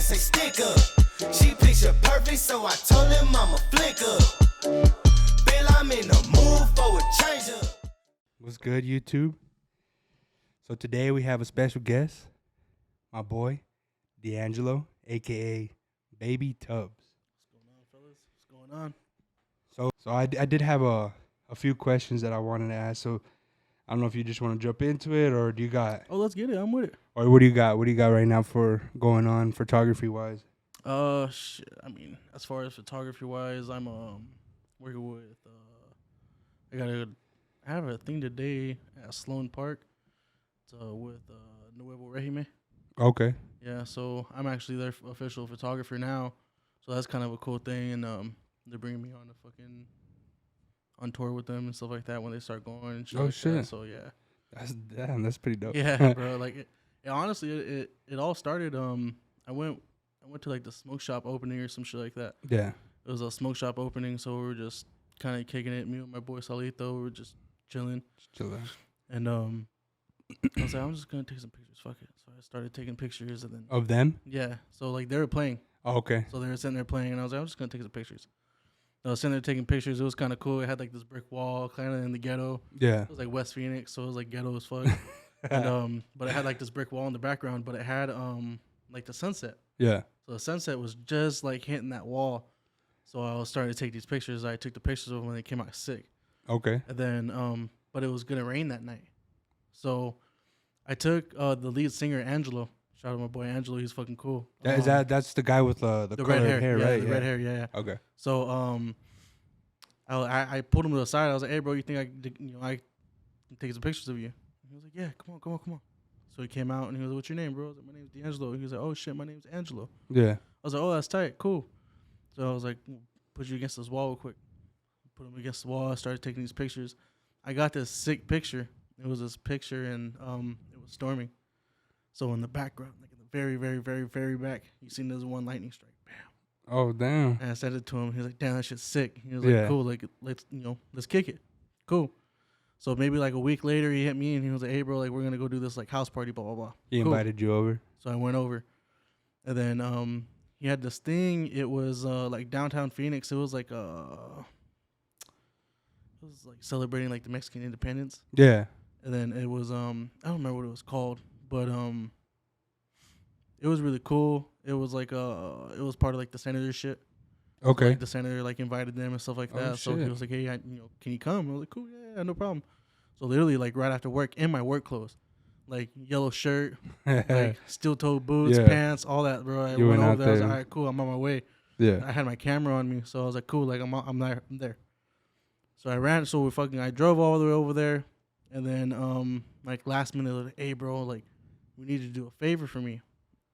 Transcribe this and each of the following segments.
that say stick up. She picture perfect, so I told him I'm a flick up. Bill, I'm in the mood for a change up. What's good, YouTube? So today we have a special guest, my boy, D'Angelo, a.k.a. Baby Tubbs. What's going on, fellas? What's going on? So I did have a few questions that I wanted to ask. So I don't know if you just want to jump into it, or do you got? Oh, let's get it. I'm with it. Or what do you got? What do you got right now for going on photography wise? Shit. I mean, as far as photography wise, I'm working with I have a thing today at Sloan Park. It's with Nuevo Regime. Okay. Yeah, so I'm actually their official photographer now. So that's kind of a cool thing, and they're bringing me on tour with them and stuff like that when they start going and shit. Oh, like shit. That. So yeah. That's pretty dope. Yeah, bro. Like it honestly, it all started. I went to like the smoke shop opening or some shit like that. Yeah. It was a smoke shop opening, so we were just kind of kicking it. Me and my boy Salito, we were just chilling. And I was like, I'm just gonna take some pictures. Fuck it. So I started taking pictures, and then Of them? yeah. So like they were playing. Oh, okay. So they were sitting there playing, and I was like, I'm just gonna take some pictures. I was sitting there taking pictures. It was kind of cool. It had like this brick wall, kind of in the ghetto. Yeah. It was like West Phoenix, so it was like ghetto as fuck. And but it had like this brick wall in the background, but it had like the sunset. Yeah. So the sunset was just like hitting that wall. So I was starting to take these pictures. I took the pictures of them when they came out sick. Okay. And then but it was gonna rain that night. So I took the lead singer Angelo. Shout out my boy Angelo, he's fucking cool. That's the guy with the red colored hair, yeah, right? The red hair, yeah. Okay. So I pulled him to the side. I was like, hey bro, you think I can take some pictures of you? He was like, yeah, come on. So he came out and he was like, what's your name, bro? I was like, my name's D'Angelo. He was like, oh shit, my name's Angelo. Yeah. I was like, oh, that's tight, cool. So I was like, put you against this wall real quick. Put him against the wall. I started taking these pictures. I got this sick picture. It was this picture, and it was storming. So in the background, like in the very, very, very, very back, you seen there's one lightning strike. Bam. Oh, damn. And I sent it to him. He was like, damn, that shit's sick. He was Yeah. like, cool, like let's kick it. Cool. So maybe like a week later, he hit me and he was like, hey bro, like we're gonna go do this like house party, blah blah blah. He Cool. invited you over. So I went over, and then he had this thing. It was like downtown Phoenix. It was like celebrating like the Mexican independence. Yeah. And then it was I don't remember what it was called, but it was really cool. It was like it was part of like the senator shit. Okay. So, like, the senator like invited them and stuff like that. So he shit. was like, hey, can you come? I was like, cool, yeah, no problem. So literally like right after work in my work clothes, like yellow shirt, like steel-toed boots, Yeah. pants, all that, bro. I You went went over out there. I was there. like, all right, cool, I'm on my way. Yeah. I had my camera on me, so I was like, cool, like I'm there. So I ran. So I drove all the way over there, and then like last minute, like, hey bro, like we need you to do a favor for me.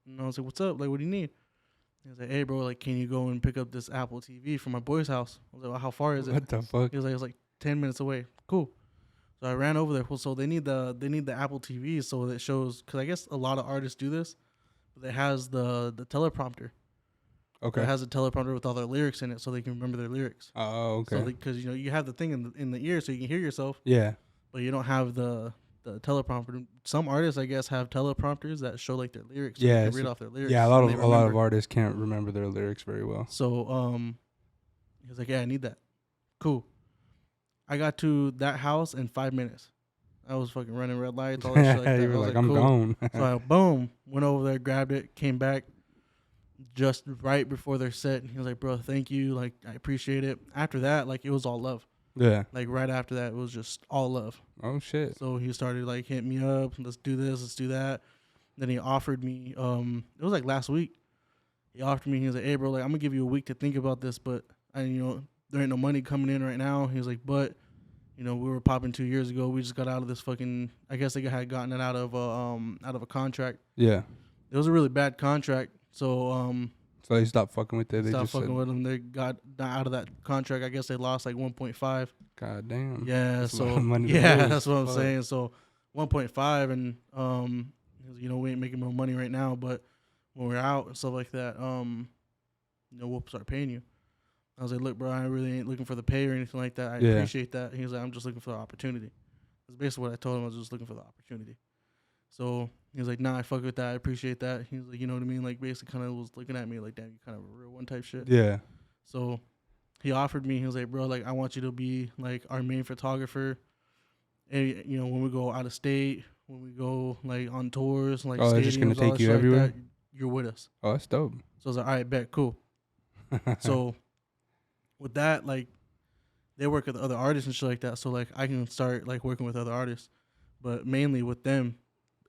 And I was like, what's up? Like, what do you need? He was like, hey bro, like can you go and pick up this Apple TV from my boy's house? I was like, well, how far is it? What the fuck? He was like, it's like 10 minutes away. Cool. So I ran over there. Well, so they need the Apple TV so that it shows, because I guess a lot of artists do this, but it has the teleprompter. Okay. It has a teleprompter with all their lyrics in it, so they can remember their lyrics. Oh, okay. So because you have the thing in the ear, so you can hear yourself, Yeah. but you don't have the teleprompter. Some artists, I guess, have teleprompters that show like their lyrics. So Yeah, you can read off their lyrics. Yeah, a and lot they of remember. artists can't remember their lyrics very well. So he was like, yeah, I need that. Cool. I got to that house in 5 minutes. I was fucking running red lights, all that shit like that. You I were was like, I'm cool. gone. So I boom, went over there, grabbed it, came back just right before their set. And he was like, bro, thank you. Like, I appreciate it. After that, like, it was all love. Yeah. Like, right after that, it was just all love. Oh, shit. So he started, like, hitting me up. Let's do this. Let's do that. Then he offered me, it was like last week. He offered me, he was like, hey, bro, like, I'm going to give you a week to think about this, but, there ain't no money coming in right now. He was like, but, we were popping 2 years ago. We just got out of this fucking, I guess they had gotten it out of a contract. Yeah. It was a really bad contract. So So they stopped fucking with it. They stopped just fucking said, with them. They got out of that contract. I guess they lost like 1.5. God damn. Yeah, That's a so lot of money to yeah, lose. that's what I'm Fuck. saying. So 1.5, and we ain't making more money right now, but when we're out and stuff like that, we'll start paying you. I was like, look, bro, I really ain't looking for the pay or anything like that. I appreciate that. He was like, I'm just looking for the opportunity. That's basically what I told him. I was just looking for the opportunity. So he was like, nah, I fuck with that. I appreciate that. He was like, you know what I mean? Like, basically kind of was looking at me like, damn, you kind of a real one type shit. Yeah. So he offered me, he was like, bro, like, I want you to be like our main photographer. And, you know, when we go out of state, when we go like on tours, like Oh, they're just gonna stadiums, all take that you shit everywhere? like that, you're with us. Oh, that's dope. So I was like, all right, bet, cool. So with that, like, they work with other artists and shit like that. So like, I can start like working with other artists, but mainly with them,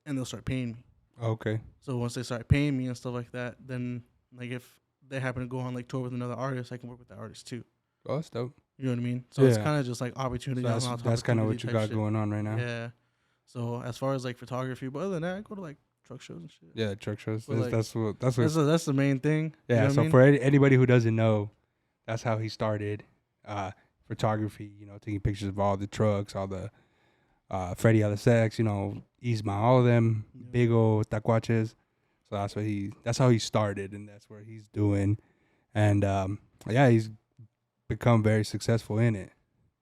and they'll start paying me. Okay. So once they start paying me and stuff like that, then like if they happen to go on like tour with another artist, I can work with that artist too. Oh, that's dope. You know what I mean? So it's Yeah. kind of just like opportunity. So on that's kind of what opportunity you type got shit. going on right now. Yeah. So as far as like photography, but other than that, I go to like truck shows and shit. Yeah, truck shows. But, like, That's what. That's the main thing. Yeah. You know So what I mean? for anybody who doesn't know, that's how he started photography. You know, taking pictures of all the trucks, all the Freddie LSX, you know, Isma, all of them, Yeah. big old tacuaches. So that's how he started, and that's where he's doing. And yeah, he's become very successful in it.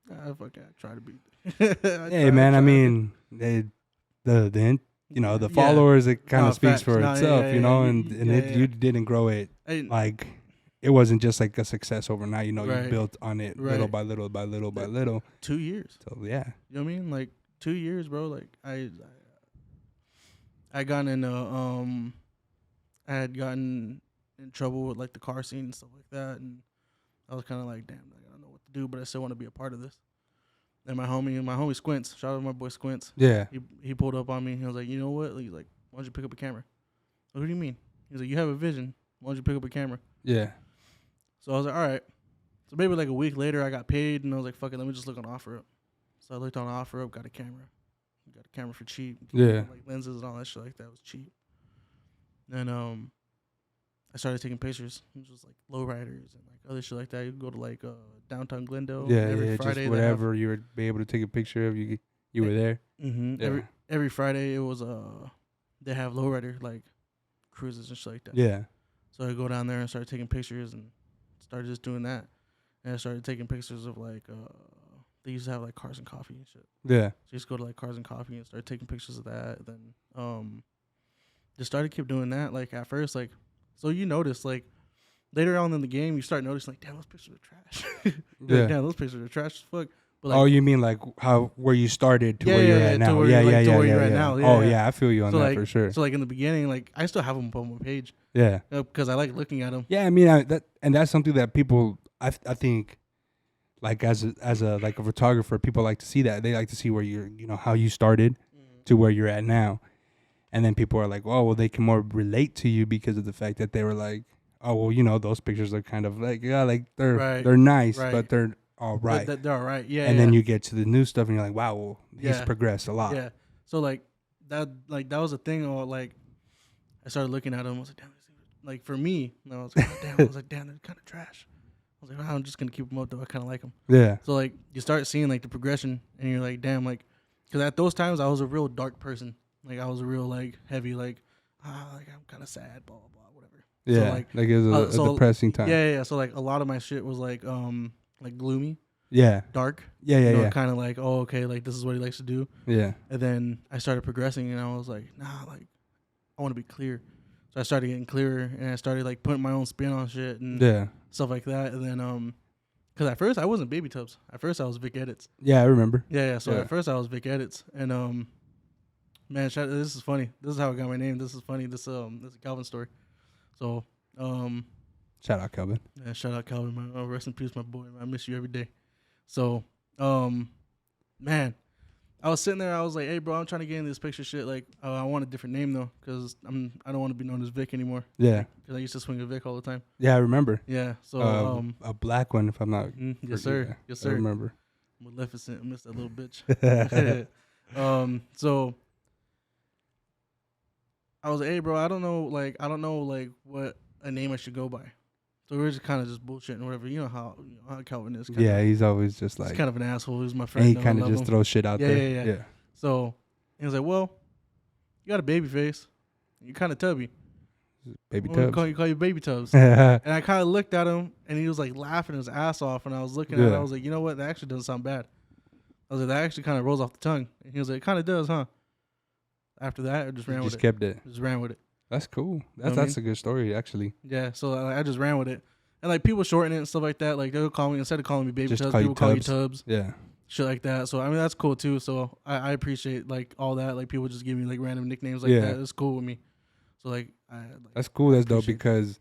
I try to be. Hey man, I mean, the you know, the followers, it kind of speaks for itself, you know, and you didn't grow it like it wasn't just like a success overnight, you know, you built on it little by little by little by little. 2 years. So yeah. You know what I mean? Like 2 years, bro. Like I got in I had gotten in trouble with like the car scene and stuff like that, and I was kind of like, damn, like, I don't know what to do, but I still want to be a part of this. And my homie Squints, shout out to my boy Squints. Yeah. He pulled up on me. He was like, you know what? He's like, why don't you pick up a camera? What do you mean? He's like, you have a vision. Why don't you pick up a camera? Yeah. So I was like, all right. So maybe like a week later, I got paid, and I was like, fuck it, let me just look on OfferUp. So I looked on OfferUp, got a camera. Got a camera for cheap. Yeah. Like lenses and all that shit like that was cheap. And I started taking pictures. It was just like lowriders and like other shit like that. You could go to like downtown Glendale. Yeah, every Friday just whatever you would be able to take a picture of, you were there. Mm-hmm. Yeah. Every Friday it was they have lowrider like cruises and shit like that. Yeah. So I go down there and started taking pictures and started just doing that. And I started taking pictures of like they used to have like Cars and Coffee and shit. Yeah. So just go to like Cars and Coffee and start taking pictures of that. Then just keep doing that. Like at first, like, so you notice like later on in the game, you start noticing like, damn, those pictures are trash. Yeah. Like, damn, those pictures are trash as fuck. But, like, oh, you mean like where you started to where you're at now? To where you're at now. Oh yeah, I feel you on so that like, for sure. So like in the beginning, like I still have them up on my page. Yeah. Because I like looking at them. Yeah, I mean that's something that people I think like as a like a photographer, people like to see that. They like to see where how you started to where you're at now. And then people are like, oh, well, they can more relate to you because of the fact that they were like, oh, well, those pictures are kind of like, yeah, like they're nice, but they're all right. They're all right, yeah. And then you get to the new stuff, and you're like, wow, well, he's progressed a lot. Yeah. So like that was a thing. Or like, I started looking at them. I was like, damn, like for me, I was like, damn, they're kind of trash. I was like, I'm just gonna keep them up though. I kind of like them. Yeah. So like, you start seeing like the progression, and you're like, damn, like, because at those times I was a real dark person. Like I was a real like heavy like I'm kind of sad, blah blah blah, whatever. Yeah, so, like it was a depressing time. Yeah. So like a lot of my shit was like gloomy. Yeah. Dark. Yeah. Kind of like, oh, okay, like this is what he likes to do. Yeah. And then I started progressing, and I was like, nah, like I want to be clear. So I started getting clearer, and I started like putting my own spin on shit and stuff like that. And then because at first I wasn't Baby Tubs. At first I was Vic Edits. Yeah, I remember. Yeah. So at first I was Vic Edits, and man, this is funny. This is how I got my name. This is funny. This is a Calvin story. So, shout out Calvin. Yeah, shout out Calvin. Man. Rest in peace, my boy. Man. I miss you every day. So, man, I was sitting there. I was like, hey, bro, I'm trying to get in this picture shit. Like, I want a different name though, because I don't want to be known as Vic anymore. Yeah. Because I used to swing a Vic all the time. Yeah, I remember. Yeah. So, a black one, if I'm not. Yes, sir. Yeah, yes, sir. I remember. Maleficent. I missed that little bitch. So. I was like, hey, bro, I don't know what a name I should go by. So we were just kind of just bullshitting or whatever. You know how Calvin is. Yeah, he's always just like. He's kind of an asshole. He's my friend. And he kind of just throws shit out there. Yeah. So he was like, well, you got a baby face. You're kind of tubby. Baby Tubs. Call you Baby Tubs. And I kind of looked at him, and he was like laughing his ass off. And I was looking at it. I was like, you know what? That actually doesn't sound bad. I was like, that actually kind of rolls off the tongue. And he was like, it kind of does, huh? after that, I just ran with Just it. kept it. Just ran with it. That's cool. I That's mean? a good story, actually. Yeah, so I just ran with it. And like people shorten it and stuff like that. Like they'll call me instead of calling me baby Just tubs, call you people call you Tubbs. Tubbs, Yeah. shit like that. So I mean that's cool too. So I appreciate like all that. Like people just give me like random nicknames like Yeah. that. It's cool with me. So like That's cool. That's dope appreciate because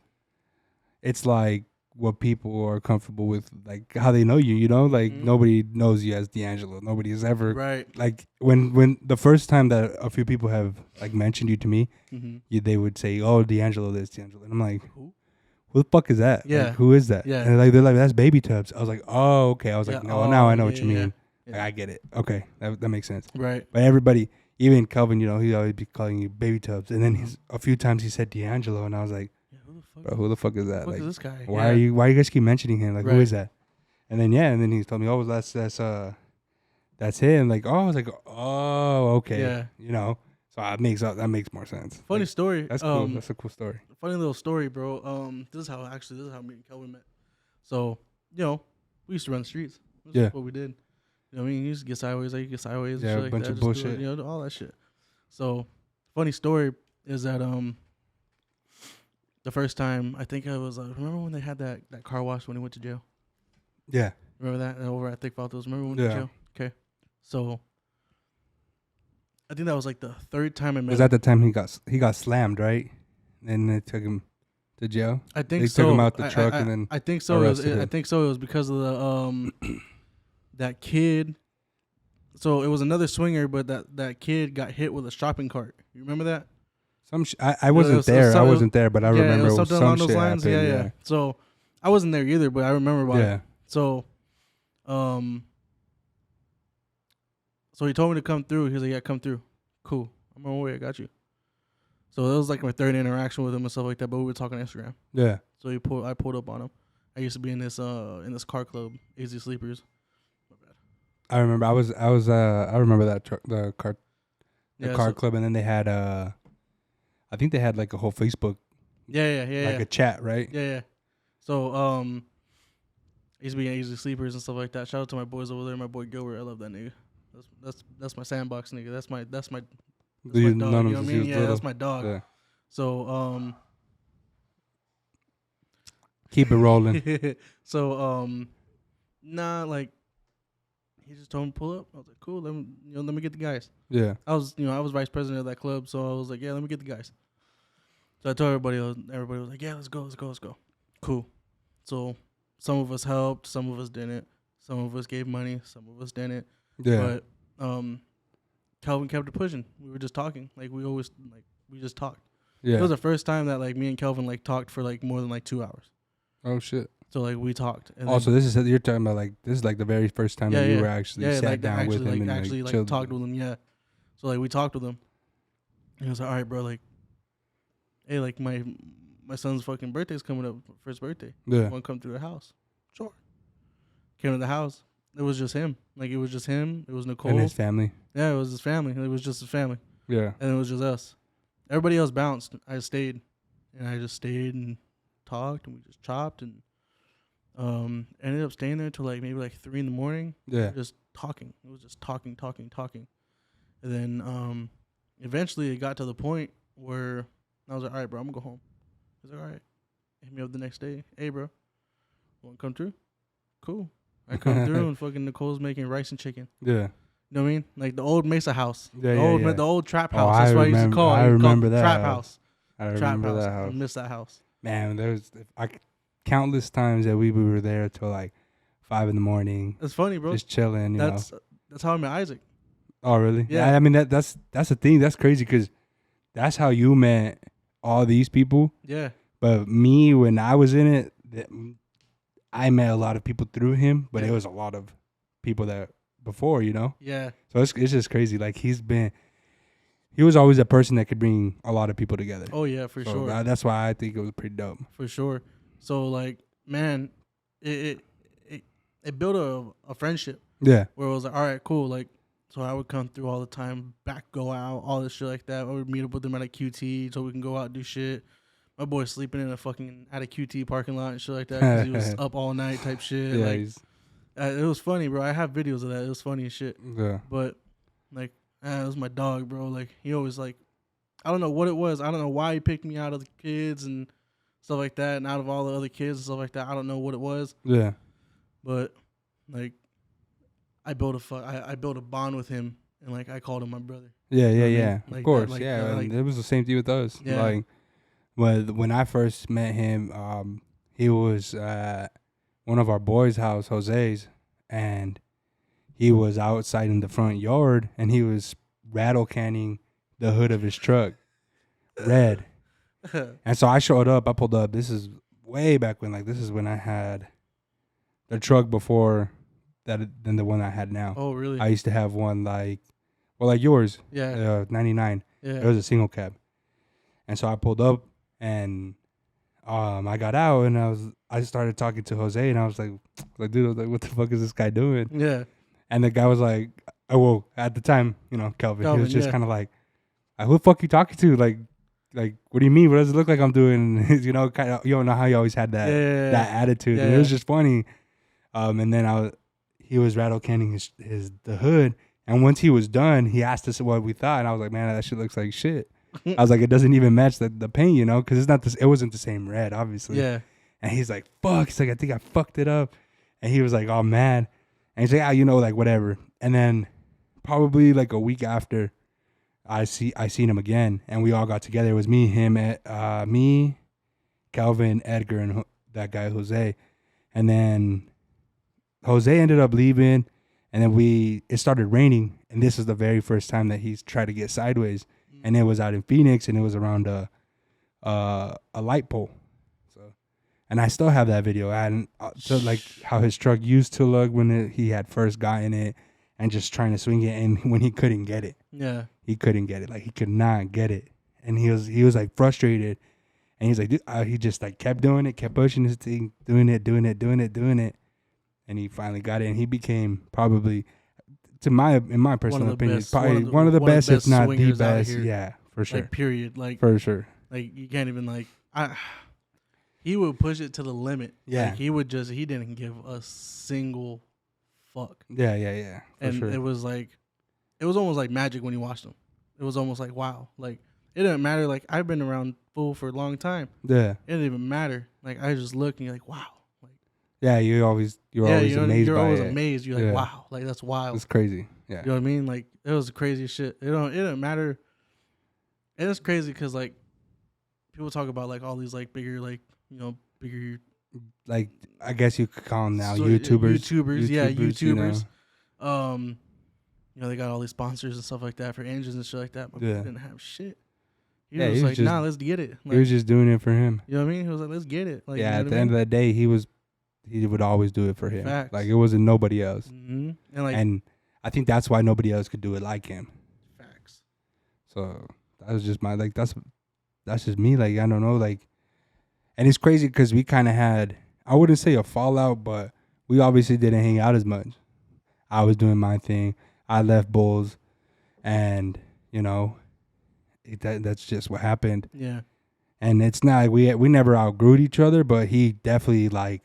it's like what people are comfortable with, like how they know you. You know, like Mhm. nobody knows you as D'Angelo. Nobody has ever right. like when the first time that a few people have like mentioned you to me, Mm-hmm. they would say, "Oh, D'Angelo this, D'Angelo," and I'm like, Who? "Who the fuck is that? Yeah. Like, who is that?" Yeah. And they're like, "That's Baby Tubbs." I was like, "Oh, okay." I was like, "No, now I know what you mean. Yeah. Like, I get it. Okay, that makes sense." Right. But everybody, even Kelvin, you know, he always be calling you Baby Tubbs, and then a few times he said D'Angelo, and I was like, Yeah, who the fuck? "Bro, who the fuck is that? Who the Like, fuck is this guy? why are you guys keep mentioning him? Like, who Right. is that?" And then he told me, "Oh, that's him." Like, oh, I was like, "Oh, okay." Yeah. You know, so that makes more sense. Funny Like, story. that's cool. That's a cool story. Funny little story, bro. This is how me and Kelvin met. So, we used to run the streets. That's Yeah. what we did. You know what I mean? You used to get sideways, like you get sideways, Yeah, and a shit like bunch that. of Just do bullshit. it, all that shit. So, funny story is that the first time I think I was remember when they had that car wash when he went to jail? Yeah. Remember that over at Thick Faltos? Remember when he Yeah. went to jail? Okay. So I think that was like the third time I met Was him. that the time he got slammed, right? And they took him to jail. I think They so. took him out the truck and then I think so. arrested I him. think so. It was because of the that kid. So it was another swinger, but that kid got hit with a shopping cart. You remember that? I wasn't there. I wasn't there, but I remember it was something along some those shit lines. happened. Yeah. So I wasn't there either, but I remember about Yeah. it. So, so he told me to come through. He was like, "Yeah, come through. Cool. I'm on my way. I got you." So that was like my third interaction with him and stuff like that. But we were talking Instagram. Yeah. So I pulled up on him. I used to be in this car club, Easy Sleepers. I remember. I remember that the car Yeah, club, and then they had I think they had like a whole Facebook, Yeah. like a chat, right? Yeah. So I used to be in Easy Sleepers and stuff like that. Shout out to my boys over there. My boy Gilbert, I love that nigga. That's my sandbox nigga. That's my dog. You know what I mean? Yeah, that's my dog. Yeah. So Keep it rolling. so like he just told me to pull up. I was like, cool. Let me get the guys. Yeah. I was vice president of that club, so I was like, yeah, let me get the guys. So I told everybody was like, yeah, let's go. Cool. So some of us helped, some of us didn't. Some of us gave money, some of us didn't. Yeah. But Kelvin kept it pushing. We were just talking. Like we always we just talked. Yeah. It was the first time that like me and Kelvin like talked for like more than like 2 hours. Oh shit. So like we talked. And Also, you're talking about like this is like the very first time that you were actually sat like, down with him and actually like like chilled talked with him. Yeah. So like we talked with him. And he was like, all right, bro, like, hey, like my son's fucking birthday's coming up for his birthday. Yeah. Want to come to the house? Sure. Came to the house. It was just him. Like it was just him. It was Nicole. And his family. Yeah, it was his family. It was just his family. Yeah. And it was just us. Everybody else bounced. I stayed. And I just stayed and talked and we just chopped and ended up staying there till like maybe like 3 a.m. Yeah. Just talking. It was just talking. And then eventually it got to the point where I was like, all right, bro, I'm gonna go home. He's like, all right. Hit me up the next day. Hey, bro, wanna come through? Cool. I come through and fucking Nicole's making rice and chicken. Yeah. You know what I mean? Like the old Mesa house. Yeah, The old trap Oh, house. That's what I used to call it. I remember that Trap house. house. I Trap remember house. that I house. miss that house. Man, there was countless times that we were there till like 5 a.m. It's funny, bro. just chilling. That's how I met Isaac. Oh, really? Yeah. I mean that's the thing. That's crazy because that's how you met all these people. Yeah. But me, when I was in it, I met a lot of people through him. But Yeah. it was a lot of people that before, you know. Yeah. So it's just crazy. Like he was always a person that could bring a lot of people together. Oh yeah, for So sure. That's why I think it was pretty dope. For sure. So like, man, it built a friendship Yeah. where it was like, all right, cool. Like, so I would come through all the time, go out, all this shit like that. I would meet up with them at a QT so we can go out and do shit. My boy's sleeping in at a QT parking lot and shit like that because he was up all night type shit. Yeah. Like, it was funny, bro. I have videos of that. It was funny as shit. Yeah. But like, It was my dog, bro. Like he always like, I don't know what it was. I don't know why he picked me out of the kids and stuff like that, and out of all the other kids and stuff like that. I don't know what it was. Yeah. But like, I built a bond with him, and like I called him my brother. Yeah, You know yeah, what I mean? yeah. Like Of that, course, like yeah. that, And like- it was the same thing with us. Yeah. Like, when I first met him, he was at one of our boys' house, Jose's, and he was outside in the front yard, and he was rattle canning the hood of his truck, red. And so I showed up. I pulled up. This is way back when. Like, this is when I had the truck before that than the one I had now. Oh, really? I used to have one like yours. Yeah. 99. Yeah. It was a single cab. And so I pulled up and I got out and I started talking to Jose and I was like, dude, what the fuck is this guy doing? Yeah. And the guy was like, oh, well, at the time, Kelvin, he was just kind of like, who the fuck you talking to? Like, what do you mean? What does it look like I'm doing? Kind of, you don't know how he always had that that attitude. And it was just funny. And then he was rattle canning the hood. And once he was done, he asked us what we thought. And I was like, man, that shit looks like shit. I was like, it doesn't even match the paint, because it's not this. It wasn't the same red, obviously. Yeah. And he's like, fuck. He's like, I think I fucked it up. And he was like, oh, mad. And he's like, like whatever. And then probably like a week after, I seen him again, and we all got together. It was me, him, me, Calvin, Edgar, and that guy Jose. And then Jose ended up leaving, and then it started raining, and this is the very first time that he's tried to get sideways, and it was out in Phoenix, and it was around a light pole. So, and I still have that video, and so like how his truck used to look when he had first gotten it, and just trying to swing it, and when he couldn't get it. Yeah. He couldn't get it. Like, he could not get it. And he was like frustrated. And he's like, dude, he just like kept doing it, kept pushing his thing, doing it. And he finally got it. And he became probably, in my personal opinion, probably one of the best, if not the best. Yeah, for sure. Like, period. Like, for sure. Like, you can't even like, he would push it to the limit. Yeah. Like, he didn't give a single fuck. Yeah. And sure. it was almost like magic when you watched him. It was almost like, wow. Like, it didn't matter. Like, I've been around Fool for a long time. Yeah. It didn't even matter. Like, I just looked and you're like, wow. Like, yeah, you're always amazed you're by always it. amazed. You're like, wow. Like, that's wild. It's crazy. Yeah. You know what I mean? Like, it was the craziest shit. It didn't matter. And it's crazy because, like, people talk about, like, all these, like, bigger, like, bigger. Like, I guess you could call them now YouTubers. YouTubers. They got all these sponsors and stuff like that for engines and shit like that, but he didn't have shit. He was like, nah, let's get it. Like, he was just doing it for him. You know what I mean? He was like, let's get it. Like, at the end of the day, he would always do it for him. Facts. Like, it wasn't nobody else. Mm-hmm. And I think that's why nobody else could do it like him. Facts. So that was just that's just me. Like, I don't know. Like, and it's crazy because we kind of had, I wouldn't say a fallout, but we obviously didn't hang out as much. I was doing my thing. I left Bulls, and that's just what happened. Yeah. And it's not we never outgrew each other, but he definitely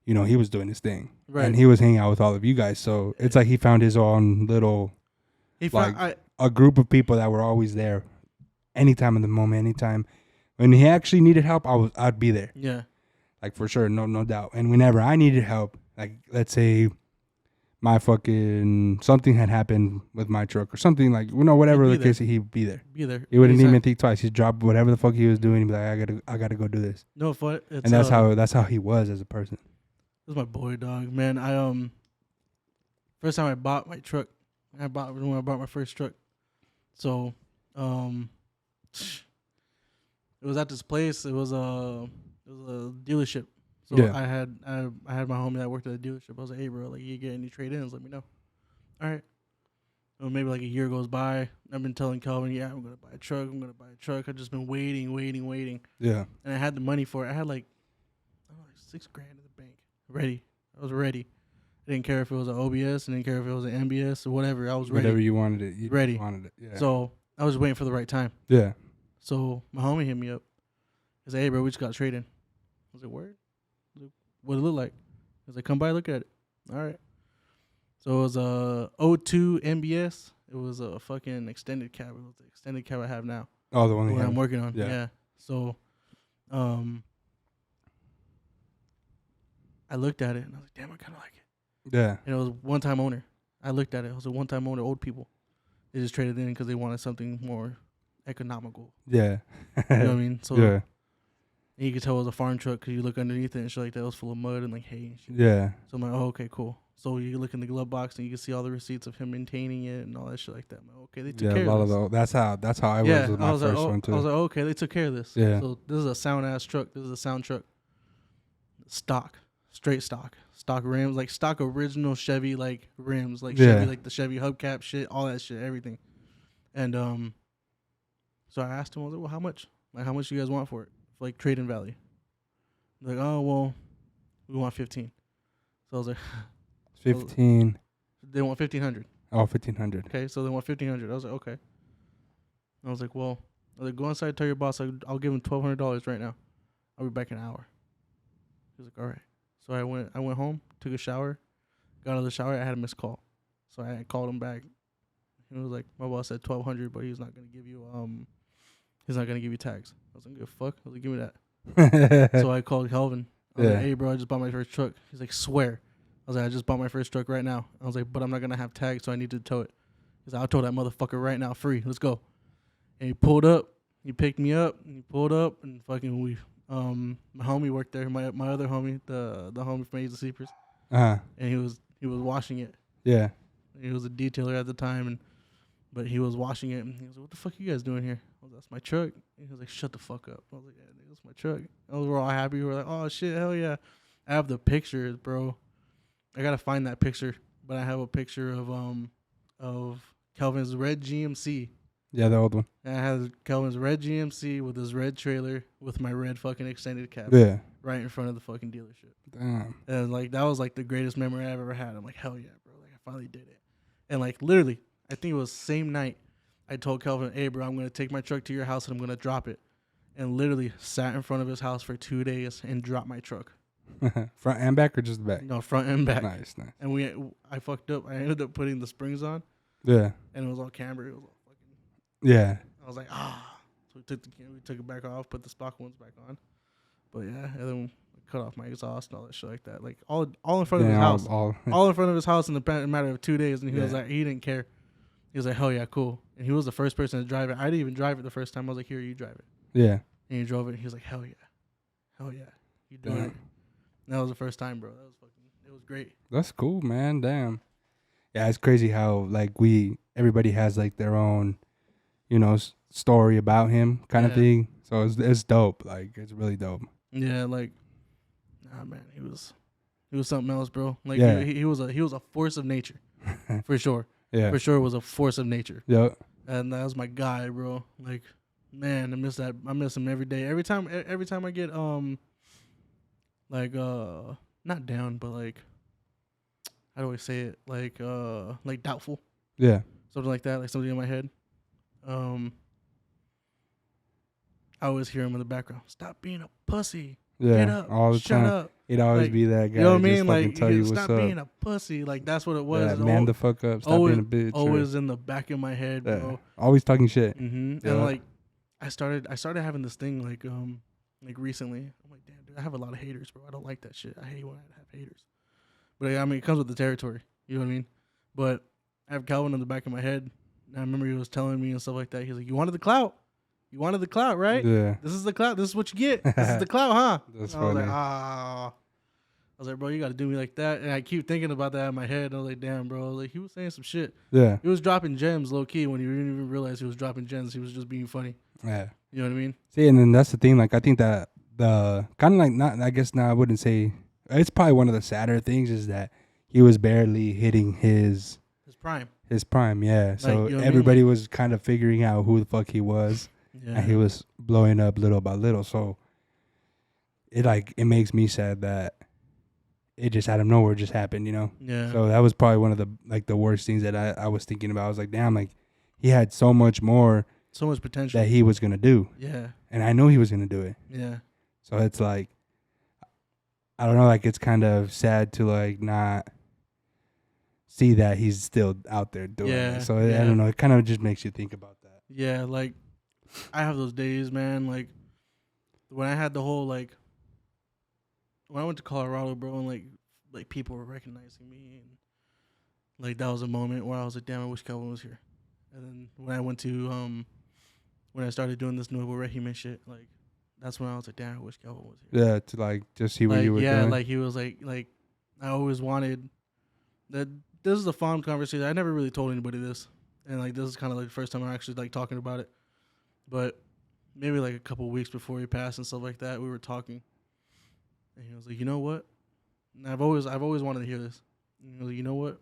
he was doing his thing, right? And he was hanging out with all of you guys. So it's like he found his own little, a group of people that were always there, anytime in the moment, anytime when he actually needed help, I'd be there. Yeah. Like, for sure, no doubt. And whenever I needed help, like, let's say my fucking something had happened with my truck or something, like, whatever the case, he'd be there. He wouldn't even think twice. He'd drop whatever the fuck he was doing. He'd be like, I gotta go do this. No, but and that's how he was as a person. This is my boy, dog. Man, I first time I bought my truck, when I bought my first truck. So, it was at this place. It was a dealership. So yeah. I had my homie that worked at a dealership. I was like, hey, bro, like, you get any trade-ins, let me know. All right. Well, maybe like a year goes by. I've been telling Calvin, yeah, I'm going to buy a truck. I've just been waiting. Yeah. And I had the money for it. I had like $6,000 in the bank. Ready. I was ready. I didn't care if it was an OBS. I didn't care if it was an MBS or whatever. I was ready. Whatever you wanted it. You ready. Wanted it. Yeah. So I was waiting for the right time. Yeah. So my homie hit me up. He said, hey, bro, we just got traded. I was like, word? What it look like? He was like, come by, look at it. All right. So it was a 02 MBS It was a fucking extended cab. It was the extended cab I have now. Oh, the one The you one have. I'm working on. Yeah. Yeah. So, I looked at it and I was like, damn, I kind of like it. Yeah. And it was one-time owner. I looked at it. It was a one-time owner, old people. They just traded in because they wanted something more economical. Yeah. You know what I mean? So Yeah. and you could tell it was a farm truck because you look underneath it and shit like that. It was full of mud and like hay and shit. Yeah. So I'm like, oh, okay, cool. So you look in the glove box and you can see all the receipts of him maintaining it and all that shit like that. I'm like, okay, they took Yeah. care A lot of this. of those. That's how I was with my was first like, one too. I was like, oh, okay, they took care of this. Yeah. So this is a sound ass truck. This is a sound truck. Stock, straight stock rims, like stock original Chevy like rims, like Yeah. Chevy, like the Chevy hubcap shit, all that shit, everything. And so I asked him, I was like, well, how much? Like, how much you guys want for it? For like trade-in value. Like, oh well, we want 15. So I was like, 15. they want 1,500. Oh, 1,500. Okay, so they want 1,500. I was like, okay. I was like, well, go inside, tell your boss I'll give him $1,200 right now. I'll be back in an hour. He was like, all right. So I went home, took a shower, got out of the shower. I had a missed call, so I called him back. He was like, my boss said 1,200, but he's not gonna give you tags. I was like, give a fuck. I was like, give me that. So I called Calvin. I was like, hey bro, I just bought my first truck. He's like, swear. I was like, I just bought my first truck right now. I was like, but I'm not gonna have tags, so I need to tow it. He's like, I'll tow that motherfucker right now, free. Let's go. And he pulled up. He picked me up. And he pulled up, and fucking my homie worked there. My other homie, the homie from Agents Sleepers. Uh-huh. And he was washing it. Yeah. He was a detailer at the time, but he was washing it, and he was like, "What the fuck are you guys doing here?" I was like, "That's my truck." And he was like, "Shut the fuck up." I was like, "Yeah, that's my truck." And we were all happy. We were like, "Oh shit, hell yeah!" I have the pictures, bro. I gotta find that picture, but I have a picture of Kelvin's red GMC. Yeah, the old one. And I had Kelvin's red GMC with his red trailer with my red fucking extended cab. Yeah. Right in front of the fucking dealership. Damn. And like that was like the greatest memory I've ever had. I'm like, hell yeah, bro. Like I finally did it. And like literally, I think it was same night I told Kelvin, hey bro, I'm gonna take my truck to your house and I'm gonna drop it. And literally sat in front of his house for 2 days and dropped my truck. Front and back or just the back? No, front and back. Nice. And I fucked up. I ended up putting the springs on. Yeah. And it was all camber. It was all fucking. Yeah. I was like, So we took it back off, put the stock ones back on. But yeah, and then we cut off my exhaust and all that shit like that. Like all in front of his house. All in front of his house in the matter of 2 days. And he was like, he didn't care. He was like, hell yeah, cool. And he was the first person to drive it. I didn't even drive it the first time. I was like, here, you drive it. Yeah. And he drove it. And he was like, hell yeah. Hell yeah. You doing it. And that was the first time, bro. It was great. That's cool, man. Damn. Yeah, it's crazy how like everybody has like their own, story about him kind of thing. So it's dope. Like it's really dope. Yeah, like, man, he was something else, bro. Like he was a force of nature, for sure. Yeah, for sure was a force of nature. Yeah, and that was my guy, bro. Like, man, I miss that. I miss him every day. Every time I get not down, but like, how do I say it? Like doubtful. Yeah, something like that. Like something in my head. I always hear him in the background. Stop being a pussy. Yeah, get up. all the Shut time. up. He'd always like, be that guy. You know what I mean? Just Like, tell you what's stop up. being a pussy. Like that's what it was. Yeah, man the fuck up. Stop always, being a bitch. Always in the back of my head, bro. Always talking shit. Mm-hmm. Yeah. And like, I started having this thing like recently. I'm like, damn, dude, I have a lot of haters, bro. I don't like that shit. I hate when I have haters. But I mean, it comes with the territory. You know what I mean? But I have Calvin in the back of my head. And I remember he was telling me and stuff like that. He's like, you wanted the clout. You wanted the clout, right? Yeah. This is the clout. This is what you get. This is the clout, huh? That's funny. funny. I was like, bro, you got to do me like that. And I keep thinking about that in my head. And I was like, damn, bro. Like, he was saying some shit. Yeah. He was dropping gems low key when you didn't even realize he was dropping gems. He was just being funny. Yeah. You know what I mean? See, and then that's the thing. Like, I think that the kind of like, not, I guess now I wouldn't say, it's probably one of the sadder things is that he was barely hitting his prime. His prime, yeah. So you know everybody was kind of figuring out who the fuck he was. Yeah. And he was blowing up little by little. So it makes me sad that it just out of nowhere just happened, Yeah. So that was probably one of the worst things that I was thinking about. I was like, damn, like he had so much more, so much potential that he was gonna do. Yeah. And I know he was gonna do it. Yeah. So it's like, I don't know, like it's kind of sad to like not see that he's still out there doing Yeah, it. So I yeah. don't know. It kind of just makes you think about that. Yeah, like I have those days, man. Like when I had the whole like when I went to Colorado, bro, and like people were recognizing me, and like that was a moment where I was like, damn, I wish Calvin was here. And then when I went to when I started doing this Nuevo Regimen shit, like that's when I was like, damn, I wish Calvin was here. Yeah, to like just see what Like you were doing. like he was like I always wanted that. This is a fun conversation. I never really told anybody this, and like this is kind of like the first time I'm actually like talking about it. But maybe like a couple of weeks before he passed and stuff like that, we were talking, and he was like, "You know what? And I've always wanted to hear this." And he was like, "You know what?"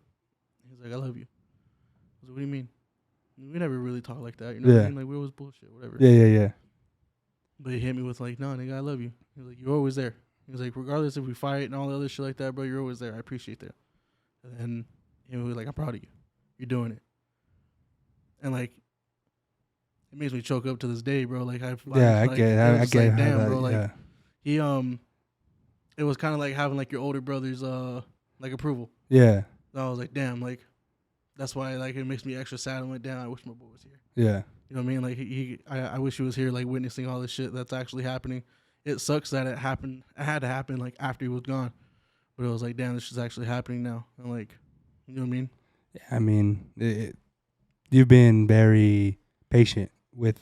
He's like, "I love you." I was like, "What do you mean?" We never really talk like that, you know what I Yeah. mean? Like we always bullshit, whatever. Yeah. But he hit me with like, "No, nigga, I love you." He was like, "You're always there." He was like, "Regardless if we fight and all the other shit like that, bro, you're always there. I appreciate that." And then he was like, "I'm proud of you. You're doing it." And like, it makes me choke up to this day, bro. Like I I get. it was I just get like, how damn, that. bro. Like Yeah. he it was kind of like having like your older brother's like approval. Yeah. And I was like, damn, like that's why like it makes me extra sad. I'm like, damn, I wish my boy was here. Yeah. You know what I mean? Like I wish he was here, like witnessing all this shit that's actually happening. It sucks that it happened. It had to happen like after he was gone, but it was like, damn, this is actually happening now. And like, you know what I mean? I mean, you've been very patient with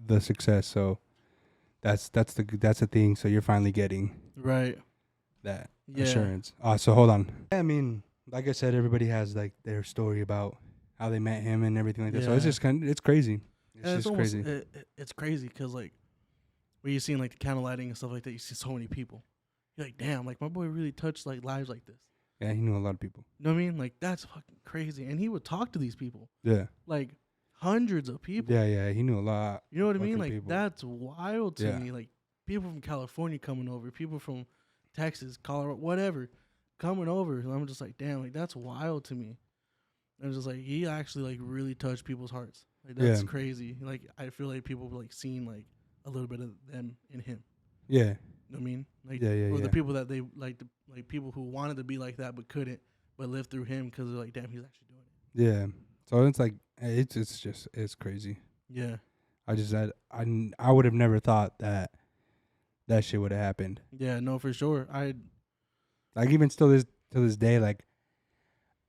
the success, so that's the thing. So you're finally getting Right. that Yeah. assurance. So hold on. I mean, like I said, everybody has like their story about how they met him and everything like that. So it's Yeah. just it's crazy. It's And just almost, crazy. It's crazy because like when you see like the candle lighting and stuff like that, you see so many people. You're like, damn, like my boy really touched like lives like this. Yeah, he knew a lot of people. You know what I mean? Like that's fucking crazy. And he would talk to these people, Yeah. like hundreds of people. Yeah, he knew a lot. You know what I mean? fucking Like people. that's wild to Yeah. me. Like people from California coming over, people from Texas, Colorado, whatever, coming over. And I'm just like, damn, like that's wild to me. And it's just like he actually like really touched people's hearts. Like that's Yeah. crazy. Like I feel like people like seen like a little bit of them in him. Yeah. You know what I mean? Like Yeah, or yeah. the people that they like like people who wanted to be like that but couldn't, but lived through him because they're like, damn, he's actually doing it. Yeah. So it's like it's crazy. Yeah. I would have never thought that shit would have happened. Yeah, no, for sure. Like even still to this day, like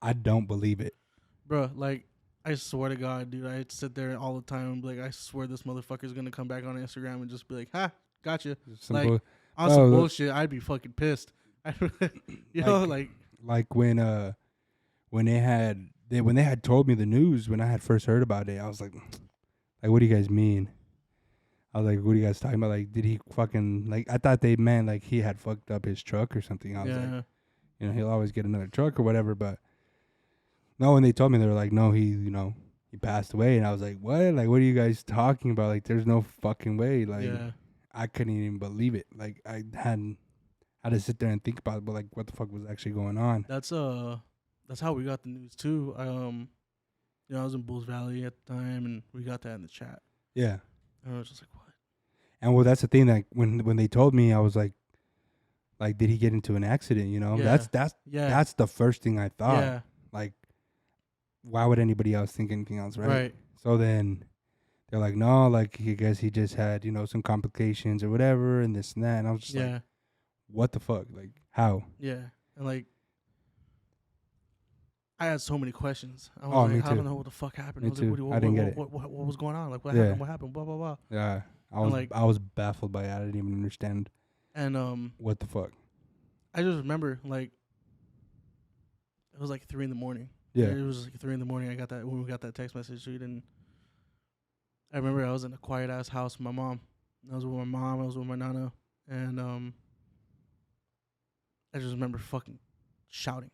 I don't believe it. Bruh, like, I swear to God, dude, I sit there all the time and be like, I swear this motherfucker's gonna come back on Instagram and just be like, ha, gotcha. Like, on some bullshit, I'd be fucking pissed. You know, like when they had told me the news when I had first heard about it, I was like, what do you guys mean? I was like, what are you guys talking about? Like, did he fucking like? I thought they meant like he had fucked up his truck or something. I was like, he'll always get another truck or whatever. But no, when they told me, they were like, no, he passed away, and I was like, what? Like, what are you guys talking about? Like, there's no fucking way. Like, I couldn't even believe it. Like, I had to sit there and think about it, but like, what the fuck was actually going on? That's how we got the news too. I was in Bulls Valley at the time, and we got that in the chat. Yeah. And I was just like, what? And well, that's the thing. Like when they told me, I was like, did he get into an accident? You know, Yeah. that's the first thing I thought. Yeah. Like, why would anybody else think anything else, right? Right. So then they're like, no, like I guess he just had some complications or whatever, and this and that. And I was just like, what the fuck? Like, how? Yeah. And like, I had so many questions. I was Oh, like, me I don't too. know what the fuck happened. Me I was too. like, I didn't get it. What was going on? Like, what Yeah. happened? What happened? Blah, blah, blah. Yeah, And I was baffled by it. I didn't even understand And what the fuck. I just remember like it was like 3 a.m. Yeah. It was like 3 a.m. I got that when we got that text message, dude. And I remember I was in a quiet ass house with my mom. I was with my mom. I was with my nana, and I just remember fucking shouting,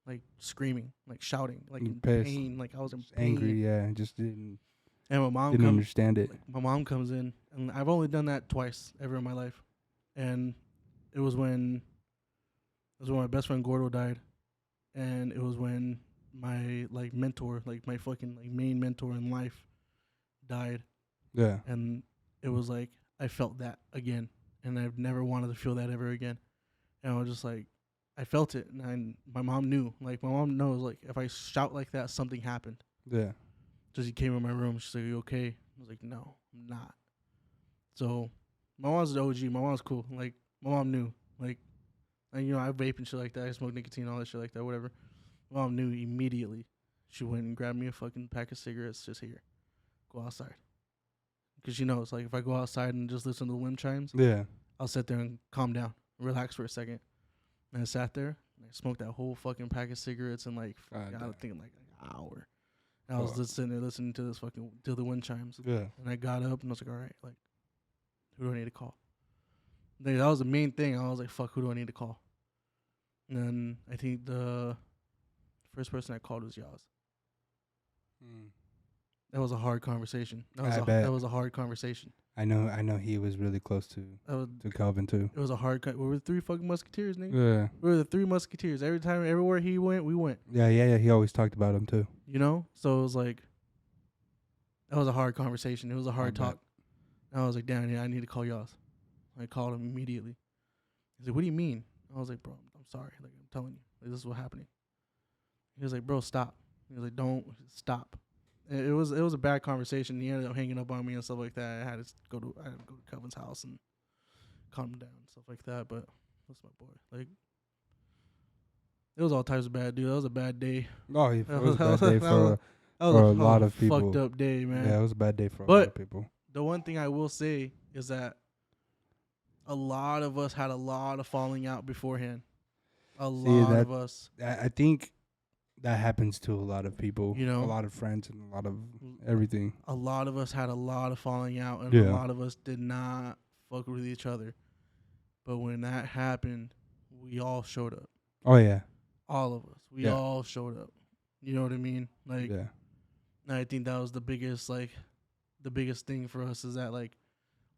like screaming, like shouting, like in pissed. pain, like I was in Just pain. angry. Yeah, just didn't And my mom understand it. my mom comes in, and I've only done that twice ever in my life, and it was when my best friend Gordo died, and it was when my like mentor, like my fucking like main mentor in life, died, Yeah. and it was like I felt that again, and I've never wanted to feel that ever again, and I was just like, I felt it, and my mom knew. Like my mom knows. Like if I shout like that, something happened. Yeah. So she came in my room. She's like, "You okay?" I was like, "No, I'm not." So my mom's the OG. My mom's cool. Like my mom knew. Like, and I vape and shit like that. I smoke nicotine, all that shit like that. Whatever. My mom knew immediately. She went and grabbed me a fucking pack of cigarettes. Just here, go outside. Because she knows, like, if I go outside and just listen to the wind chimes, Yeah. I'll sit there and calm down, relax for a second. And I sat there and I smoked that whole fucking pack of cigarettes in like, I was thinking like an hour. And I was just sitting there listening to this fucking, to the wind chimes. Yeah. And I got up and I was like, all right, like, who do I need to call? That was the main thing. I was like, fuck, who do I need to call? And then I think the first person I called was Yaz. That was a hard conversation. That was a hard conversation. I know he was really close to Calvin too. It was a hard we were the 3 fucking musketeers, nigga. Yeah. We were the 3 musketeers. Everywhere he went, we went. Yeah. He always talked about him too. So it was like, that was a hard conversation. It was a hard talk. And I was like, damn, yeah, I need to call Yaz. I called him immediately. He's like, what do you mean? I was like, bro, I'm sorry. Like, I'm telling you, like, this is what's happening. He was like, bro, stop. He was like, don't stop. It was a bad conversation. He ended up hanging up on me and stuff like that. I had to go to Kelvin's house and calm him down and stuff like that. But that's my boy. Like, it was all types of bad, dude. That was a bad day. Oh, it was a bad day for a lot of people. Fucked up day, man. Yeah, it was a bad day for a lot of people. The one thing I will say is that a lot of us had a lot of falling out beforehand. A lot of us. I think that happens to a lot of people. A lot of friends and a lot of everything. A lot of us had a lot of falling out, and a lot of us did not fuck with each other. But when that happened, we all showed up. Oh, yeah. All of us. We all showed up. You know what I mean? Like, yeah. And I think that was the biggest thing for us is that, like,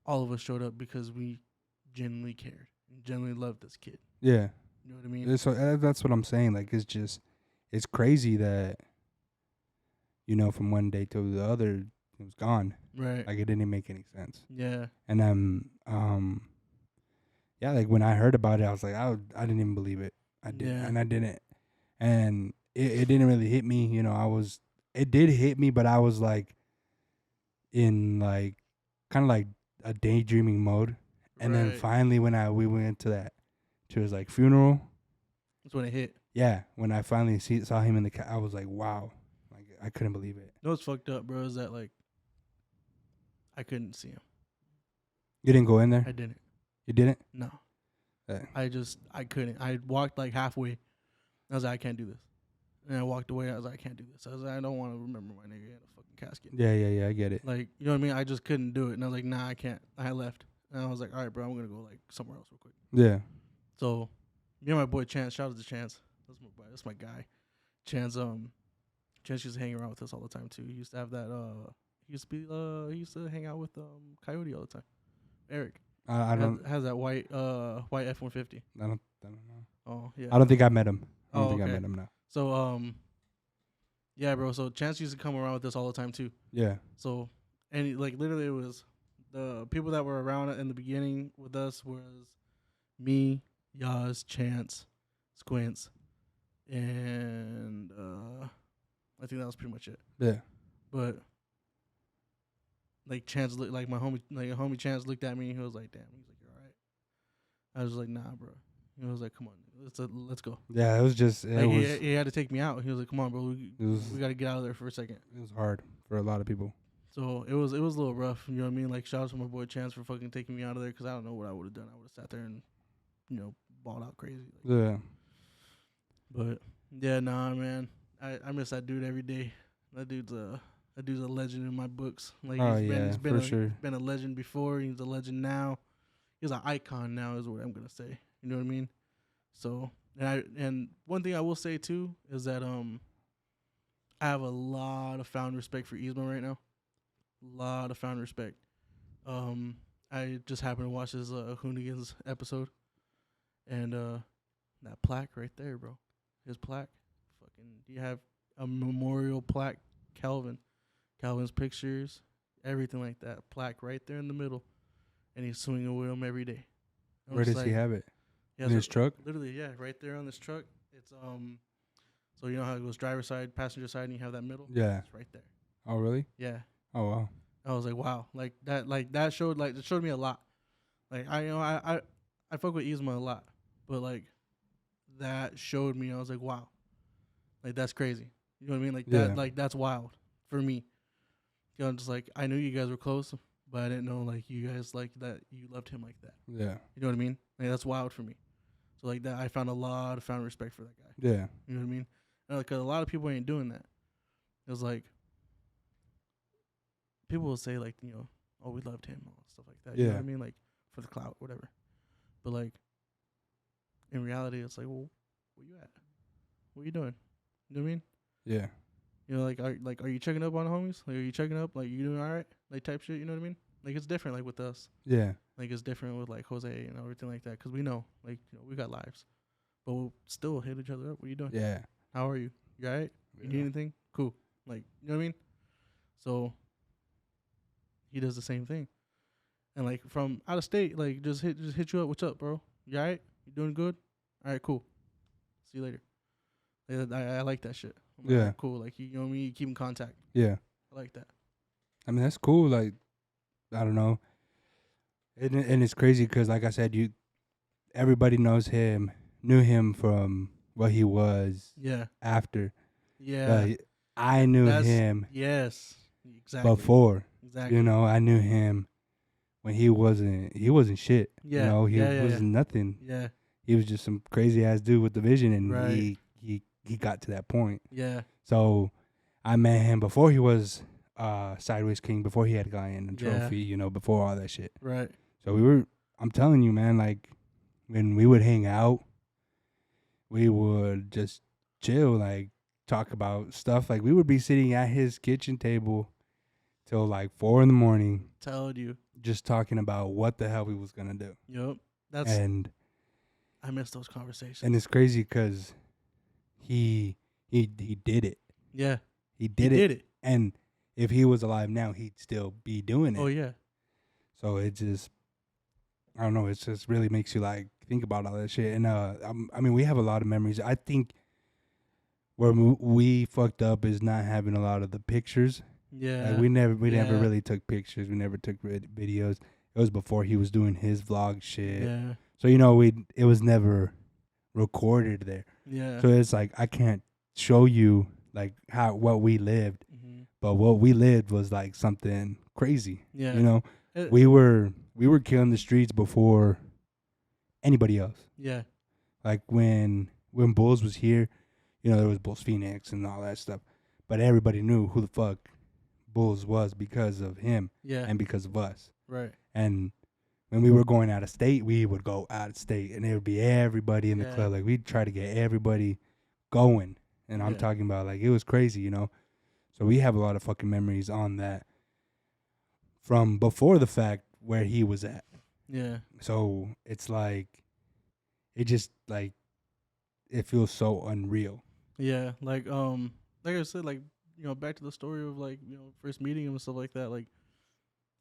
all of us showed up because we genuinely cared and genuinely loved this kid. Yeah. You know what I mean? So that's what I'm saying. Like, it's crazy that, from one day to the other, it was gone. Right. Like, it didn't make any sense. Yeah. And like when I heard about it, I was like, I didn't even believe it. I didn't. And it didn't really hit me. It did hit me, but I was like in like kind of like a daydreaming mode. And then finally when we went to his like funeral. That's when it hit. Yeah. When I finally saw him in the I was like, wow. Like I couldn't believe it. You know what's fucked up, bro, is that like I couldn't see him. You didn't go in there? I didn't. You didn't? No. I couldn't. I walked like halfway. I was like, I can't do this. And I walked away. I was like, I can't do this. I was like, I don't want to remember my nigga in a fucking casket. Yeah. I get it. Like, you know what I mean? I just couldn't do it. And I was like, nah, I can't. I left. And I was like, all right, bro, I'm going to go like somewhere else real quick. Yeah. So, me and my boy Chance, shout out to Chance. That's my guy. Chance used to hang around with us all the time too. He used to have that he used to hang out with Coyote all the time. Eric. I don't has that white F-150. I don't know. Oh, yeah. I don't think I met him. I okay. met him now. So yeah, bro. So Chance used to come around with us all the time too. Yeah. So, and like literally, it was the people that were around in the beginning with us was me, Yaz, Chance, Squints, and I think that was pretty much it. Yeah. But like Chance, like my homie Chance looked at me and he was like, "Damn," he's like, "You're all right." I was like, "Nah, bro." He was like, "Come on, let's go." Yeah, it was just he had to take me out. He was like, "Come on, bro, we got to get out of there for a second." It was hard for a lot of people. So it was a little rough. You know what I mean? Like, shout out to my boy Chance for fucking taking me out of there because I don't know what I would have done. I would have sat there and balled out crazy. Like, yeah. But yeah, nah, man, I miss that dude every day. That dude's a legend in my books. Like, he's been a legend before. He's a legend now. He's an icon now, is what I'm gonna say. You know what I mean? So, and one thing I will say too is that I have a lot of found respect for Yzma right now. A lot of found respect. I just happened to watch his Hoonigans episode, and that plaque right there, bro. His plaque, you have a memorial plaque, Calvin's pictures, everything like that. Plaque right there in the middle, and he's swinging with him every day. Where does he have it? Yeah, In his truck? Literally, yeah, right there on this truck. It's so you know how it goes driver's side, passenger side, and you have that middle. Yeah. It's right there. Oh, really? Yeah. Oh, wow. I was like, wow, like that showed it showed me a lot. Like I fuck with Yzma a lot, but like that showed me. I was like, wow, like that's crazy. You know what I mean? Like Yeah. that, like that's wild for me. You know, just like I knew you guys were close, but I didn't know like you guys like that. You loved him like that. Yeah. You know what I mean? Like that's wild for me. So like that, I found respect for that guy. Yeah. You know what I mean? And, like, 'cause a lot of people ain't doing that. It was like people will say like, you know, oh, we loved him, all stuff like that. You know what I mean? Like for the clout, whatever. But like in reality, it's like, well, where you at? What you doing? You know what I mean? Yeah. You know, are you checking up on the homies? Like, are you checking up? Like, you doing all right? Like type shit. You know what I mean? Like it's different. Like with us. Yeah. Like it's different with like Jose and everything like that. 'Cause we know, like, you know, we got lives, but we'll still hit each other up. What you doing? Yeah. How are you? You all right? You need anything? Cool. Like, you know what I mean? So he does the same thing. And like from out of state, like just hit you up. What's up, bro? You all right? You doing good? All right, cool. See you later. Like, I like that shit. I'm like, Yeah. all right, cool. Like you know what I mean? You keep in contact. Yeah. I like that. I mean, that's cool. Like, I don't know. And it's crazy because, like I said, everybody knew him from what he was Yeah. after. Yeah. I knew him Yes. Exactly. before. Exactly. You know, I knew him when he wasn't shit. Yeah. You know, he Yeah, was nothing. Yeah. He was just some crazy ass dude with the vision, and Right. he got to that point. Yeah. So I met him before he was Sideways King, before he had gotten a trophy, you know, before all that shit. Right. So I'm telling you, man, like when we would hang out, we would just chill, like talk about stuff. Like we would be sitting at his kitchen table till like 4 a.m, Told you. just talking about what the hell we was gonna do. Yep. I miss those conversations. And it's crazy because he did it. Yeah. He did it. And if he was alive now, he'd still be doing it. Oh yeah. So it just, I don't know. It just really makes you like think about all that shit. And I mean, we have a lot of memories. I think where we fucked up is not having a lot of the pictures. Yeah. Like we never really took pictures. We never took videos. It was before he was doing his vlog shit. Yeah. So you know, it was never recorded there. Yeah. So it's like I can't show you like what we lived, Mm-hmm. but what we lived was like something crazy. Yeah. You know, we were killing the streets before anybody else. Yeah. Like when Bulls was here, you know, there was Bulls Phoenix and all that stuff, but everybody knew who the fuck Bulls was because of him. Yeah. And because of us. Right. And when we were going out of state, we would go out of state, and it would be everybody in the club. Like we'd try to get everybody going, and I'm talking about like it was crazy, you know. So we have a lot of fucking memories on that from before the fact where he was at. Yeah. So it's like, it just like, it feels so unreal. Yeah. Like I said, like, you know, back to the story of like, you know, first meeting him and stuff like that. Like,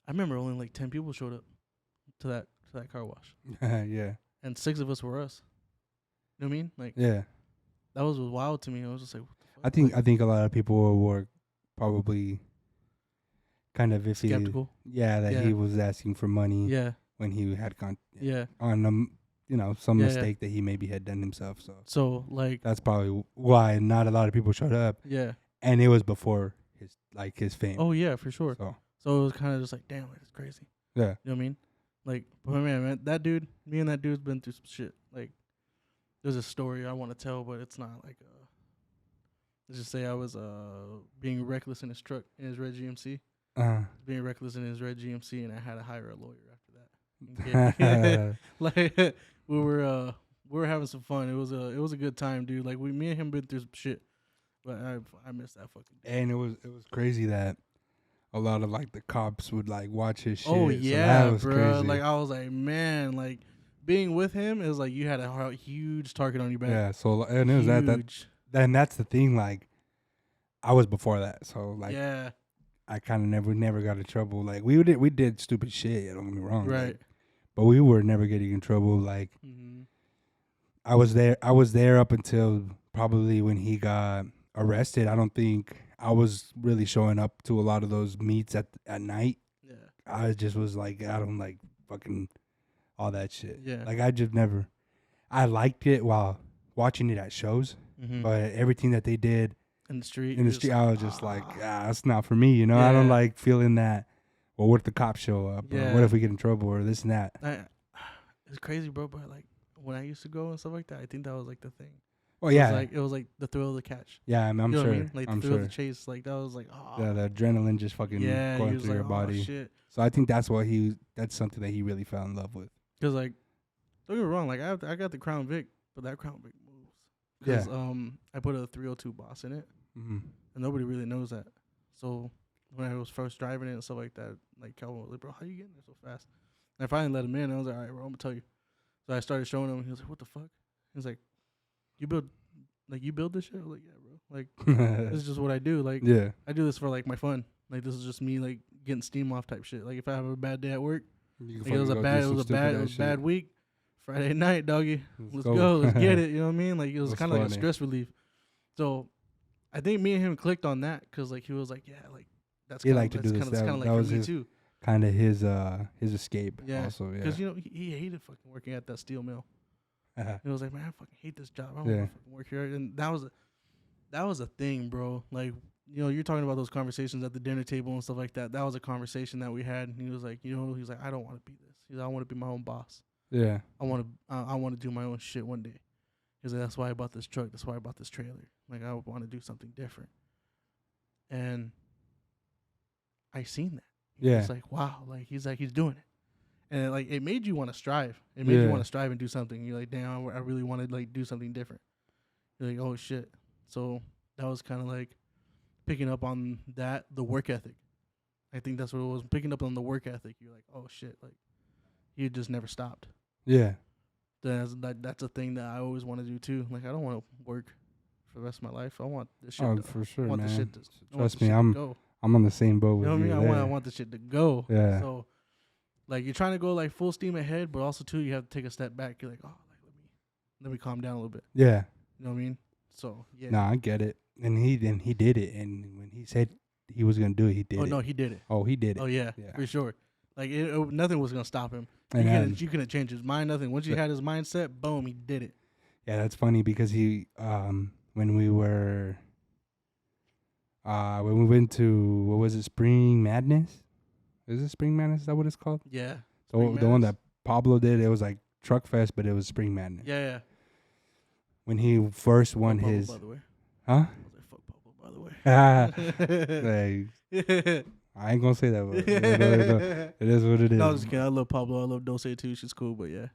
I remember only like 10 people showed up to that car wash. Yeah. And 6 of us were us. You know what I mean? Like, Yeah. that was wild to me. I was just like, what the fuck? I think a lot of people were probably kind of iffy. Skeptical. Yeah, that he was asking for money. Yeah. When he had gone. Yeah. On you know, some mistake that he maybe had done himself. So like that's probably why not a lot of people showed up. Yeah. And it was before his fame. Oh yeah, for sure. So it was kind of just like, damn, like, it's crazy. Yeah. You know what I mean? Like, but man, that dude, me and that dude's been through some shit. Like, there's a story I want to tell, but it's not like let's just say I was being reckless in his truck, in his red GMC. Being reckless in his red GMC, and I had to hire a lawyer after that. Like we were having some fun. It was a good time, dude. Like me and him been through some shit, but I missed that fucking day. And it was crazy that a lot of like the cops would like watch his shit. Oh yeah, so that was bro. Crazy. Like I was like, man, like being with him is like you had a huge target on your back. Yeah. So and it was and that's the thing. Like I was before that, so like yeah. I kind of never got in trouble. Like we did stupid shit. Don't get me wrong. Right. Like, but we were never getting in trouble. Like I was there. I was there up until probably when he got arrested. I don't think I was really showing up to a lot of those meets at night. Yeah. I just was like, I don't like fucking all that shit. Yeah. Like I just never. I liked it while watching it at shows, but everything that they did in the street, I was just like, that's not for me. You know, I don't like feeling that. Well, what if the cops show up? Or what if we get in trouble or this and that? It's crazy, bro. But like when I used to go and stuff like that, I think that was like the thing. Oh yeah, it was like the thrill of the catch. Yeah, I'm you know sure. What I mean? Like I'm the thrill sure. of the chase. Like that was like, yeah, the adrenaline just fucking going through your body. Shit. So I think that's something that he really fell in love with. Because like, don't get me wrong. Like I got the Crown Vic, but that Crown Vic moves. Because I put a 302 Boss in it, and nobody really knows that. So when I was first driving it and stuff like that, like Calvin was like, "Bro, how you getting there so fast?" And I finally let him in. And I was like, "All right, bro, I'm gonna tell you." So I started showing him. And he was like, "What the fuck?" He was like, "You build this shit?" I was like, "Yeah, bro. Like this is just what I do. Like I do this for like my fun. Like this is just me like getting steam off type shit. Like if I have a bad day at work, like, it was a bad week. Friday night, doggy. Let's go. Let's get it. You know what I mean? Like it was kind of like a stress relief. So I think me and him clicked on that because like he was like, yeah, like that's kind of like for me too. Kind of his escape. Yeah. Also, yeah. Because he hated fucking working at that steel mill. He was like, man, I fucking hate this job. I don't want to fucking work here. And that was a thing, bro. Like you're talking about those conversations at the dinner table and stuff like that. That was a conversation that we had. And he was like, he's like, I don't want to be this. He's like, I want to be my own boss. Yeah. I want to do my own shit one day. He's like, that's why I bought this truck. That's why I bought this trailer. Like, I want to do something different. And I seen that. He's like, wow. Like, he's doing it. And like, it made you want to strive. It made you want to strive and do something. You're like, damn, I really want to like do something different. You're like, oh shit. So that was kind of like picking up on that, the work ethic. I think that's what it was. Picking up on the work ethic. You're like, oh shit. Like, you just never stopped. Yeah. That's a thing that I always want to do too. Like I don't want to work for the rest of my life. I want this shit. For sure, I want man. the shit to, Trust me, I'm on the same boat with you. Know what I mean? I want the shit to go. Yeah. So, like you're trying to go like full steam ahead, but also too you have to take a step back. You're like, oh, like let me calm down a little bit. Yeah. You know what I mean? So yeah. Nah, I get it. And he did it. And when he said he was gonna do it, he did it. Oh no, he did it. Oh, he did it. Oh yeah. For sure. Like nothing was gonna stop him. You couldn't change his mind. Nothing. Once you had his mindset, boom, he did it. Yeah, that's funny because he when we went to what was it, Spring Madness? Is it Spring Madness? Is that what it's called? Yeah. So the one that Pablo did, it was like Truck Fest, but it was Spring Madness. Yeah. When he first won Pablo, his, by the way. Huh? I was like, fuck Pablo, by the way. Like, I ain't gonna say that, but it is what it is. No, I'm just kidding. I love Pablo. I love Dulce too. She's cool, but yeah.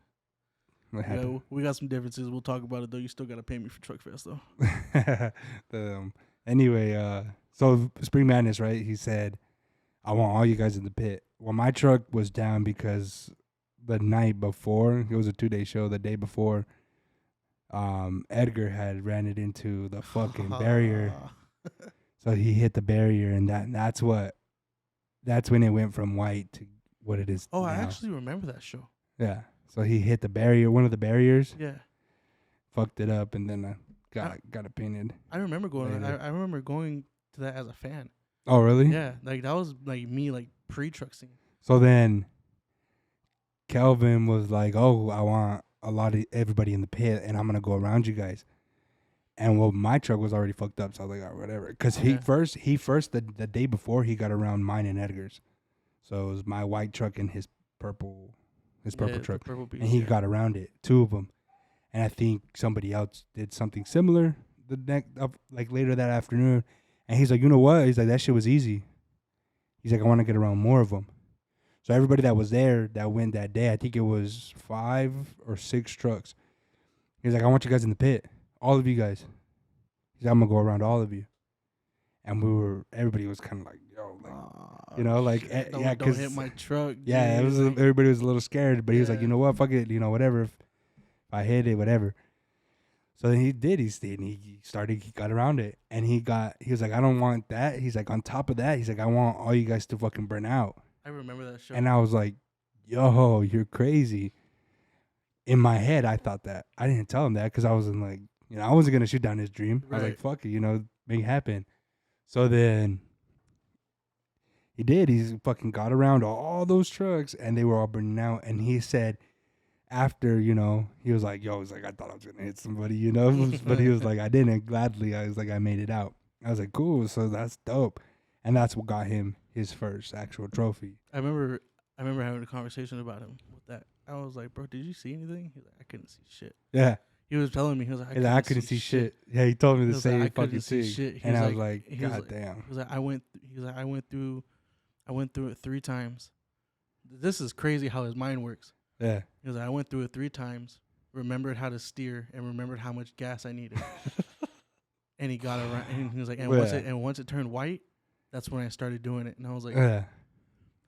We got some differences. We'll talk about it though. You still gotta pay me for Truck Fest though. Anyway, so Spring Madness, right? He said, "I want all you guys in the pit." Well, my truck was down because the night before, it was a 2-day show. The day before, Edgar had ran it into the fucking barrier. So he hit the barrier, and that's when it went from white to what it is. Oh, now. I actually remember that show. Yeah. So he hit the barrier, one of the barriers. Yeah. Fucked it up, and then got it painted. I remember going. I remember going to that as a fan. Oh, really? Yeah. Like that was like me, like pre-truck scene. So then, Kelvin was like, "Oh, I want a lot of everybody in the pit, and I'm gonna go around you guys." And well, my truck was already fucked up, so I was like, "Oh, whatever." Because he first the day before he got around mine and Edgar's, so it was my white truck and his purple truck, purple piece, and he got around it, 2 of them, and I think somebody else did something similar later that afternoon, and he's like, "You know what?" He's like, "That shit was easy." He's like, "I want to get around more of them." So everybody that was there that went that day, I think it was 5 or 6 trucks. He's like, "I want you guys in the pit. All of you guys." He's like, "I'm gonna go around all of you." And everybody was kind of like, "Yo, like, don't hit my truck." Yeah, everybody was a little scared, but he was like, "You know what? Fuck it, whatever. If I hit it, whatever." So then he did. He got around it, and he was like, "I don't want that." He's like, on top of that, he's like, "I want all you guys to fucking burn out." I remember that show. And I was like, "Yo, you're crazy." in my head, I thought that. I didn't tell him that because I wasn't like, I wasn't going to shoot down his dream. I was like, Right. fuck it, make it happen. So then he did. He fucking got around all those trucks and they were all burning out. And he said after, he was like, I thought I was going to hit somebody, but he was like, I didn't gladly. I was like, I made it out. I was like, cool. So that's dope. And that's what got him his first actual trophy. I remember having a conversation about him with that. I was like, bro, did you see anything? He's like, I couldn't see shit. Yeah. He was telling me, he was like, I couldn't see shit. Yeah, he told me the same fucking thing. Shit. And I was like, God damn. He was like, I went through it 3 times. This is crazy how his mind works. Yeah. He was like, I went through it 3 times, remembered how to steer, and remembered how much gas I needed. And he got around, and he was like, once it turned white, that's when I started doing it. And I was like, are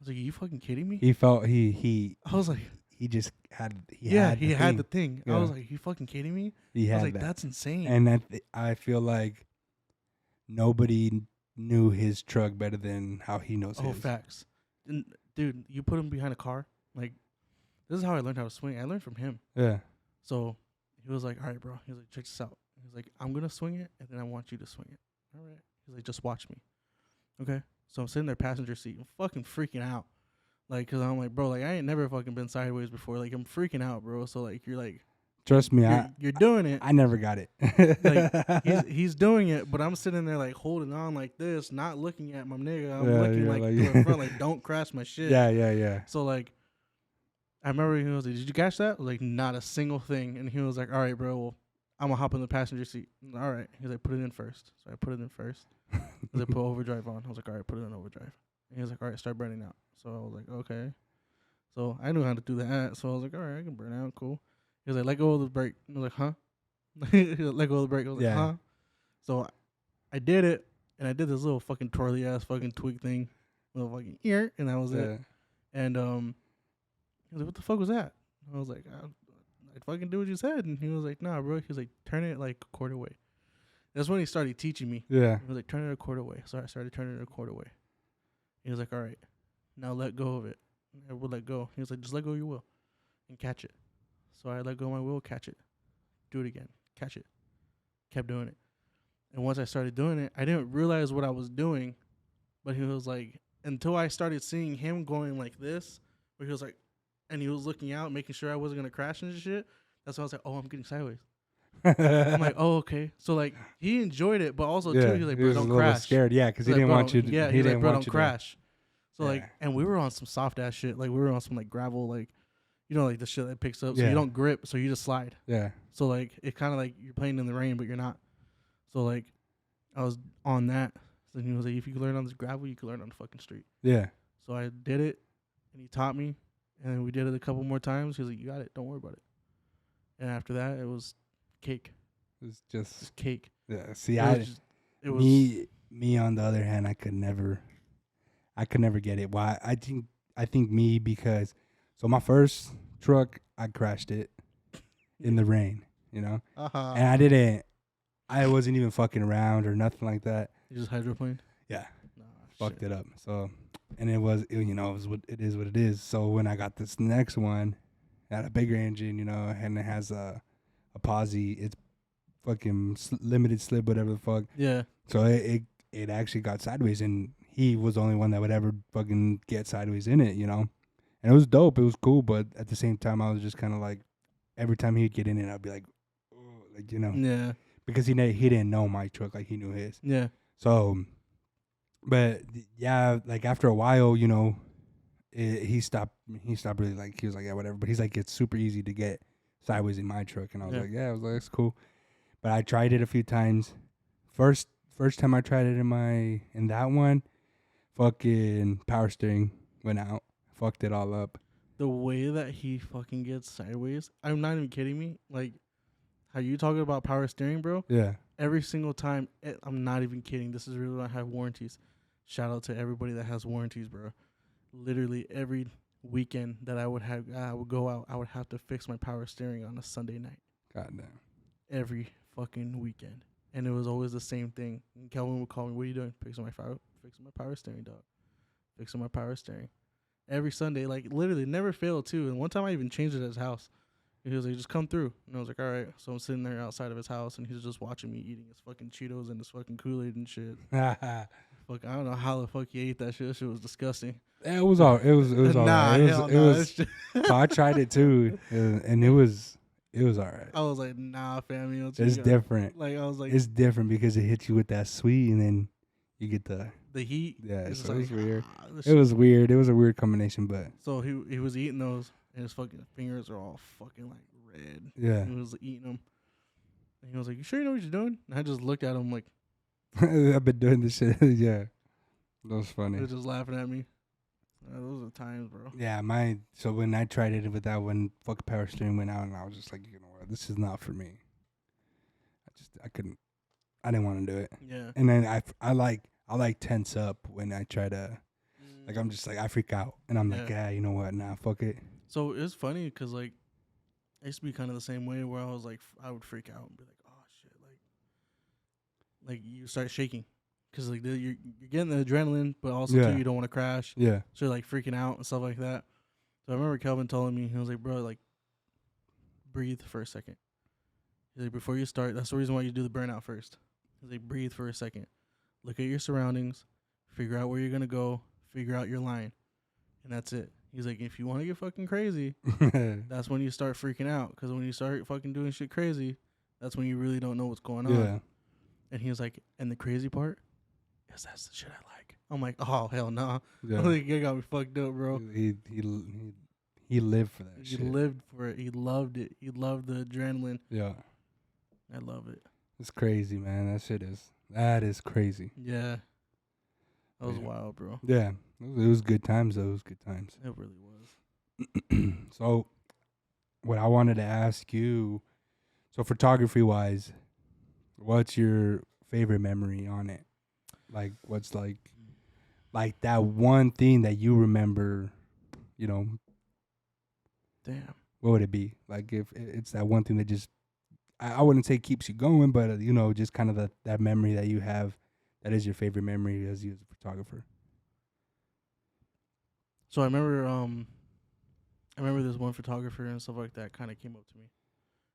you fucking kidding me? He felt he I was like, he just had he had the thing. Yeah. I was like, you fucking kidding me? He I was had like, that. that's insane. And I feel like nobody knew his truck better than how he knows his. Facts. And, dude, you put him behind a car. Like, this is how I learned how to swing. I learned from him. Yeah. So he was like, all right, bro. He was like, check this out. He was like, I'm going to swing it, and then I want you to swing it. All right. He's like, just watch me. Okay. So I'm sitting there, passenger seat. I'm fucking freaking out. Like, because I'm like, bro, like, I ain't never fucking been sideways before. Like, I'm freaking out, bro. So, like, you're like, trust me, you're doing it. I never got it. Like, he's doing it, but I'm sitting there, like, holding on like this, not looking at my nigga. I'm looking, like to the front, like, don't crash my shit. Yeah. So, like, I remember he was like, did you catch that? Like, not a single thing. And he was like, all right, bro, well, I'm going to hop in the passenger seat. All right. He's like, put it in first. So I put it in first. He's like, put overdrive on. I was like, all right, put it in overdrive. And he was like, all right, start burning out. So I was like, okay. So I knew how to do that. So I was like, all right, I can burn out. Cool. He was like, let go of the brake. I was like, huh? He was like, let go of the brake. I was like, huh? So I did it, and I did this little fucking twirly ass fucking twig thing, little fucking ear, and that was it. And he was like, what the fuck was that? I was like, I fucking do what you said. And he was like, nah, bro. He was like, turn it like a quarter way. That's when he started teaching me. Yeah. He was like, turn it a quarter way. So I started turning it a quarter way. He was like, all right, now let go of it. I would let go. He was like, just let go of your wheel and catch it. So I let go of my wheel, catch it. Do it again. Catch it. Kept doing it. And once I started doing it, I didn't realize what I was doing. But he was like, until I started seeing him going like this, where he was like, and he was looking out, making sure I wasn't going to crash and shit. That's when I was like, oh, I'm getting sideways. I'm like, oh, okay. So, like, he enjoyed it, but also, too, he was like, bro, don't crash. Scared, yeah, because he didn't want you to. Yeah, he didn't like, bro, want don't you crash. So, Yeah. like, and we were on some soft ass shit. Like, we were on some, like, gravel, like, like the shit that picks up. So, Yeah. you don't grip, so you just slide. Yeah. So, like, it kind of like you're playing in the rain, but you're not. So, like, I was on that. So, he was like, if you can learn on this gravel, you can learn on the fucking street. Yeah. So, I did it, and he taught me. And then we did it a couple more times. He was like, you got it. Don't worry about it. And after that, it was cake. It's just Cake. Yeah. See, me on the other hand, I could never get it. Why? I think me because so my first truck, I crashed it in the rain, and I wasn't even fucking around or nothing like that. You just hydroplaned? Yeah. Fucked it up. So, and it was what it is what it is. So when I got this next one, it had a bigger engine, and it has a posi. It's fucking limited slip, whatever the fuck. Yeah. So it actually got sideways, and he was the only one that would ever fucking get sideways in it, And it was dope. It was cool, but at the same time, I was just kind of like, every time he'd get in it, I'd be like, oh, like Yeah. because he didn't know my truck like he knew his. Yeah. So, but yeah, like after a while, he stopped really, like, he was like, yeah, whatever. But he's like, it's super easy to get sideways in my truck, and I was like, yeah, I was like, that's cool. But I tried it a few times. First time I tried it in that one, fucking power steering went out, fucked it all up. The way that he fucking gets sideways, I'm not even kidding me. Like, how you talking about power steering, bro? Yeah. Every single time, I'm not even kidding. This is really when I have warranties. Shout out to everybody that has warranties, bro. Literally every weekend that I would go out, I would have to fix my power steering on a Sunday night. Goddamn. Every fucking weekend. And it was always the same thing. And Kelvin would call me, what are you doing? Fixing my power steering, dog. Fixing my power steering. Every Sunday, like, literally never failed, too. And one time I even changed it at his house. He was like, just come through. And I was like, all right. So I'm sitting there outside of his house, and he's just watching me eating his fucking Cheetos and his fucking Kool-Aid and shit. Fuck, I don't know how the fuck he ate that shit. That shit was disgusting. It was all right. Nah, hell It no. was. So I tried it too, and it was all right. I was like, nah, fam. You know, It's different. Like, I was like, It's different because it hits you with that sweet, and then you get the heat. Yeah, It's so it was weird. this It was weird. It was a weird combination, but So he was eating those, and his fucking fingers are all fucking like red. yeah. He was eating them, and he was like, "You sure you know what you're doing?" And I just looked at him like, I've been doing this shit. Yeah, that was he funny. was just laughing at me. Those are times, bro. Yeah, so when I tried it with that one, fuck power steering went out, and I was just like, you know what, this is not for me. I didn't want to do it. Yeah. And then I like tense up when I try to, like, I'm just like, I freak out, and I'm like, yeah, you know what, nah, fuck it. So it's funny because like I used to be kind of the same way where I was like, I would freak out and be like, oh shit, like you start shaking because like you're getting the adrenaline, but also too you don't want to crash. Yeah. So you're like freaking out and stuff like that. So I remember Kelvin telling me, he was like, bro, like breathe for a second. He's like, before you start, that's the reason why you do the burnout first. He's like, breathe for a second. Look at your surroundings, figure out where you're gonna go, figure out your line, and that's it. He's like, if you want to get fucking crazy, that's when you start freaking out. Because when you start fucking doing shit crazy, that's when you really don't know what's going on. Yeah. And he was like, and the crazy part is that's the shit I like. I'm like, oh, hell no. Nah. Yeah. Like, you got me fucked up, bro. He lived for that shit. He lived for it. He loved it. He loved the adrenaline. Yeah. I love it. It's crazy, man. That is crazy. Yeah. That was wild, bro. Yeah. It was good times, though. It was good times. It really was. So, what I wanted to ask you, so photography-wise, what's your favorite memory on it? Like, what's like that one thing that you remember, you know? Damn. What would it be? Like, if it's that one thing that just, I wouldn't say keeps you going, but, you know, just kind of that memory that you have that is your favorite memory as you as a photographer. So I remember this one photographer and stuff like that kind of came up to me.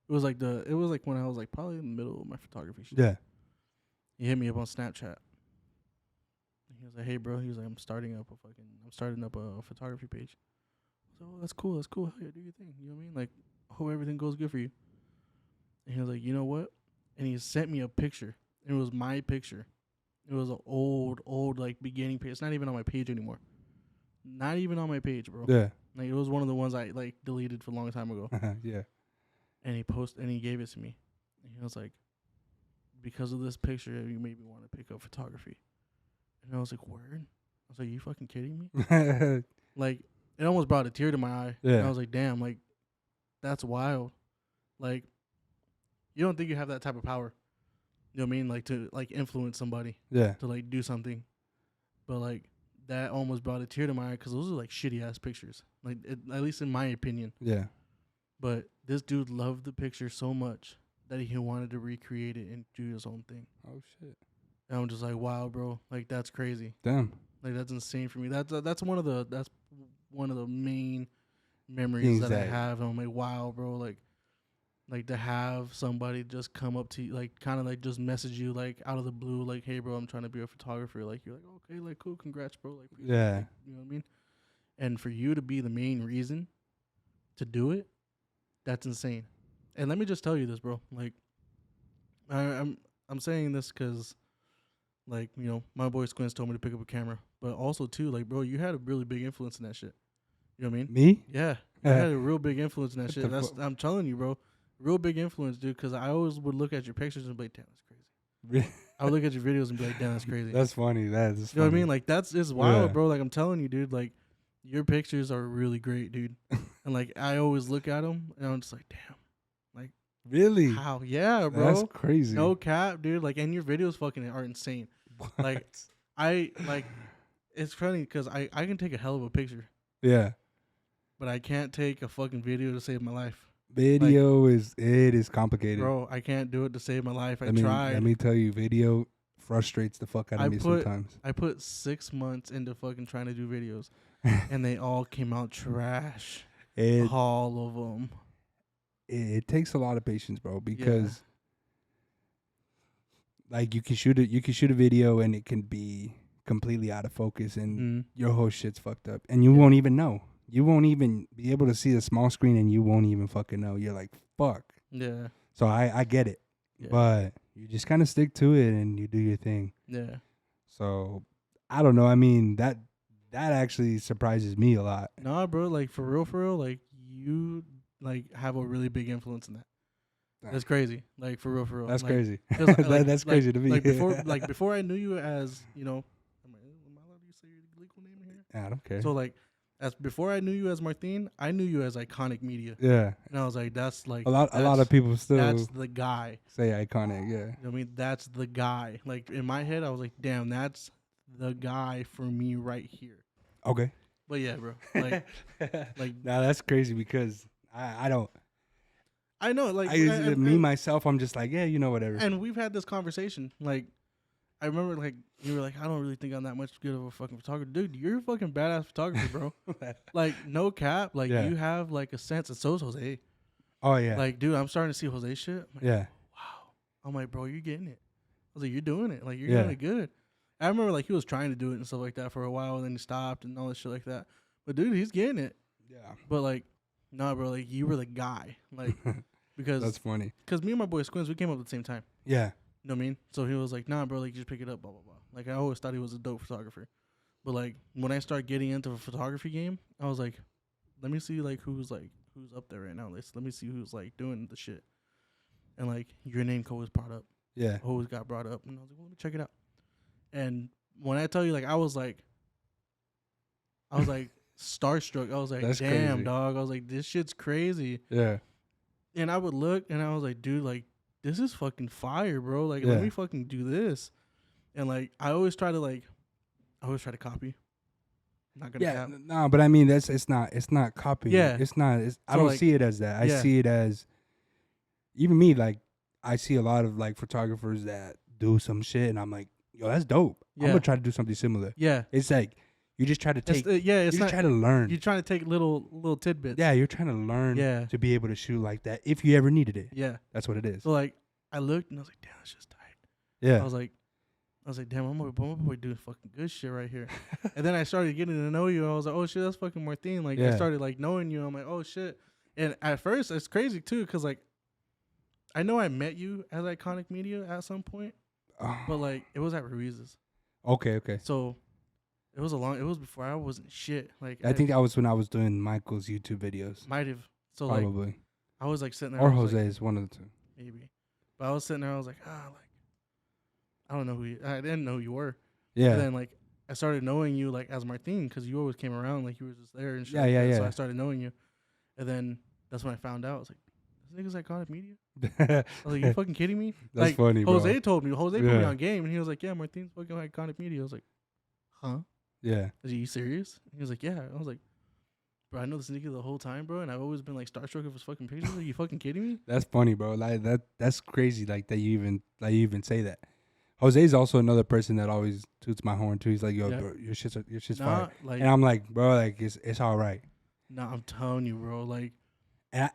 It was like when I was like probably in the middle of my photography shit. Yeah. He hit me up on Snapchat. He was like, "Hey, bro," he was like, I'm starting up a photography page." So that's cool. Hell yeah, do your thing. You know what I mean? Like, hope everything goes good for you. And he was like, you know what? And he sent me a picture. And it was my picture. It was an old like beginning page. It's not even on my page anymore. Not even on my page, bro. Yeah. Like, it was one of the ones I like deleted for a long time ago. Yeah. And he gave it to me. And he was like, because of this picture, you made me want to pick up photography. And I was like, word? I was like, you fucking kidding me? Like, it almost brought a tear to my eye. Yeah. And I was like, damn, like, that's wild. Like, you don't think you have that type of power. You know what I mean? Like, to, like, influence somebody. Yeah. To, like, do something. But, like, that almost brought a tear to my eye because those are, like, shitty-ass pictures. Like, at least in my opinion. Yeah. But this dude loved the picture so much that he wanted to recreate it and do his own thing. Oh, shit. And I'm just like, wow, bro. Like, that's crazy. Damn. Like, that's insane for me. That's one of the main memories that I have. And I'm like, wow, bro. Like to have somebody just come up to you, like, kind of like just message you, like, out of the blue, like, hey, bro, I'm trying to be a photographer. Like, you're like, okay, like, cool, congrats, bro. Like, yeah. You know what I mean? And for you to be the main reason to do it, that's insane. And let me just tell you this, bro. Like, I'm saying this because, like, you know, my boy Squints told me to pick up a camera. But also, too, like, bro, you had a really big influence in that shit. You know what I mean? Me? Yeah. You had a real big influence in that shit. I'm telling you, bro. Real big influence, dude, because I always would look at your pictures and be like, damn, that's crazy. I would look at your videos and be like, damn, that's crazy. That's funny. That is funny. You know what I mean? Like, it's wild, bro. Like, I'm telling you, dude, like, your pictures are really great, dude. And, like, I always look at them, and I'm just like, damn. Like, really? How? Yeah, bro. That's crazy. No cap, dude. Like, and your videos fucking are insane. What? Like, it's funny because I can take a hell of a picture. Yeah. But I can't take a fucking video to save my life. Video is complicated. Bro, I can't do it to save my life. I tried. Let me tell you, video frustrates the fuck out of me sometimes. I put 6 months into fucking trying to do videos, and they all came out trash. All of them. it takes a lot of patience, bro, because like you can shoot a video and it can be completely out of focus and your whole shit's fucked up and you won't even know. You won't even be able to see a small screen and you won't even fucking know. You're like, fuck. Yeah. So I get it. Yeah. But you just kind of stick to it and you do your thing. Yeah. So I don't know. I mean, that actually surprises me a lot. Nah, bro, like for real, like you like have a really big influence in that. That's crazy. Like for real. That's like, crazy. Like, That's crazy to me. Like before I knew you as, am I allowed to say your legal name here? I don't care. So like as before I knew you as Martin, I knew you as Iconic Media. Yeah. And I was like, that's like a lot of people still that's the guy. say Iconic, yeah. You know what I mean, that's the guy. Like in my head I was like, damn, that's the guy for me right here. Okay. But yeah, bro. Like now that's crazy because I don't. I know, like myself, I'm just like, yeah, whatever. And we've had this conversation. Like, I remember, like, you were like, I don't really think I'm that much good of a fucking photographer, dude. You're a fucking badass photographer, bro. Like, no cap. Like, you have like a sense, and so's Jose. Oh yeah. Like, dude, I'm starting to see Jose shit. Like, yeah. Wow. I'm like, bro, you're getting it. I was like, you're doing it. Like, you're doing it good. I remember like he was trying to do it and stuff like that for a while, and then he stopped and all this shit like that. But dude, he's getting it. Yeah. But like, nah, bro, like you were the guy. Like, because that's funny. Because me and my boy Squins, we came up at the same time. Yeah. You know what I mean? So he was like, nah, bro, like you just pick it up, blah blah blah. Like I always thought he was a dope photographer. But like when I started getting into the photography game, I was like, let me see like who's up there right now. Let me see who's like doing the shit. And like your name always brought up. Yeah. Always got brought up. And I was like, well, let me check it out. And when I tell you, like, I was like starstruck. I was like, that's damn, crazy. dog. I was like, this shit's crazy. Yeah. And I would look and I was like, dude, like, this is fucking fire, bro. Like, let me fucking do this. And like, I always try to copy. Not gonna cap. No, but I mean it's not copying. Yeah. I don't see it as that. I see it as even me, like I see a lot of like photographers that do some shit and I'm like, yo, that's dope. I'm gonna try to do something similar. Yeah. It's like you just try to take try to learn. You're trying to take little tidbits. Yeah, you're trying to learn to be able to shoot like that if you ever needed it. Yeah. That's what it is. So like I looked and I was like, damn, that's just tight. Yeah. I was like, damn, I'm my boy doing fucking good shit right here. And then I started getting to know you. I was like, oh shit, that's fucking Martin. Like I started like knowing you. I'm like, oh shit. And at first it's crazy too, because like I know I met you as Iconic Media at some point, but like it was at Ruiz's. Okay. So it was before I wasn't shit. Like I think that was when I was doing Michael's YouTube videos. Might have. So probably. Like I was like sitting there. Or Jose's, one of the two. Maybe. But I was sitting there. I was like, like I don't know I didn't know who you were. Yeah. And then like I started knowing you like as Martin because you always came around like you were just there and shit. Yeah. So I started knowing you, and then that's when I found out. I was like, this nigga's Iconic Media. I was like, you fucking kidding me? That's like, funny, bro. Jose told me. Jose put me on game, and he was like, yeah, Martin's fucking Iconic Media. I was like, huh? Yeah. Are you serious? He was like, yeah. I was like, bro, I know this nigga the whole time, bro, and I've always been like starstruck of his fucking pictures. Like, you fucking kidding me? That's funny, bro. Like that's crazy. Like that you even say that. Jose's also another person that always toots my horn too. He's like, yo, bro, your shit's fire. Like, and I'm like, bro, like it's all right. Nah, I'm telling you, bro. Like, and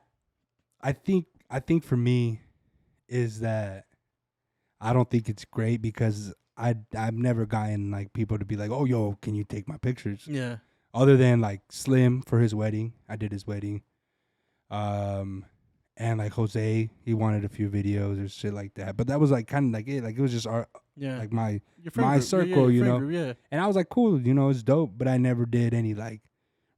I think for me is that I don't think it's great because I've never gotten like people to be like, oh, yo, can you take my pictures? Yeah. Other than like Slim for his wedding. I did his wedding. And like Jose, he wanted a few videos or shit like that. But that was like kind of like it. Like it was just our like my circle, you know. Group, and I was like, cool, it's dope. But I never did any like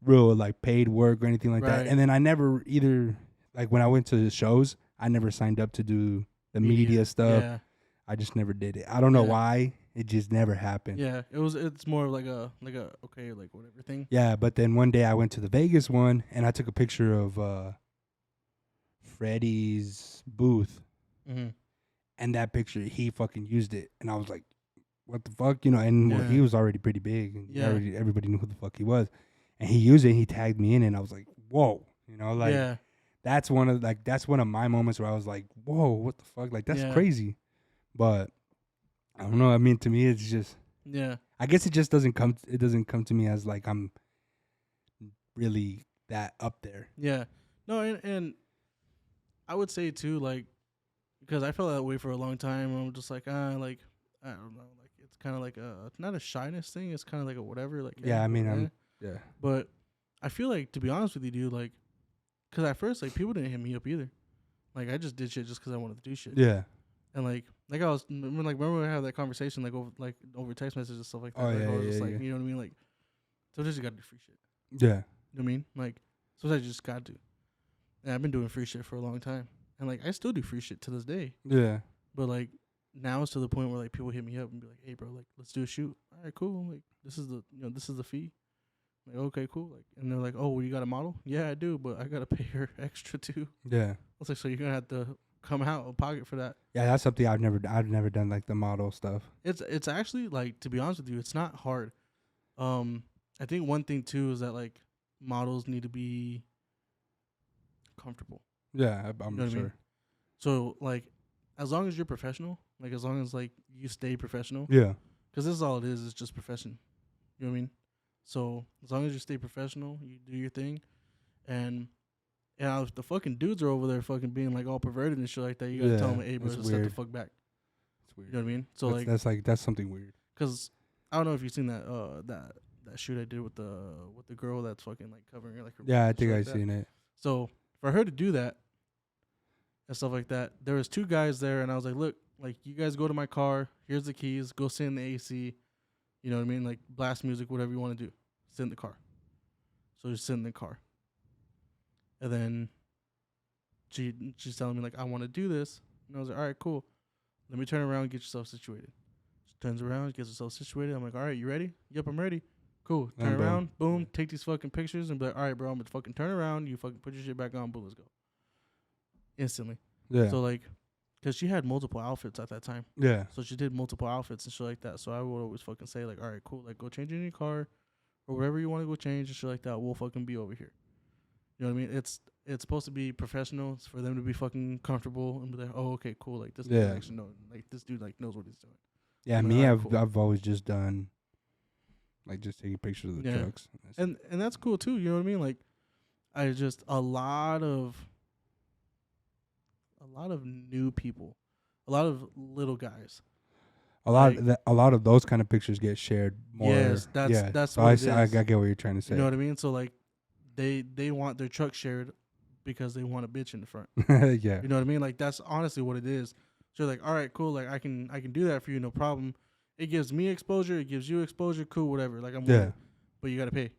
real like paid work or anything like that. And then I never either like when I went to the shows, I never signed up to do the media stuff. Yeah. I just never did it. I don't know why. It just never happened. Yeah, it's more like a okay, like whatever thing. Yeah, but then one day I went to the Vegas one and I took a picture of Freddie's booth. Mm-hmm. And that picture, he fucking used it. And I was like, what the fuck? And well, he was already pretty big. And everybody knew who the fuck he was. And he used it and he tagged me in and I was like, whoa. That's one of my moments where I was like, whoa, what the fuck? Like, that's crazy. But I don't know. I mean, to me, it's just, I guess it just doesn't come to me as like I'm really that up there. Yeah. No, and I would say too, like, because I felt that way for a long time. I'm just like, like, I don't know, like it's kind of like a not a shyness thing. It's kind of like a whatever. Like, Yeah, I mean, yeah. But I feel like, to be honest with you, dude, like, because at first, like, people didn't hit me up either. Like, I just did shit just because I wanted to do shit. Yeah. And like I was remember we had that conversation like over text messages and stuff like that. Oh, like, yeah, I was yeah, just like, yeah. you know what I mean? Like, sometimes you gotta do free shit. Yeah. You know what I mean? Like, sometimes you just got to. And I've been doing free shit for a long time, and like I still do free shit to this day. Yeah. But like now it's to the point where like people hit me up and be like, "Hey, bro, like let's do a shoot." All right, cool. Like this is the fee. Like, okay, cool. Like, and they're like, "Oh, well, you got a model?" Yeah, I do, but I gotta pay her extra too. Yeah. I was like, "So you're gonna have to come out of pocket for that." Yeah, that's something I've never done, like the model stuff. It's actually, like, to be honest with you, it's not hard. I think one thing too is that like models need to be comfortable. Yeah, I'm You know what I sure. mean? So like, as long as you're professional, like as long as like you stay professional, Yeah. because this is all it is. It's just profession. You know what I mean? So as long as you stay professional, you do your thing, and if the fucking dudes are over there fucking being like all perverted and shit like that, you gotta tell them, hey, bro, that's just step the weird. fuck back. It's weird. You know what I mean? So that's something weird. because I don't know if you've seen that that shoot I did with the girl that's fucking like covering her like her. Yeah, I shit think like I've that. seen it. So for her to do that and stuff like that, there was two guys there, and I was like, look, like you guys go to my car. Here's the keys. Go sit in the AC. You know what I mean? Like blast music, whatever you want to do. Sit in the car. So just sit in the car. And then she's telling me like, I want to do this, and I was like, all right, cool. Let me turn around and get yourself situated. She turns around, gets herself situated. I'm like, all right, you ready? Yep, I'm ready. Cool. Turn And boom. around, boom, take these fucking pictures and be like, all right, bro, I'm gonna fucking turn around. You fucking put your shit back on, boom, let's go. Instantly. Yeah. So like, because she had multiple outfits at that time. Yeah. So she did multiple outfits and shit like that. So I would always fucking say like, all right, cool, like go change in your car or whatever you want to go change and shit like that. We'll fucking be over here. You know what I mean? It's supposed to be professional. It's for them to be fucking comfortable and be like, oh, okay, cool. Like this guy actually knows. Like this dude like knows what he's doing. Yeah, I'm me, like, alright, cool. I've always just done like just taking pictures of the Yeah. trucks. And that's cool too. You know what I mean? Like I just a lot of new people, a lot of little guys. a lot of those kind of pictures get shared more. Yes, that's so what I it see, I is. get what you're trying to say. You know what I mean? So like they want their truck shared because they want a bitch in the front. Yeah. You know what I mean? Like that's honestly what it is. So like, all right, cool. Like I can do that for you, no problem. It gives me exposure. It gives you exposure. Cool, whatever. Like I'm with it. But you gotta pay.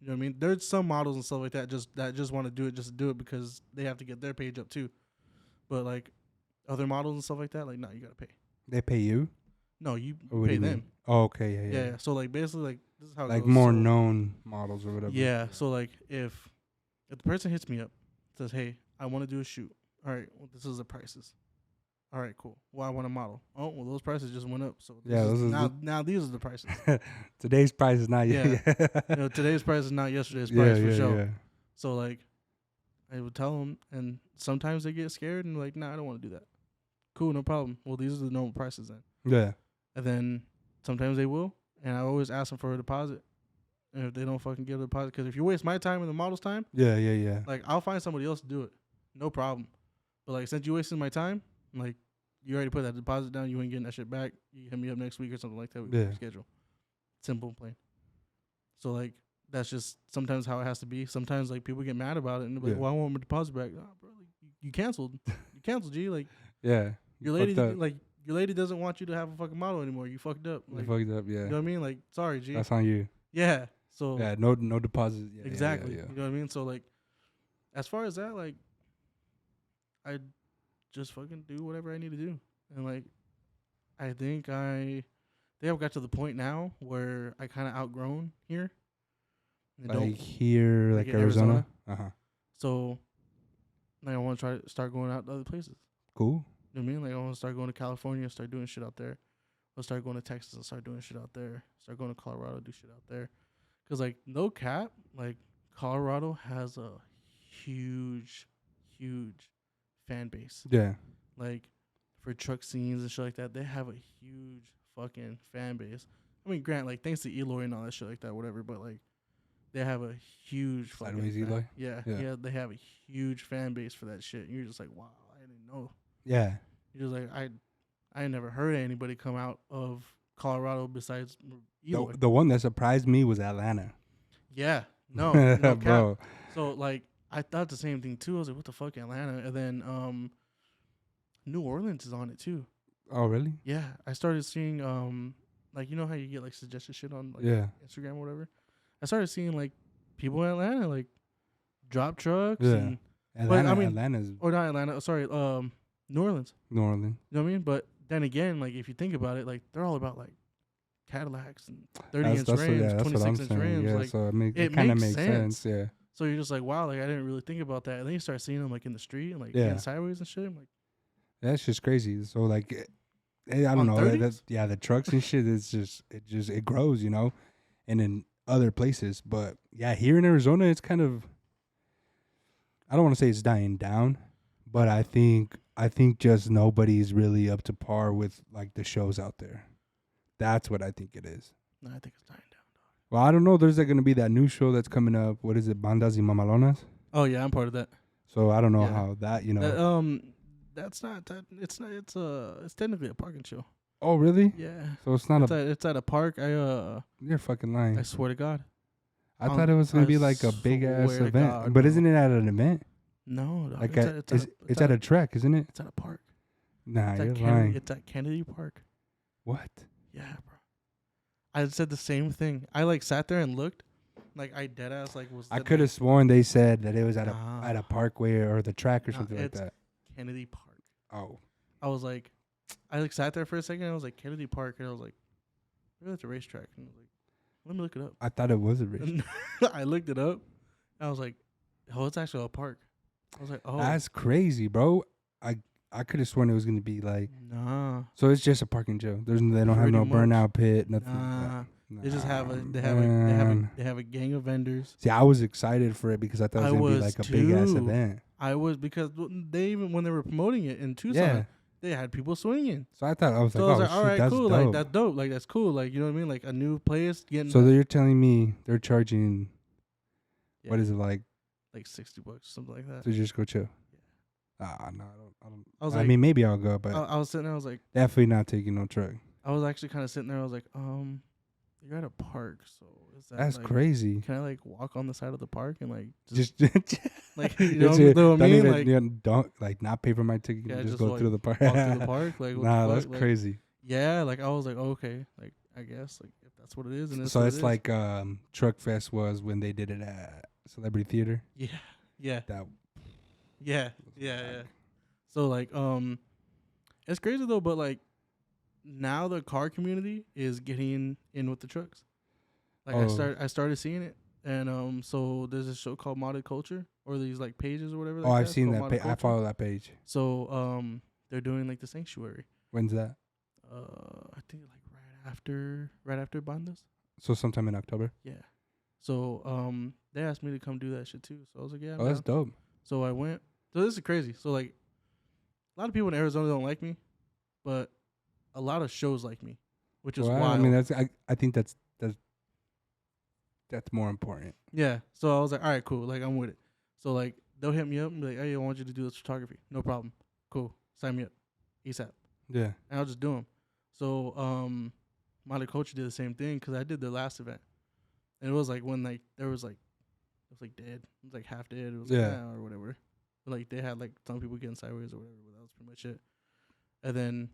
You know what I mean? There's some models and stuff like that just want to do it just to do it because they have to get their page up too. But like other models and stuff like that, like no, you gotta pay. They pay you? No, you Or pay what do you them. mean? Oh, okay, Yeah. So like basically like this is how it like goes. more So, known models or whatever. Yeah. So like if the person hits me up, says, hey, I want to do a shoot. All right, well, this is the prices. All right, cool. Well, I want a model. Oh, well, those prices just went up. So now these are the prices. Today's price is not Yeah. Today's price is not yesterday's price for sure. Yeah. So like, I would tell them, and sometimes they get scared and like, nah, I don't want to do that. Cool, no problem. Well, these are the normal prices then. Yeah. And then sometimes they will, and I always ask them for a deposit. And if they don't fucking give a deposit, because if you waste my time and the model's time, Yeah. like I'll find somebody else to do it, no problem. But like since you wasted my time, like you already put that deposit down, you ain't getting that shit back. You hit me up next week or something like that. We can schedule. Simple and plain. So like that's just sometimes how it has to be. Sometimes like people get mad about it and they're like, "Well, I want my deposit back." Nah, bro, like, you canceled. You canceled, G. Like yeah, your lady doesn't want you to have a fucking model anymore. You fucked up. Like, you fucked up. Yeah. You know what I mean? Like sorry, G. That's on you. Yeah. So yeah, no deposit. Yeah, exactly. Yeah. You know what I mean? So like, as far as that, like, I just fucking do whatever I need to do, and like, I think I've got to the point now where I kind of outgrown here. Like here, like in Arizona. So, like, I want to try to start going out to other places. Cool. You know what I mean? Like, I want to start going to California, start doing shit out there. I'll start going to Texas and start doing shit out there. Start going to Colorado, do shit out there. Cause like no cap, like Colorado has a huge fan base. Yeah. Like for truck scenes and shit like that, they have a huge fucking fan base. I mean, grant like thanks to Eloy and all that shit like that, whatever. But like they have a huge fucking Sideways Eloy? Yeah, Yeah. yeah, they have a huge fan base for that shit. And you're just like, wow, I didn't know. Yeah. You're just like, I never heard anybody come out of Colorado besides Eloy. The one that surprised me was Atlanta. Yeah, no cap. Bro. So like, I thought the same thing too. I was like, what the fuck, Atlanta? And then New Orleans is on it too. Oh, really? Yeah, I started seeing like, you know how you get like suggested shit on like Yeah. Instagram or whatever. I started seeing like people in Atlanta like drop trucks Yeah. and Atlanta, I mean- Atlanta's or not Atlanta, sorry, New Orleans. New Orleans. You know what I mean? But then again, like if you think about it, like they're all about like Cadillacs and 30-inch That's what, rims, that's what I'm 26-inch saying. rims. Yeah, Like so it it kind of makes makes sense. Yeah. so you're just like, wow, like I didn't really think about that. And then you start seeing them like in the street and like Yeah. getting sideways and shit. I'm like, That's just crazy. So like, I don't On know. 30s? Yeah, the trucks and shit. It grows, you know, and in other places. But yeah, here in Arizona, it's kind of. I don't want to say it's dying down, but I think just nobody's really up to par with like the shows out there. That's what I think it is. no, I think it's dying down. Well, I don't know. There's like going to be that new show that's coming up. What is it? Bandas y Mamalonas. Oh yeah, I'm part of that. So I don't know Yeah. how that, you know. That's not that. It's not. It's technically a parking show. Oh, really? Yeah. So it's not It's at a park. You're fucking lying. I swear to God. I thought it was going to be like a big ass swear to event. God, But no. isn't it at an event? No, dog, Like it's at a track, isn't it? It's at a park. Nah, It's you're at lying. It's at Kennedy Park. What? Yeah, bro. I said the same thing. I like sat there and looked, like I dead ass like was. I could have sworn they said that it was at Nah. a parkway or the track or Nah, something like it's- that. Kennedy Park. Oh. I was like, I like sat there for a second. And I was like Kennedy Park, and I was like, maybe that's a racetrack. And I was like, let me look it up. I thought it was a race. And I looked it up. And I was like, oh, it's actually a park. I was like, oh, That's crazy, bro. I could have sworn it was going to be like, nah. so it's just a parking joe. They don't have Pretty no much. burnout pit, nothing. Nah. Like that. They just have Man. they have a gang of vendors. See, I was excited for it because I thought it was going to be like a big ass too. event. I was because they even when they were promoting it in Tucson, Yeah. they had people swinging. So I thought, I was So I like, was oh, like, all shit, right, that's cool, dope. like that's dope, like that's cool, like you know what I mean, like a new place getting. So you're telling me they're charging, yeah, what is it like, like $60, something like that. to just go chill? No, I don't. I was I like, mean, maybe I'll go, but I was sitting there, I was like, definitely not taking no truck. I was actually kind of sitting there, I was like, you're at a park, so is that That's like, crazy. Can I like walk on the side of the park and like Just like you know, just, what I don't mean? even, Like don't like not pay for my ticket. Yeah, just just, go like, through the park. walk through the park, like what Nah, the that's fuck? Like, crazy. yeah, like I was like, okay, like I guess like if that's what it is, and it's So what it's it is. like Truck Fest was when they did it at Celebrity Theater. yeah. That Yeah. So like it's crazy though, but like now the car community is getting in with the trucks. Like I started seeing it, and so there's a show called Modded Culture or these like pages or whatever. Oh, like I've seen called that. Modded I Culture. follow that page. So they're doing like the Sanctuary. When's that? I think like right after Bandas. So sometime in October. Yeah. So they asked me to come do that shit too. So I was like, yeah. I'm Oh, that's down. dope. So I went. So this is crazy. So like, a lot of people in Arizona don't like me, but a lot of shows like me, which is Well, wild. I mean, I think that's more important. Yeah. So I was like, all right, cool. Like I'm with it. So like they'll hit me up and be like, hey, I want you to do this photography. No problem. Cool. Sign me up. ASAP. Yeah. And I'll just do them. So my coach did the same thing because I did their last event, and it was like when like there was like it was like dead. It was like half dead. It was like, Yeah. or whatever. But like they had like some people getting sideways or whatever. But that was pretty much it. And then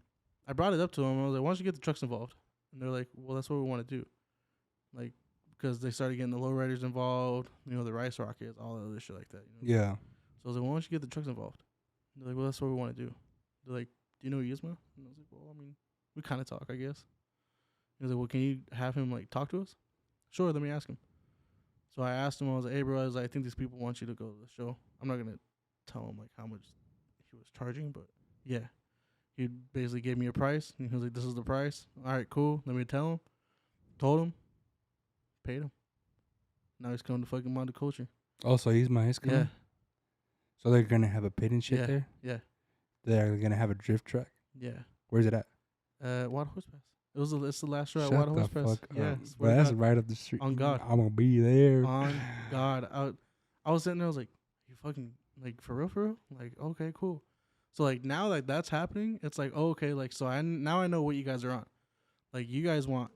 I brought it up to them. I was like, why don't you get the trucks involved? And they're like, well, that's what we want to do. Like, because they started getting the lowriders involved, you know, the rice rockets, all that other shit like that. You know? Yeah. So I was like, why don't you get the trucks involved? And they're like, well, that's what we want to do. They're like, do you know Yisma? And I was like, well, I mean, we kind of talk, I guess. He was like, well, can you have him, like, talk to us? Sure, let me ask him. So I asked him, I was like, hey, bro, I think these people want you to go to the show. I'm not going to tell him, like, how much he was charging, but, yeah. He basically gave me a price, and he was like, this is the price. All right, cool. Let me tell him. Told him. Paid him. Now he's coming to fucking Modded Culture. Oh, so he's coming? Yeah. So they're going to have a pit and shit Yeah. there? Yeah. They're going to have a drift track? Yeah. Where's it at? Wild Horse Pass. It's the last show at Shut Wild the Horse Press. fuck Yeah, up. swear Bro, to that's God. right up the street. On God. I'm gonna be there. On God. I was sitting there. I was like, you fucking like for real? Like, okay, cool. So like now like that's happening. It's like, oh, okay, like so now I know what you guys are on. Like you guys want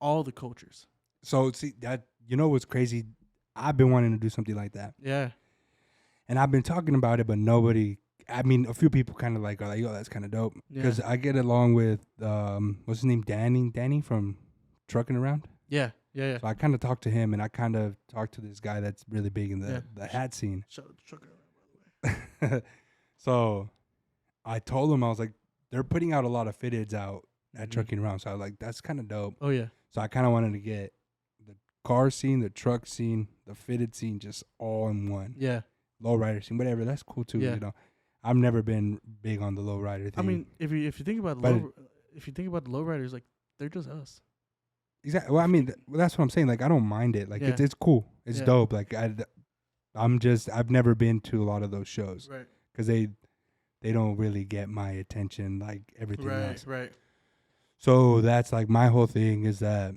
all the cultures. So see that what's crazy? I've been wanting to do something like that, Yeah. and I've been talking about it, but nobody. I mean, a few people kind of like are like, "Yo, that's kind of dope." Because I get along with what's his name, Danny from Trucking Around. Yeah. So I kind of talked to him, and I kind of talked to this guy that's really big in the hat scene. Shout out to Trucker Around, by the way. So I told him, I was like, they're putting out a lot of fitteds out at Mhm. Trucking Around. So I was like, that's kind of dope. Oh yeah. So I kind of wanted to get the car scene, the truck scene, the fitted scene, just all in one. Yeah. Lowrider scene, whatever. That's cool too. Yeah. You know, I've never been big on the lowrider thing. I mean, if you think about the lowriders, like they're just us. exactly. Well, I mean, that's what I'm saying. Like, I don't mind it. Like, Yeah. it's cool. It's Yeah. dope. Like, I've never been to a lot of those shows Right. because they don't really get my attention like everything else. Right. So that's like my whole thing is that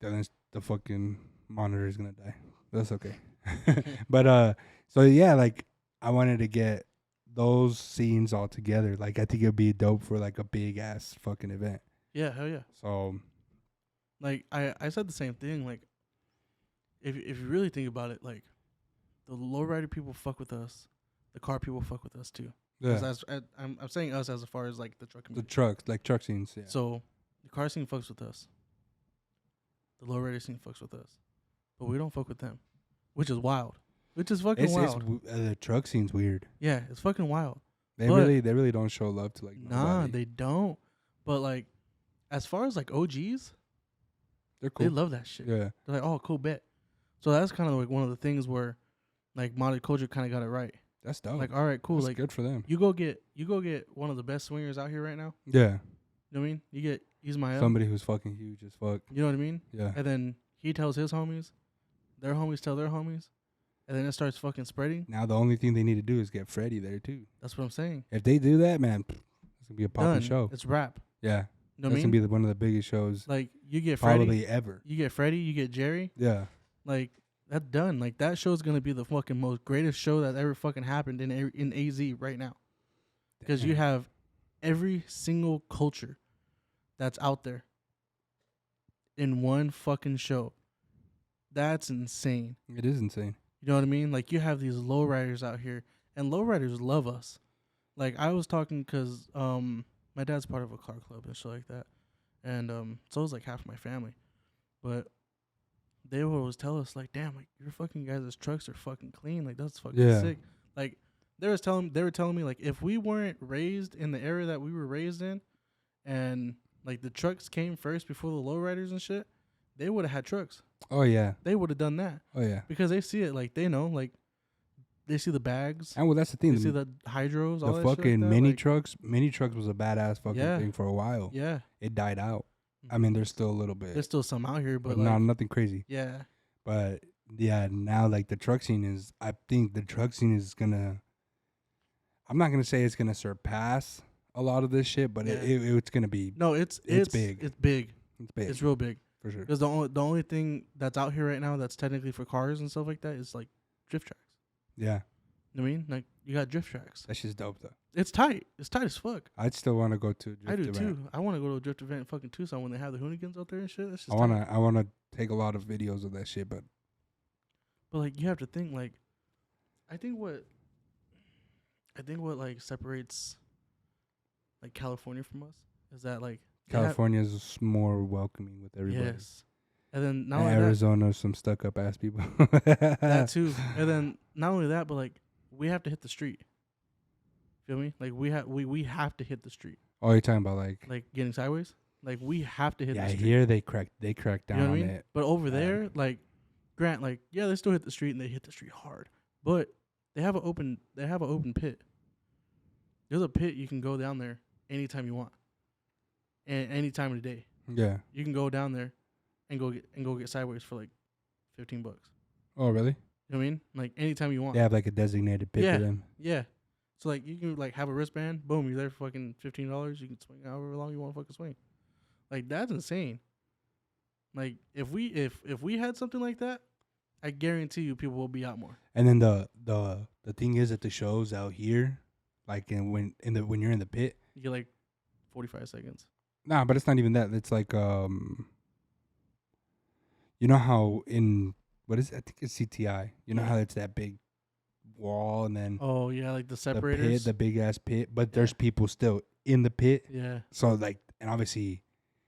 the fucking monitor is gonna die. That's okay. But so yeah, like I wanted to get those scenes all together. Like I think it'd be dope for like a big ass fucking event. Yeah. Hell yeah. So Like I said the same thing. Like if you really think about it, like the lowrider people fuck with us, the car people fuck with us too. yeah, I'm saying us as far as like the truck the community. trucks, like truck scenes. Yeah. So the car scene fucks with us. The lowrider scene fucks with us, but we don't fuck with them, which is wild. Which is fucking wild. The truck scene's weird. Yeah, it's fucking wild. They But- really don't show love to like Nah, nobody. they don't. But like, as far as like OGs, They're cool. they love that shit. Yeah. They're like, oh, cool, bet. So that's kind of like one of the things where, like, modded culture kind of got it right. That's dope. Like, all right, cool. That's Like, good for them. you go get one of the best swingers out here right now. Yeah. You know what I mean? You get Ismael. Somebody who's fucking huge as fuck. You know what I mean? Yeah. And then he tells his homies, their homies tell their homies, and then it starts fucking spreading. Now the only thing they need to do is get Freddie there too. That's what I'm saying. If they do that, man, it's gonna be a popping Done. show. It's rap. Yeah. You know what I That's mean? gonna be one of the biggest shows Like, you get Freddie, probably ever. you get Freddie, you get Jerry. Yeah. Like, that's done. Like, that show's gonna be the fucking most greatest show that ever fucking happened in AZ right now. Because you Damn. have every single culture that's out there in one fucking show. That's insane. It is insane. You know what I mean? Like, you have these lowriders out here, and lowriders love us. Like, I was talking because my dad's part of a car club and shit like that, and so is like half my family. But they would always tell us, like, damn, like, your fucking guys' trucks are fucking clean. Like, that's fucking Yeah. sick. Like, they were telling me, like, if we weren't raised in the area that we were raised in, and like the trucks came first before the lowriders and shit, they would have had trucks. Oh yeah. They would have done that Oh yeah. because they see it. Like, they know, like, they see the bags, And well, that's the they thing. see the hydros, all The that shit fucking like that. mini like, trucks. Mini trucks was a badass fucking Yeah. thing for a while. Yeah, It died out. I mean, there's still a little bit, there's still some out here, but but not like, nothing crazy. yeah, But yeah, now like the truck scene is. I think the truck scene is gonna. I'm not gonna say it's gonna surpass a lot of this shit, but Yeah. it's gonna be. no, it's big. It's big. It's big It's real big. for sure. Because the only thing that's out here right now that's technically for cars and stuff like that is like drift tracks. Yeah, You know what I mean? Like, you got drift tracks. that's just dope though. It's tight. It's tight as fuck. I'd still want to go to. I do drift event. too. I want to go to a drift event in fucking Tucson when they have the Hoonigans out there and shit. That's just I tight. wanna take a lot of videos of that shit, but But like, you have to think, like, I think what like separates like California from us is that like they have- California's more welcoming with everybody. yes, and then not And only that, Arizona's some stuck up ass people. that too, and then not only that, but like we have to hit the street. Feel me? Like we have to hit the street. Oh, you're talking about like Getting sideways. Like we have to hit yeah, the street. here they crack down You know what I on mean? it. But over Um, there, like Grant, like yeah, they still hit the street and they hit the street hard. But they have an open pit. There's a pit you can go down there anytime you want. And any time of the day. Yeah. You can go down there and go get sideways for like $15. You Oh, really? know what I mean? Like anytime you want. They have like a designated pit Yeah. for them. Yeah. So like you can like have a wristband, boom, you're there for fucking $15. You can swing however long you want to fucking swing. Like that's insane. Like if we had something like that, I guarantee you people will be out more. And then the thing is that the shows out here, like when you're in the pit. You get like 45 seconds. Nah, but it's not even that. It's like you know how in what is it? I think it's CTI. You know how it's that big wall and then Oh yeah, like the the separators. pit, the big ass pit, but there's people still in the pit. Yeah. So like, and obviously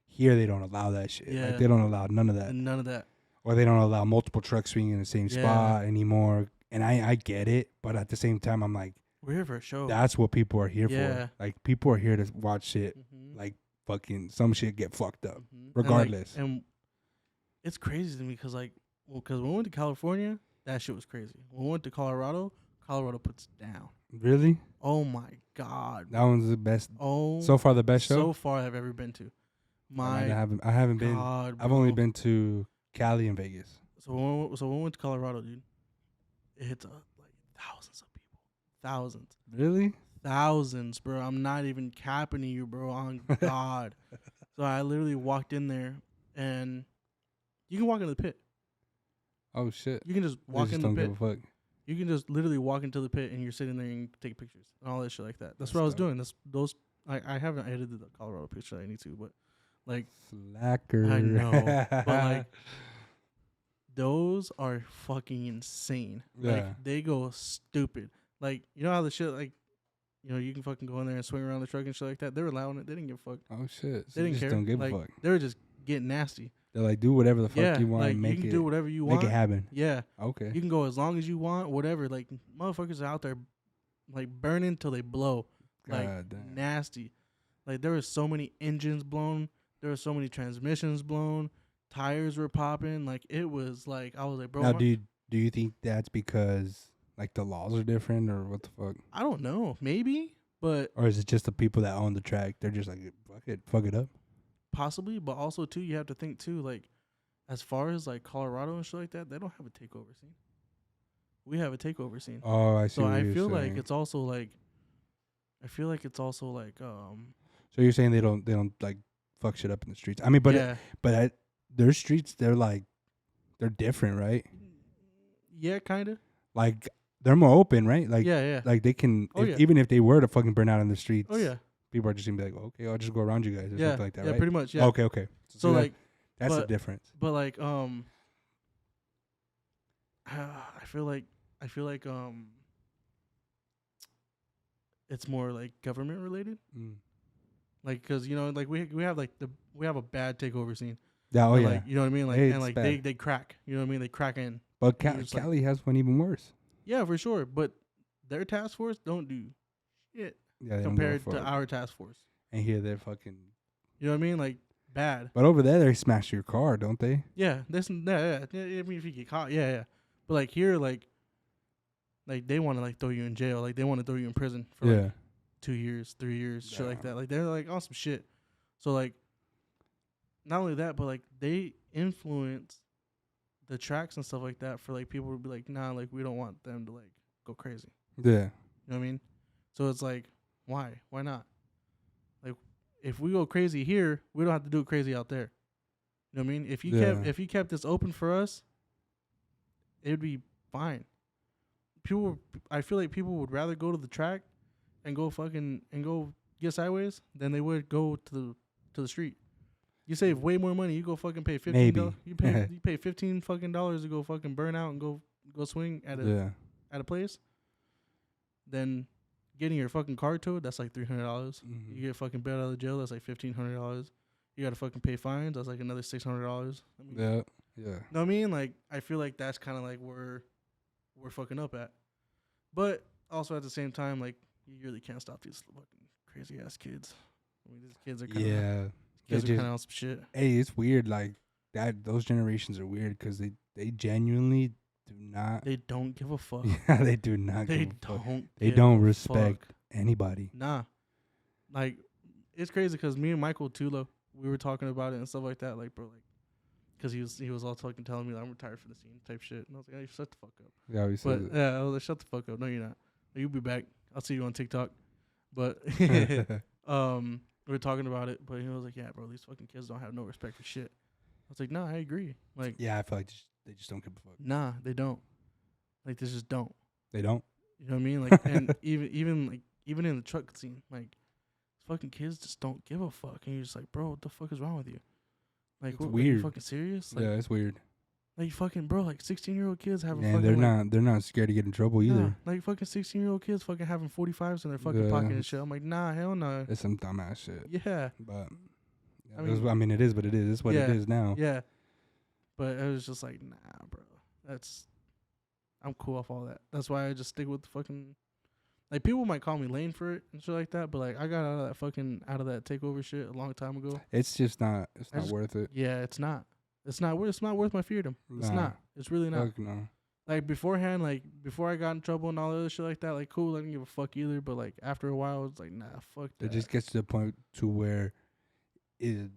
here they don't allow that shit. Yeah. Like they don't allow none of that. And none of that. Or they don't allow multiple trucks swinging in the same Yeah. spot anymore. And I get it, but at the same time I'm like, We're here for a show. that's what people are here Yeah. for. Like people are here to watch shit. Mhm. Like fucking some shit get fucked up, Mhm. regardless. And it's crazy to me because when we went to California, that shit was crazy. When we went to Colorado puts down. Really? Oh my god. That one's the best. Oh, So far, the best show. so far I've ever been to. I My haven't been. God, I've only bro. been to Cali and Vegas. So when we went to Colorado, dude, it hits like thousands of people. Thousands. Really? Thousands, bro. I'm not even capping you, bro. On God. So I literally walked in there, and you can walk into the pit. Oh shit! You can just They walk just in don't the pit. give a fuck. You can just literally walk into the pit, and you're sitting there and take pictures and all that shit like that. That's what I was dope. doing. I haven't edited the Colorado picture. I need to, but like Slacker. I know, but like those are fucking insane. Yeah. Like they go stupid. Like you know how the shit like. You know, you can fucking go in there and swing around the truck and shit like that. They were allowing it. They didn't give a fuck. Oh shit! So They didn't just care. don't give like, a fuck. They were just getting nasty. They're like, do whatever the fuck Yeah, you want. like And make you can it do whatever you make want. it happen. Yeah, Okay. you can go as long as you want. Whatever. Like motherfuckers are out there, like burning till they blow. Like God damn. nasty. Like there were so many engines blown. There were so many transmissions blown. Tires were popping. Like it was like I was like, bro. Now, do you think that's because like the laws are different or what the fuck? I don't know. Maybe, but Or is it just the people that own the track? They're just like, fuck it up. possibly. But also too, you have to think too. Like as far as like Colorado and shit like that, they don't have a takeover scene. We have a takeover scene. Oh, I see. So what I you're feel like saying. it's also like. So you're saying they don't like fuck shit up in the streets? I mean, but their streets, they're different, right? Yeah, kind of. Like they're more open, right? Like Yeah. like they can Oh, yeah. even if they were to fucking burn out in the streets. Oh yeah. People are just gonna be like, okay, I'll just go around you guys or Yeah. something like that, Yeah, right? pretty much. Yeah. Okay. So that- like, that's the but- difference. but like, I feel like, it's more like government related. Mm. Like, cause you know, like we have like we have a bad takeover scene. Yeah, oh And, yeah. Like, you know what I mean? Like, It's and like bad. they crack. You know what I mean? They crack in. But you're just like- Cali has one even worse. Yeah, for sure. But their task force don't do shit Yeah, they compared don't give a to fuck. our task force. And here they're fucking. You know what I mean? Like bad. But over there, they smash your car, don't they? Yeah, yeah. I mean, if you get caught, yeah. But like here, like they want to like throw you in jail. Like they want to throw you in prison for like 2 years, 3 years, shit like Yeah. that. Like they're like on some shit. So like, not only that, but like they influence the tracks and stuff like that for like people to be like, nah, like we don't want them to like go crazy. Yeah. You know what I mean? So it's like, why? Why not? Like, if we go crazy here, we don't have to do it crazy out there. You know what I mean? If you kept this open for us, it would be fine. I feel like people would rather go to the track and go get sideways than they would go to the street. You save way more money. You go fucking pay $15. Maybe. You pay $15 fucking dollars to go fucking burn out and go swing at a place. Then getting your fucking car towed, that's like $300. Mhm. You get fucking bailed out of the jail, that's like $1,500. You gotta fucking pay fines, that's like another $600. I mean, Yeah. know what I mean? Like, I feel like that's kind of like where we're fucking up at. But also at the same time, like, you really can't stop these fucking crazy ass kids. I mean, these kids are kind of They're just- on some shit. Hey, it's weird. Like that. Those generations are weird because they genuinely do not. They don't give a fuck. Yeah, they do not. They give a fuck. don't. They give don't a respect fuck. anybody. Nah, like it's crazy because me and Michael Tula, we were talking about it and stuff like that. Like, bro, like, because he was all fucking telling me that I'm retired from the scene type shit, and I was like, hey, shut the fuck up. Yeah, we But said yeah, I was like, shut the fuck up. No, you're not. You'll be back. I'll see you on TikTok. But it. when we were talking about it, but he was like, yeah, bro, these fucking kids don't have no respect for shit. I was like, nah, I agree. Like, Yeah, I feel like they just don't give a fuck. nah, they don't. Like, they just don't. They don't. You know what I mean? Like, and even in the truck scene, like, fucking kids just don't give a fuck. And you're just like, bro, what the fuck is wrong with you? Like, It's what, weird. Are you fucking serious? Like, Yeah, it's weird. like fucking, bro, like 16-year-old kids have a And fucking. they're not scared to get in trouble either. Nah, like fucking 16-year-old kids fucking having 45s in their fucking pocket and shit. I'm like, nah, hell no. It's some dumbass shit. Yeah. But I I mean, it is what it is. It's what it is now. Yeah. But it was just like, nah, bro. I'm cool off all that. That's why I just stick with the fucking. Like, people might call me lame for it and shit like that, but like, I got out of that takeover shit a long time ago. It's just not. It's not worth it. Yeah, it's not. It's not worth my freedom. It's not. It's really not. Fuck no. Like, beforehand, like, before I got in trouble and all that other shit like that, like, cool, I didn't give a fuck either. But, like, after a while, it's like, nah, fuck that. It just gets to the point to where it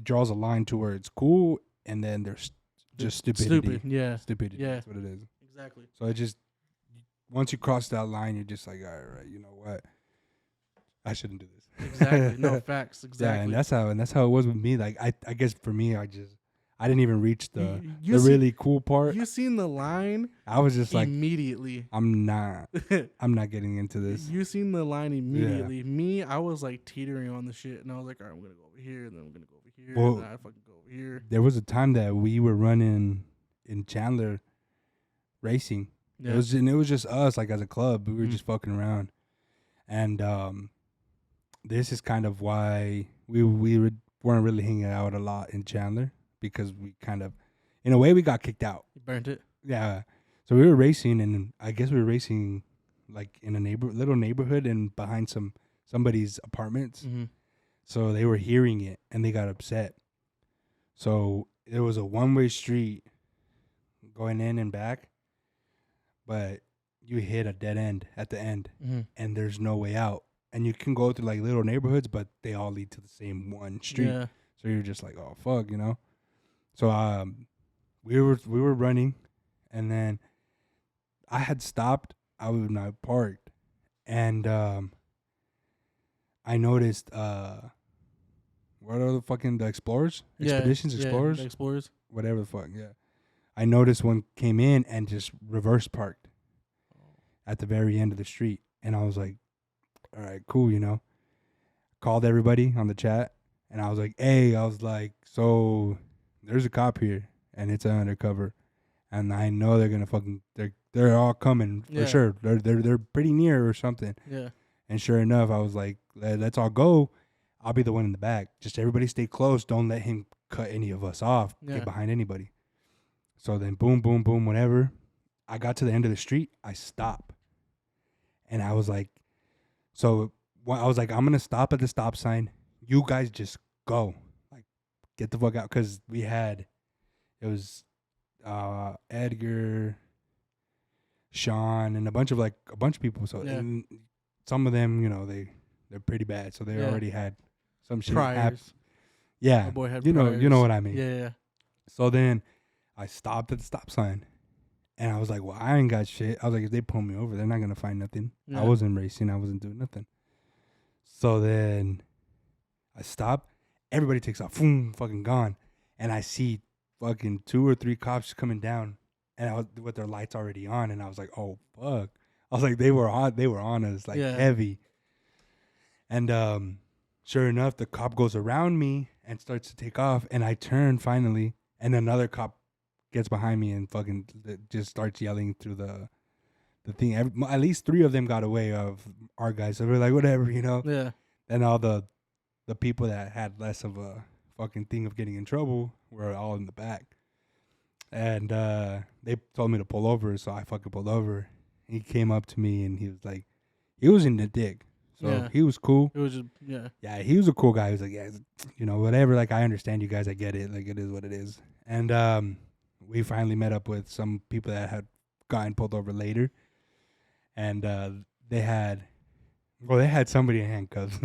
draws a line to where it's cool, and then there's just stupidity. Stupidity. Yeah. That's what it is. Exactly. So it just, once you cross that line, you're just like, all right, you know what? I shouldn't do this. Exactly. No, facts. Exactly. Yeah, and that's how it was with me. Like, I guess for me, I didn't even reach the really cool part. You seen the line? I was just like, immediately. I'm not getting into this. You seen the line immediately. Yeah. Me, I was like teetering on the shit, and I was like, all right, I'm gonna go over here, and then I'm gonna go over here, and then I fucking go over here. There was a time that we were running in Chandler, racing. Yeah. It was just us, like as a club. We were just fucking around, and this is kind of why we weren't really hanging out a lot in Chandler. Because we kind of, in a way, we got kicked out. You burnt it? Yeah. So we were racing, and I guess we were racing like in a little neighborhood and behind somebody's apartments. Mm-hmm. So they were hearing it, and they got upset. So it was a one-way street going in and back, but you hit a dead end at the end, and there's no way out. And you can go through like little neighborhoods, but they all lead to the same one street. Yeah. So you're just like, oh, fuck, you know? So we were running, and then I had stopped. I was not parked, and I noticed what are the Explorers? Expeditions, Explorers? The Explorers. Whatever the fuck, yeah. I noticed one came in and just reverse parked at the very end of the street, and I was like, all right, cool, you know. Called everybody on the chat, and I was like, hey, so there's a cop here, and it's undercover, and I know they're gonna they're all coming for sure. They're pretty near or something. Yeah. And sure enough, I was like, let's all go. I'll be the one in the back. Just everybody stay close. Don't let him cut any of us off. Get behind anybody. So then, boom, boom, boom, whatever. I got to the end of the street. I stop, and I was like, I'm gonna stop at the stop sign. You guys just go. Get the fuck out, because it was Edgar, Sean, and a bunch of people. So and some of them, you know, they're pretty bad. So they already had some shit happen. Yeah, my boy had you know what I mean. Yeah. So then I stopped at the stop sign, and I was like, well, I ain't got shit. I was like, if they pull me over, they're not gonna find nothing. Yeah. I wasn't racing. I wasn't doing nothing. So then I stopped. Everybody takes off, boom, fucking gone, and I see fucking 2 or 3 cops coming down, and with their lights already on, and I was like, oh fuck! I was like, they were on us like heavy, and sure enough, the cop goes around me and starts to take off, and I turn finally, and another cop gets behind me and fucking just starts yelling through the thing. At least 3 of them got away of our guys, so we're like, whatever, you know. Yeah. And all the people that had less of a fucking thing of getting in trouble were all in the back. And they told me to pull over, so I fucking pulled over. He came up to me, and he was like, he was in the dick. So he was cool. It was just, Yeah, he was a cool guy. He was like, yeah, you know, whatever. Like, I understand you guys. I get it. Like, it is what it is. And we finally met up with some people that had gotten pulled over later. And they had somebody in handcuffs.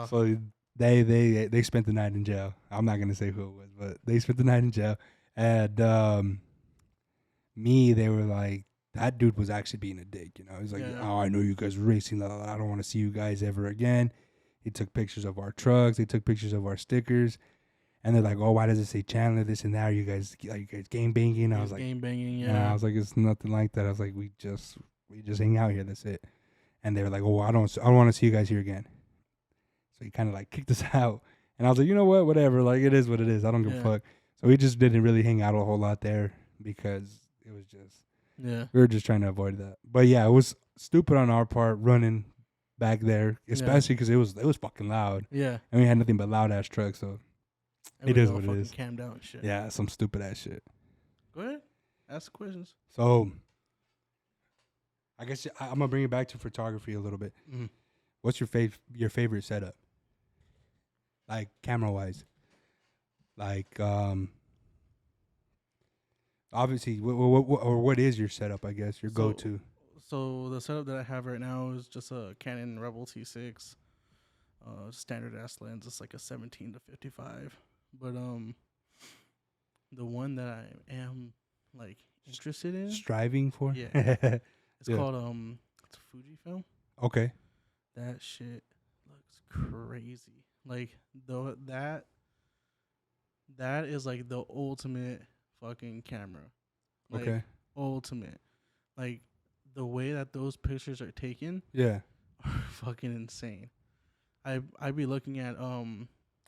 So they spent the night in jail. I'm not gonna say who it was, but they spent the night in jail. And they were like, that dude was actually being a dick, you know. He's like, oh, I know you guys were racing. I don't want to see you guys ever again. He took pictures of our trucks. They took pictures of our stickers. And they're like, oh, why does it say Chandler, this and that? Are you guys game banging? I was like, game banging, I was like, it's nothing like that. I was like, we just hang out here. That's it. And they were like, oh, I don't want to see you guys here again. So he kind of like kicked us out. And I was like, you know what? Whatever. Like, it is what it is. I don't give a fuck. So we just didn't really hang out a whole lot there because it was just, we were just trying to avoid that. But yeah, it was stupid on our part running back there, especially because it was fucking loud. Yeah. And we had nothing but loud ass trucks. So it is what it is. Cammed out and shit. Yeah, some stupid ass shit. Go ahead. Ask the questions. So I guess I'm going to bring it back to photography a little bit. Mm-hmm. What's your favorite setup? Like camera-wise? Like, obviously, what is your setup, I guess, your go-to? So the setup that I have right now is just a Canon Rebel T6, standard-ass lens. It's like a 17 to 55. But the one that I am, like, interested in. Striving for? Yeah. It's called, it's Fujifilm. Okay. That shit looks crazy. Like, that is like the ultimate fucking camera. Like, okay. Ultimate. Like, the way that those pictures are taken. Yeah. Are fucking insane. I be looking at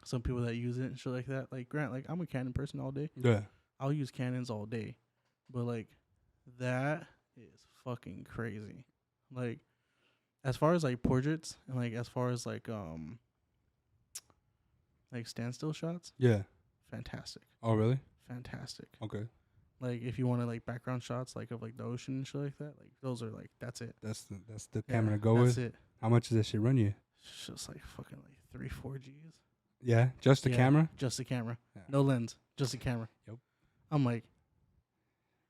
some people that use it and shit like that. Like, Grant, like, I'm a Canon person all day. Yeah. I'll use Canons all day. But like, that is fucking crazy. Like, as far as like portraits and like as far as like standstill shots. Yeah. Fantastic. Oh really? Fantastic. Okay. Like if you want to like background shots like of like the ocean and shit like that, like those are like that's it. That's the camera to go with. That's it. How much does that shit run you? It's just like fucking like 3-4 Gs. Yeah, just the camera? Just the camera. Yeah. No lens, just the camera. Yep. I'm like,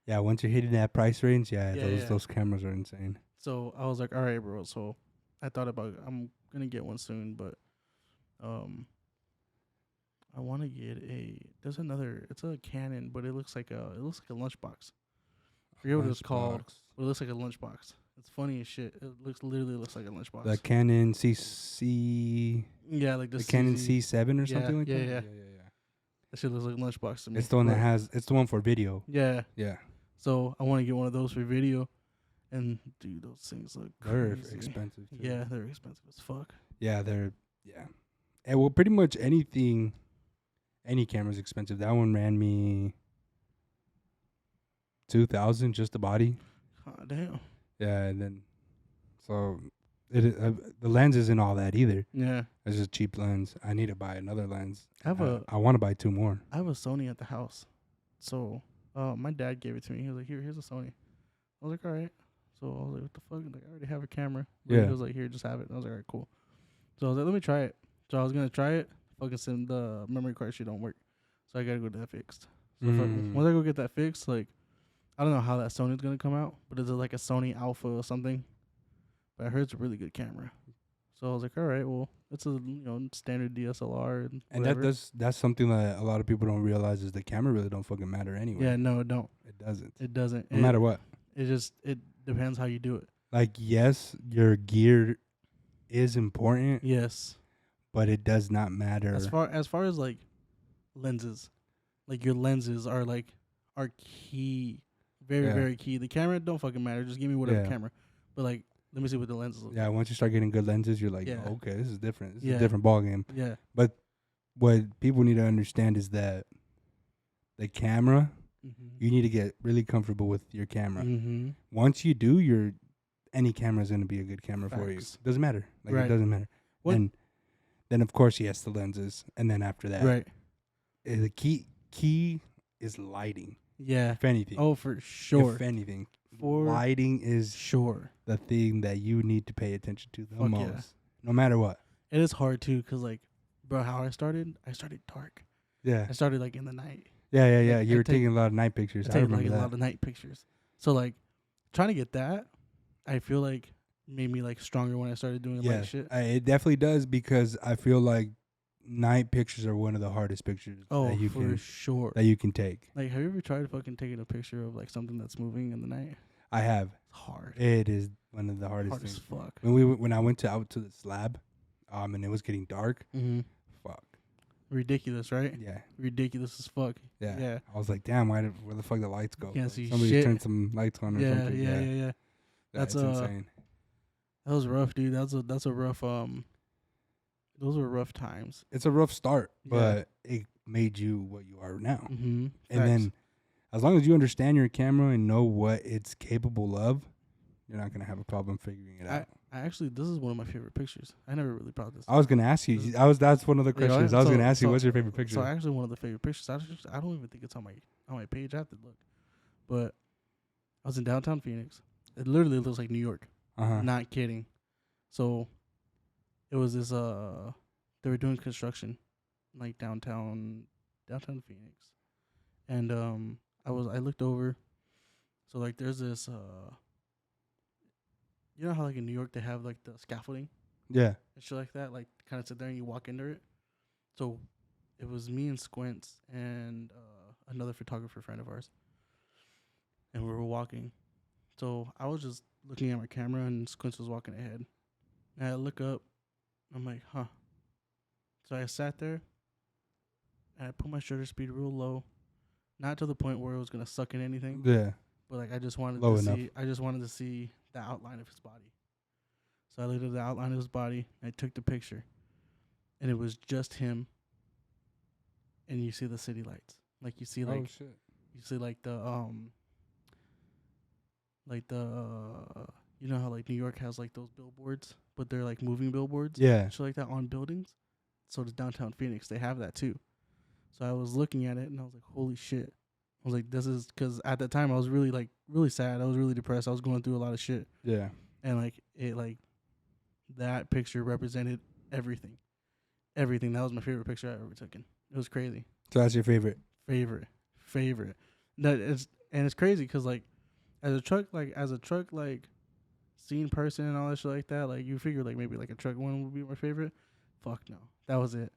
yeah, once you're hitting that price range, those cameras are insane. So I was like, all right, bro. So I thought about I'm gonna get one soon, but I want to get it's a Canon, but it looks like a lunchbox. I forget what it's called, but it looks like a lunchbox. It's funny as shit. It literally looks like a lunchbox. The Canon CC. Yeah, like the Canon C7 or something like that. Yeah. That shit looks like a lunchbox to me. It's the one it's the one for video. Yeah. Yeah. So I want to get one of those for video, and dude, those things look they're crazy. expensive too. Yeah, they're expensive as fuck. Yeah, and well, pretty much any camera's expensive. That one ran me $2,000 just the body. God damn. Yeah, and then so the lens isn't all that either. Yeah, it's just a cheap lens. I need to buy another lens. I want to buy 2 more. I have a Sony at the house, so my dad gave it to me. He was like, here's a Sony. I was like, all right. So I was like, what the fuck? Like, I already have a camera. But yeah. He was like, here, just have it. And I was like, all right, cool. So I was like, let me try it. So I was gonna try it. Fucking the memory card shit don't work. So I gotta go get that fixed. So once I go get that fixed, like, I don't know how that Sony's gonna come out, but is it like a Sony Alpha or something? But I heard it's a really good camera. So I was like, all right, well, it's a standard DSLR and that's something that a lot of people don't realize is the camera really don't fucking matter anyway. Yeah, no, it don't. It doesn't. It doesn't. No matter what. It depends how you do it. Like, yes, your gear is important. Yes. But it does not matter. As far as like lenses, like your lenses are key, very very key. The camera don't fucking matter. Just give me whatever camera. But like, let me see what the lenses look like. Once you start getting good lenses, you're like, oh, okay, this is different. This is a different ball game. Yeah. But what people need to understand is that the camera, you need to get really comfortable with your camera. Mm-hmm. Once you do, any camera is going to be a good camera for you. Doesn't matter. Like, it doesn't matter. What? And then, of course, yes, the lenses. And then after that, right. The key is lighting. Yeah. If anything. Oh, for sure. If anything. Lighting is the thing that you need to pay attention to the most. Yeah. No matter what. It is hard, too, because, like, bro, how I started dark. Yeah. I started, like, in the night. Yeah. You were taking a lot of night pictures. I remember a lot of night pictures. So, like, trying to get that, I feel like made me like stronger when I started doing light shit. It definitely does, because I feel like night pictures are one of the hardest pictures that you can take. Like, have you ever tried fucking taking a picture of like something that's moving in the night? I have. It's hard. It is one of the hardest things. As fuck. When I went out to the slab, and it was getting dark. Mm-hmm. Fuck. Ridiculous, right? Yeah. Ridiculous as fuck. Yeah. Yeah. I was like, damn, where the fuck the lights go? Can't Like, see somebody shit. turned some lights on or Yeah, something. yeah. That's That's insane. That was rough, dude. That's a rough those were rough times. It's a rough start, Yeah. but it made you what you are now. Mm-hmm. And then as long as you understand your camera and know what it's capable of, you're not going to have a problem figuring it out. I actually, this is one of my favorite pictures. I never really brought this. I was going to ask you. That's one of the questions. I was going to ask you, what's your favorite picture? So actually, one of the favorite pictures. I don't even think it's on my page. I have to look. But I was in downtown Phoenix. It literally looks like New York. Uh-huh. Not kidding. So it was this they were doing construction like downtown Phoenix. And I looked over. So like there's this you know how like in New York they have like the scaffolding Yeah. and shit like that, like kind of sit there and you walk under it. So it was me and Squints and another photographer friend of ours, and we were walking. So I was just looking at my camera and Squints was walking ahead. And I look up, I'm like, huh. So I sat there and I put my shutter speed real low, not to the point where it was gonna suck in anything, Yeah. but like I just wanted Low to enough. see. I just wanted to see the outline of his body. So I looked at the outline of his body. And I took the picture, and it was just him. And you see the city lights, like you see like shit. you see like the you know how like New York has like those billboards, but they're like moving billboards. Yeah. Shit like that on buildings. So does downtown Phoenix. They have that too. So I was looking at it and I was like, holy shit. I was like, this is, because at that time I was really like really sad. I was really depressed. I was going through a lot of shit. Yeah. And like it, like that picture represented everything. Everything. That was my favorite picture I ever taken. It was crazy. So that's your favorite? Favorite. It's crazy because like as a truck scene person and all that shit like that, like you figure like maybe like a truck one would be my favorite. Fuck no. That was it.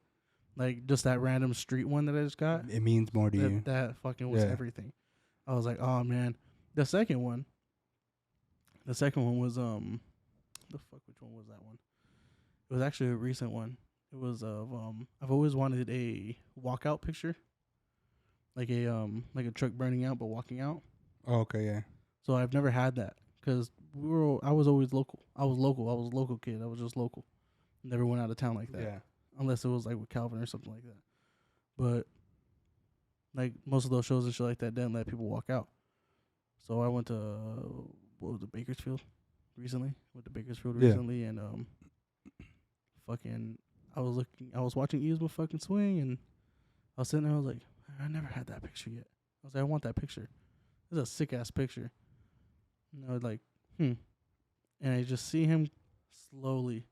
Like just that random street one that I just got. It means more to you. That fucking was Yeah. everything. I was like, oh man. The second one was the fuck, which one was that one? It was actually a recent one. It was of I've always wanted a walkout picture. Like a truck burning out but walking out. Oh, okay, yeah. So I've never had that cuz I was always local. I was a local kid. I was just local. Never went out of town like that. Yeah. Unless it was like with Calvin or something like that. But like most of those shows and shit like that didn't let people walk out. So I went to what was it, Bakersfield recently? Went to Bakersfield Yeah. recently and fucking I was watching Yzma fucking swing and I was sitting there, I was like, I never had that picture yet. I was like, I want that picture. This is a sick ass picture. And I was like, And I just see him slowly,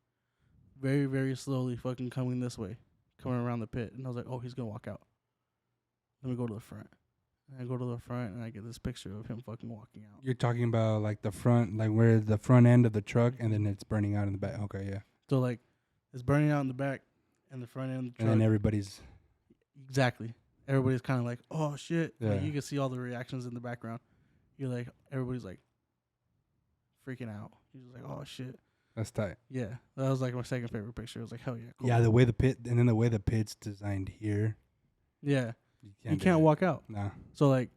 very, very slowly fucking coming this way, coming around the pit. And I was like, oh, he's going to walk out. Let me go to the front. And I go to the front and I get this picture of him fucking walking out. You're talking about like the front, like where the front end of the truck and then it's burning out in the back. Okay, yeah. So like it's burning out in the back and the front end of the truck. And then everybody's... Exactly. Everybody's kind of like, oh shit. Yeah. Like, you can see all the reactions in the background. You're like, everybody's like freaking out. You're just like, oh shit. That's tight. Yeah. That was like my second favorite picture. I was like, hell yeah. Cool. Yeah, the way the pit's designed here. Yeah. You do can't that. walk out. Nah. So like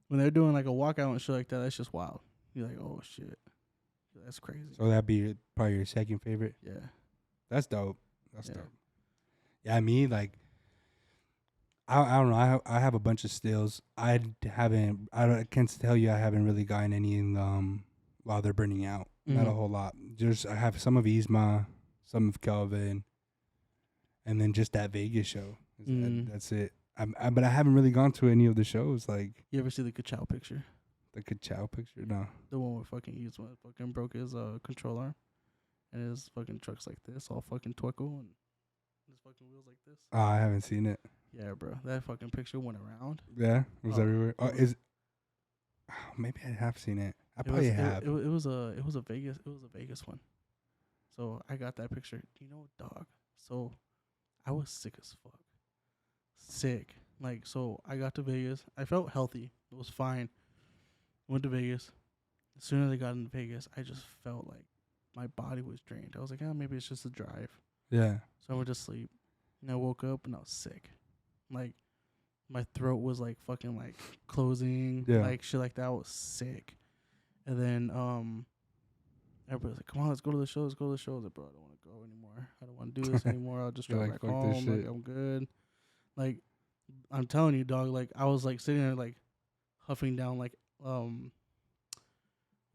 when they're doing like a walkout and shit like that, that's just wild. You're like, oh shit. That's crazy. So that'd be probably your second favorite? Yeah. That's dope. That's Yeah. dope. Yeah, me, like, I don't know. I have a bunch of stills. I can't tell you I haven't really gotten any while they're burning out. Not a whole lot. Just I have some of Yzma, some of Kelvin, and then just that Vegas show. That's it. But I haven't really gone to any of the shows. Like, You ever see the Kachow picture? the Kachow picture? No. The one where fucking Yzma fucking broke his control arm, and his fucking truck's like this, all fucking twinkle, and his fucking wheels like this. Oh, I haven't seen it. Yeah, bro, that fucking picture went around. Yeah, it was everywhere. Oh, it was- maybe I have seen it. I It probably was, have. It was a Vegas one. So I got that picture. You know, dog. So I was sick as fuck. Sick. Like, so I got to Vegas. I felt healthy. It was fine. Went to Vegas. As soon as I got into Vegas, I just felt like my body was drained. I was like, maybe it's just a drive. Yeah. So I went to sleep, and I woke up and I was sick. Like my throat was like fucking like closing, Yeah. like shit like that. I was sick. And then everybody's like, "Come on, let's go to the show. Let's go to the show." I was like, "Bro, I don't want to go anymore. I don't want to do this anymore. I'll just You're drive like, back "Fuck this home. shit." Like I'm good." Like I'm telling you, dog. Like I was like sitting there like huffing down like what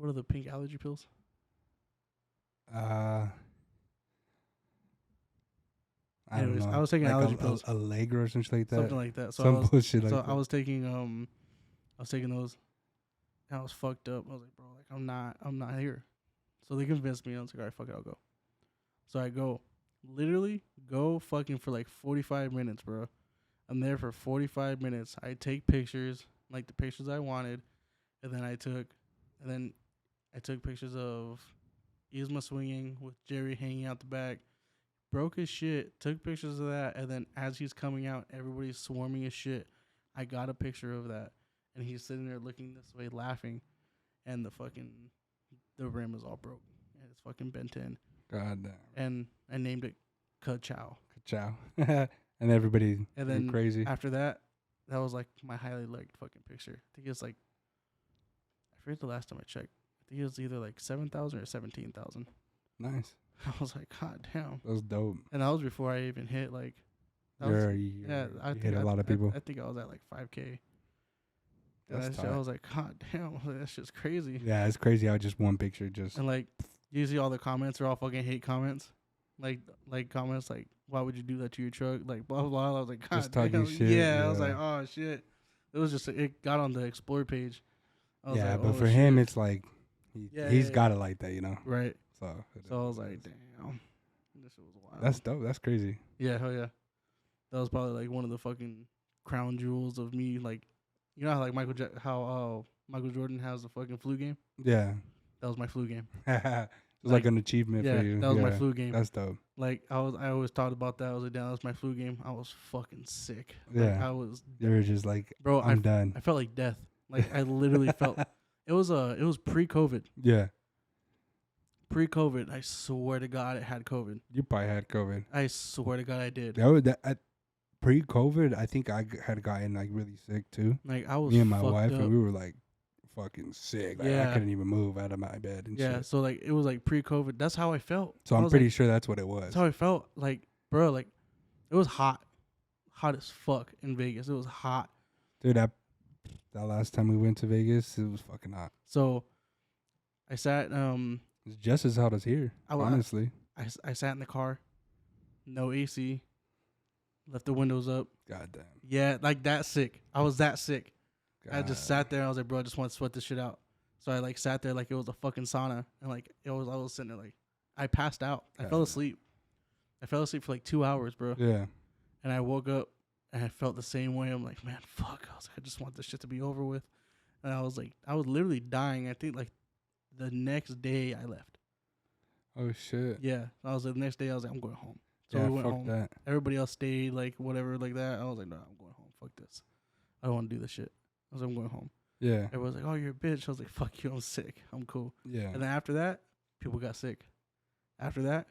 are the pink allergy pills? I don't Anyways, know. I was taking like allergy pills, Allegra or something like that. something like that. So Some I was, bullshit like so that. I was taking those, and I was fucked up. I was like, bro, like I'm not here. So they convinced me. I was like, all right, fuck it, I'll go. So I go, literally go fucking for like 45 minutes, bro. I'm there for 45 minutes. I take pictures, like the pictures I wanted, and then I took pictures of Yzma swinging with Jerry hanging out the back. Broke his shit, took pictures of that, and then as he's coming out, everybody's swarming his shit. I got a picture of that, and he's sitting there looking this way, laughing, and the rim is all broke, and it's fucking bent in. God damn. And I named it Ka-Chow. Ciao. And everybody And went then crazy. after that, that was like my highly liked fucking picture. I think it was like, I forget the last time I checked. I think it was either like 7,000 or 17,000. Nice. I was like, God damn. That was dope. And that was before I even hit like. You hit a lot of people. I think I was at like 5K. That's I was like, God damn, that's just crazy. Yeah, it's crazy how just one picture just. And like, you see all the comments are all fucking hate comments. Like comments like, why would you do that to your truck? Like, blah, blah, blah. I was like, God Just talking damn. shit, Yeah, I was yeah. like, oh, shit. It was just, it got on the Explore page. I was Yeah, like, but oh, for him, shit. it's like Yeah, he's yeah, got it like that, you know. Right. So So I was like, damn. This shit was wild. that's dope. That's crazy. Yeah, hell yeah. That was probably like one of the fucking crown jewels of me. Like, you know how like Michael Jordan has the fucking flu game? Yeah. That was my flu game. It was like an achievement Yeah, for you. that was my flu game. That's dope. Like I always thought about that. I was like, damn, that was my flu game. I was fucking sick. Yeah. Like, I was, You were just like, bro. I'm done. I felt like death. Like I literally felt. It was pre-COVID. Yeah. Pre-COVID, I swear to God, it had COVID. You probably had COVID. I swear to God, I did. Pre-COVID, I think I had gotten like really sick too. Like I was. Me and my fucked wife, up. and we were like fucking sick. Like, Yeah. I couldn't even move out of my bed and Yeah, shit. so like it was like pre-COVID. That's how I felt. So I I'm was pretty like, sure that's what it was. that's how I felt. Like, bro, like it was hot as fuck in Vegas. It was hot. Dude, that last time we went to Vegas, it was fucking hot. So I sat. It's just as hot as here, honestly. I sat in the car, no AC, left the windows up. God damn. Yeah, like that sick. I was that sick. I God. just sat there. I was like, bro, I just want to sweat this shit out. So I like sat there like it was a fucking sauna, and like I was sitting there like I passed out. I fell asleep. I fell asleep for like 2 hours, bro. Yeah. And I woke up and I felt the same way. I'm like, man, fuck. I was like, I just want this shit to be over with. And I was literally dying. I think like the next day I left. Oh shit. Yeah. I was like, the next day I was like, I'm going home. So Yeah, we went fuck home. that. Everybody else stayed, like whatever, like that. I was like, no, I'm going home. Fuck this. I don't want to do this shit. I was like, I'm going home. Yeah. Everybody's like, oh, you're a bitch. I was like, fuck you. I'm sick. I'm cool. Yeah. And then after that, people got sick. After that,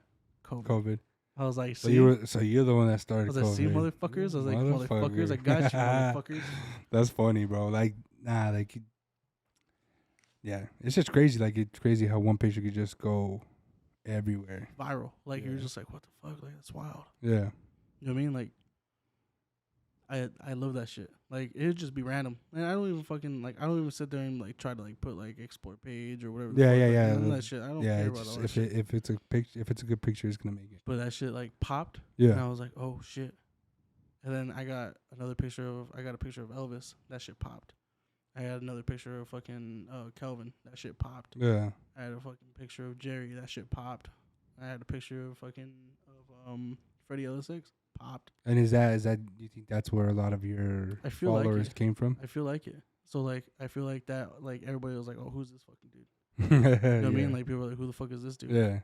COVID. I was like, So see, you're the one that I started was like, COVID. see, motherfuckers. I was like, motherfuckers. I got you, motherfuckers. That's funny, bro. Like, nah, like, yeah, it's just crazy. Like, it's crazy how one picture could just go everywhere. Viral. Like, you're Yeah. just like, what the fuck? Like, that's wild. Yeah. You know what I mean? Like, I love that shit. Like, it would just be random. And I don't even fucking, like, I don't even sit there and, like, try to, like, put, like, explore page or whatever. Yeah, fuck, yeah, like, yeah. None of that shit. I don't care about all that shit. If it's a picture, if it's a good picture, it's gonna make it. But that shit, like, popped. And Yeah. I was like, oh, shit. And then I got a picture of Elvis. That shit popped. I had another picture of fucking Kelvin. That shit popped. Yeah. I had a fucking picture of Jerry. That shit popped. I had a picture of Freddie L6. Popped. And is that you think that's where a lot of your I feel like followers it. came from? I feel like it. So like I feel like that like everybody was like, oh, who's this fucking dude? You know what I mean? Like people were like, who the fuck is this dude? Yeah.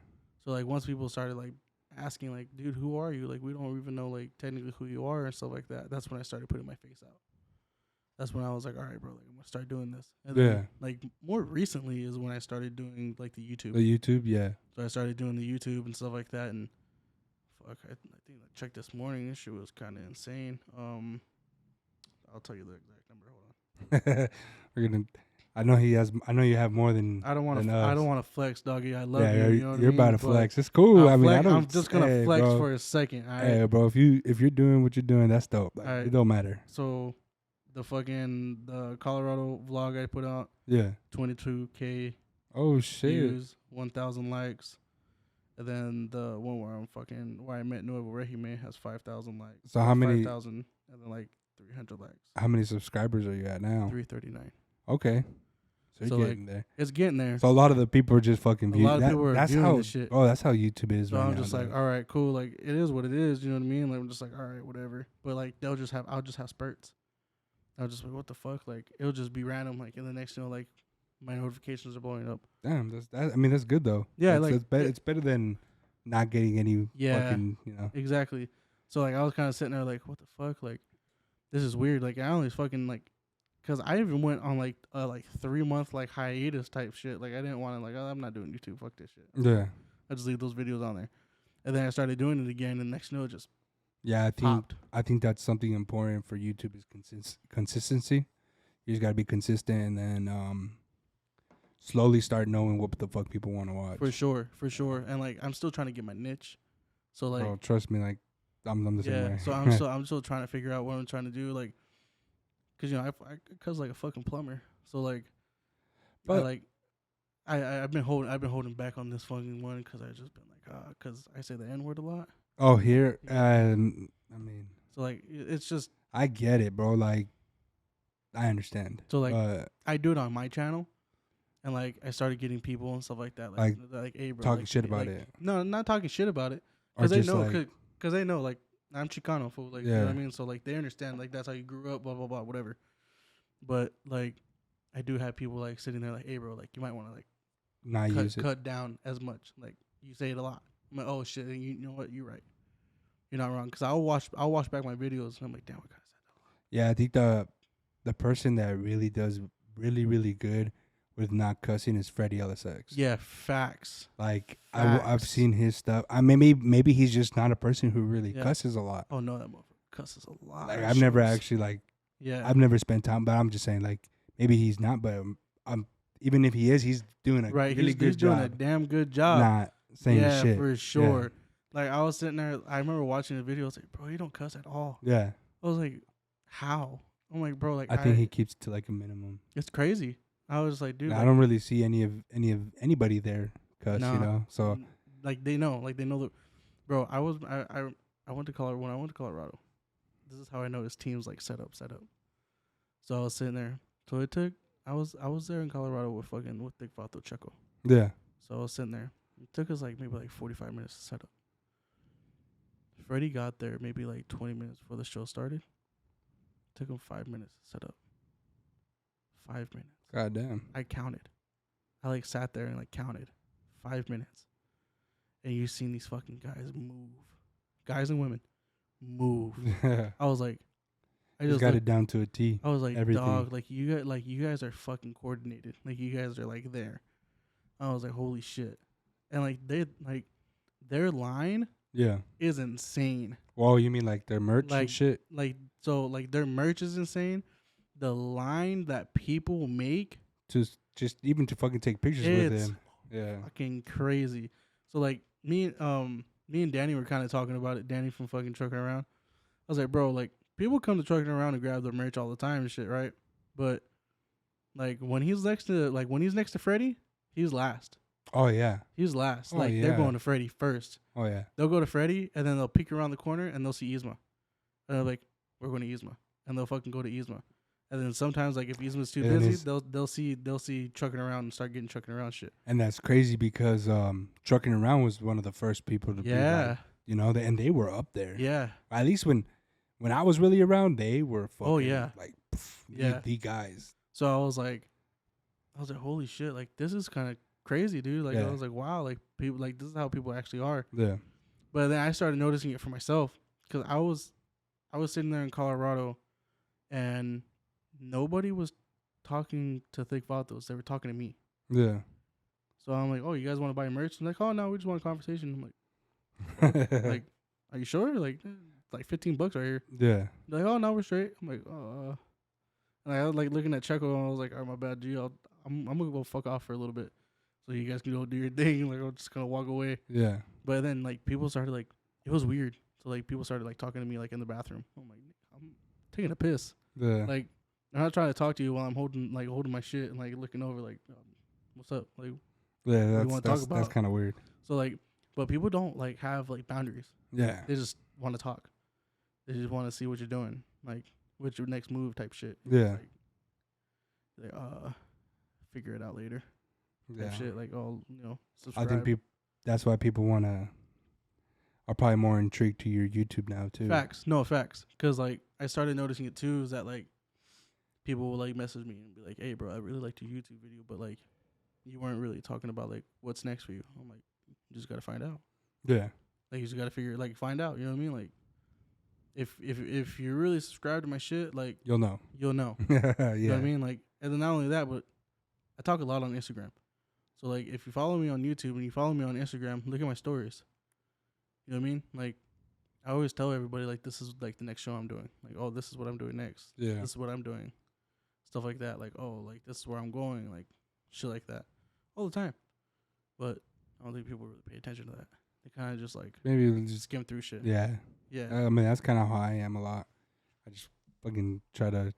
So like once people started like asking like, dude, who are you? Like we don't even know like technically who you are and stuff like that. That's when I started putting my face out. That's when I was like, all right, bro, like I'm gonna start doing this. And then, like more recently is when I started doing like the YouTube. The YouTube, yeah. So I started doing the YouTube and stuff like that, and fuck. I think I checked this morning. This shit was kind of insane. I'll tell you the exact number. Hold on. We're gonna. I know he has. I know you have more than. I don't want to. I don't want to flex, doggy. I love Yeah, you. you're, You know what you're I mean? about to But flex. It's cool. I mean, I don't. I'm just gonna flex bro. for a second. All right. Hey, bro. If you're doing what you're doing, that's dope. Like, Alright. it don't matter. So, the Colorado vlog I put out, Yeah. 22K Oh shit. views, 1,000 likes, and then the one where I met Nuevo Regime has 5,000 likes. So how many? 5,000 and then like 300 likes. How many subscribers are you at now? 339. Okay. So So, you're getting there. It's getting there. So a lot of the people are just fucking viewing. A lot of people are that's viewing how. this shit. Oh, that's how YouTube is So right I'm now. just like, all right, cool. Like it is what it is. You know what I mean? Like I'm just like, all right, whatever. But like I'll just have spurts. I'll just like, what the fuck? Like it'll just be random. Like in the next, like my notifications are blowing up. Damn, I mean, that's good though. Yeah, it's better than not getting any fucking, Exactly. So like I was kind of sitting there like, what the fuck? Like this is weird. Like I only fucking like, cause I even went on like 3-month like hiatus type shit. Like I didn't want to like, oh, I'm not doing YouTube. Fuck this shit. Yeah. I just leave those videos on there, and then I started doing it again. And next it just Yeah, popped. I think that's something important for YouTube is consistency. You just gotta be consistent, and then slowly start knowing what the fuck people want to watch. For sure. And like I'm still trying to get my niche. So like, oh, trust me, like I'm the same way. So I'm still trying to figure out what I'm trying to do. Like, cause I cause like a fucking plumber. So like, but I've been holding back on this fucking one because I just been like, cause I say the N word a lot. oh, here, I mean, so like it's just I get it, bro. Like, I understand. So like, I do it on my channel, and like I started getting people and stuff like that, like hey, bro, talking like, shit about like, it. No, not talking shit about it, Or because they just know, because they know, like I'm Chicano, fool, like you know Yeah. what I mean. So like they understand, like that's how you grew up, blah blah blah, whatever. But like, I do have people like sitting there, like, hey, bro, like you might want to like Not use it. cut down as much. Like you say it a lot. I'm like, oh shit, you know what? You're right. You're not wrong. Because I'll watch back my videos and I'm like, damn, I kind of said that a lot. Yeah, I think the person that really does really good with not cussing is Freddie LSX. Yeah, facts. Like Facts. I've seen his stuff. I maybe he's just not a person who really cusses a lot. Oh no, that motherfucker cusses a lot. Like I've never actually like Yeah. I've never spent time, but I'm just saying like maybe he's not, but I'm even if he is, he's doing a really good he's job. doing a damn good job. Not saying yeah, shit. for sure. Yeah. Like I was sitting there, I remember watching the video. I was like, bro, you don't cuss at all. Yeah. I was like, how? I'm like, bro, like I think he keeps to like a minimum. It's crazy. I was like, dude, I don't really see any of anybody there cuss, you know. So like they know that, bro. I went to Colorado when I went to Colorado. This is how I noticed teams like set up. So I was sitting there. So it took I was there in Colorado with Thick Vato Checo. Yeah. So I was sitting there. It took us like maybe like 45 minutes to set up. Freddie got there maybe like 20 minutes before the show started. Took him 5 minutes to set up. 5 minutes. God damn. I counted. I like sat there and like counted 5 minutes. And you seen these fucking guys move. Guys and women move. I was like, I just got it down to a T. I was like, everything. dog, like you guys are fucking coordinated. Like you guys are like there. I was like, holy shit. And like their line is insane. Well, you mean like their merch like, and shit? Like so like their merch is insane. The line that people make to just even to fucking take pictures with him. Yeah. Fucking crazy. So like me and Danny were kind of talking about it. Danny from fucking Trucking Around. I was like, bro, like people come to Trucking Around and grab their merch all the time and shit, right? But like when he's next to Freddie, he's last. Oh yeah. He's last. Oh, like they're going to Freddie first. Oh yeah. They'll go to Freddie and then they'll peek around the corner and they'll see Yzma. And they're like, we're going to Yzma. And they'll fucking go to Yzma. And then sometimes like if Yzma's too busy, they'll see Trucking Around and start getting Trucking Around shit. And that's crazy because Trucking Around was one of the first people to be like, you know, and they were up there. Yeah. At least when I was really around, they were fucking like the guys. So I was like, holy shit, like this is kind of crazy, dude. Like I was like, wow, like people, like this is how people actually are. Yeah. But then I started noticing it for myself because I was sitting there in Colorado, and nobody was talking to Thick Vatos. They were talking to me. Yeah. So I'm like, oh, you guys want to buy merch? And like, oh no, we just want a conversation. I'm like, like are you sure? Like, like $15 right here. Yeah. They're like, oh, no, we're straight. I'm like, and I was like looking at Checo, and I was like, all right, my bad, G. I'm gonna go fuck off for a little bit, so you guys can go do your thing. Like, I'm just gonna walk away. Yeah. But then like people started like, it was weird. So like people started like talking to me like in the bathroom. I'm like, I'm taking a piss. Yeah. Like, I'm not trying to talk to you while I'm holding my shit and like looking over like, what's up? Like, Yeah, you that's wanna talk that's, about? that's kind of weird. so like, but people don't like have like boundaries. Yeah. They just want to talk. They just want to see what you're doing, like what's your next move type shit. Yeah. Like, figure it out later. Yeah. Type shit. Like, oh, I subscribe. think people. That's why people are probably more intrigued to your YouTube now too. Facts. No, facts. Because, like, I started noticing it, too, is that, like, people will, like, message me and be like, hey, bro, I really liked your YouTube video, but, like, you weren't really talking about, like, what's next for you. I'm like, you just got to find out. Yeah. Like, you just got to figure, like, find out. You know what I mean? Like, if you're really subscribed to my shit, like, You'll know. you'll know. Yeah. You know what I mean? Like, and then not only that, but I talk a lot on Instagram. So, like, if you follow me on YouTube and you follow me on Instagram, look at my stories. You know what I mean? Like, I always tell everybody, like, this is, like, the next show I'm doing. Like, oh, this is what I'm doing next. Yeah. This is what I'm doing. Stuff like that. Like, oh, like, this is where I'm going. Like, shit like that. All the time. But I don't think people really pay attention to that. They kind of just, like, Maybe just skim through shit. yeah. Yeah. I mean, that's kind of how I am a lot. I just fucking try to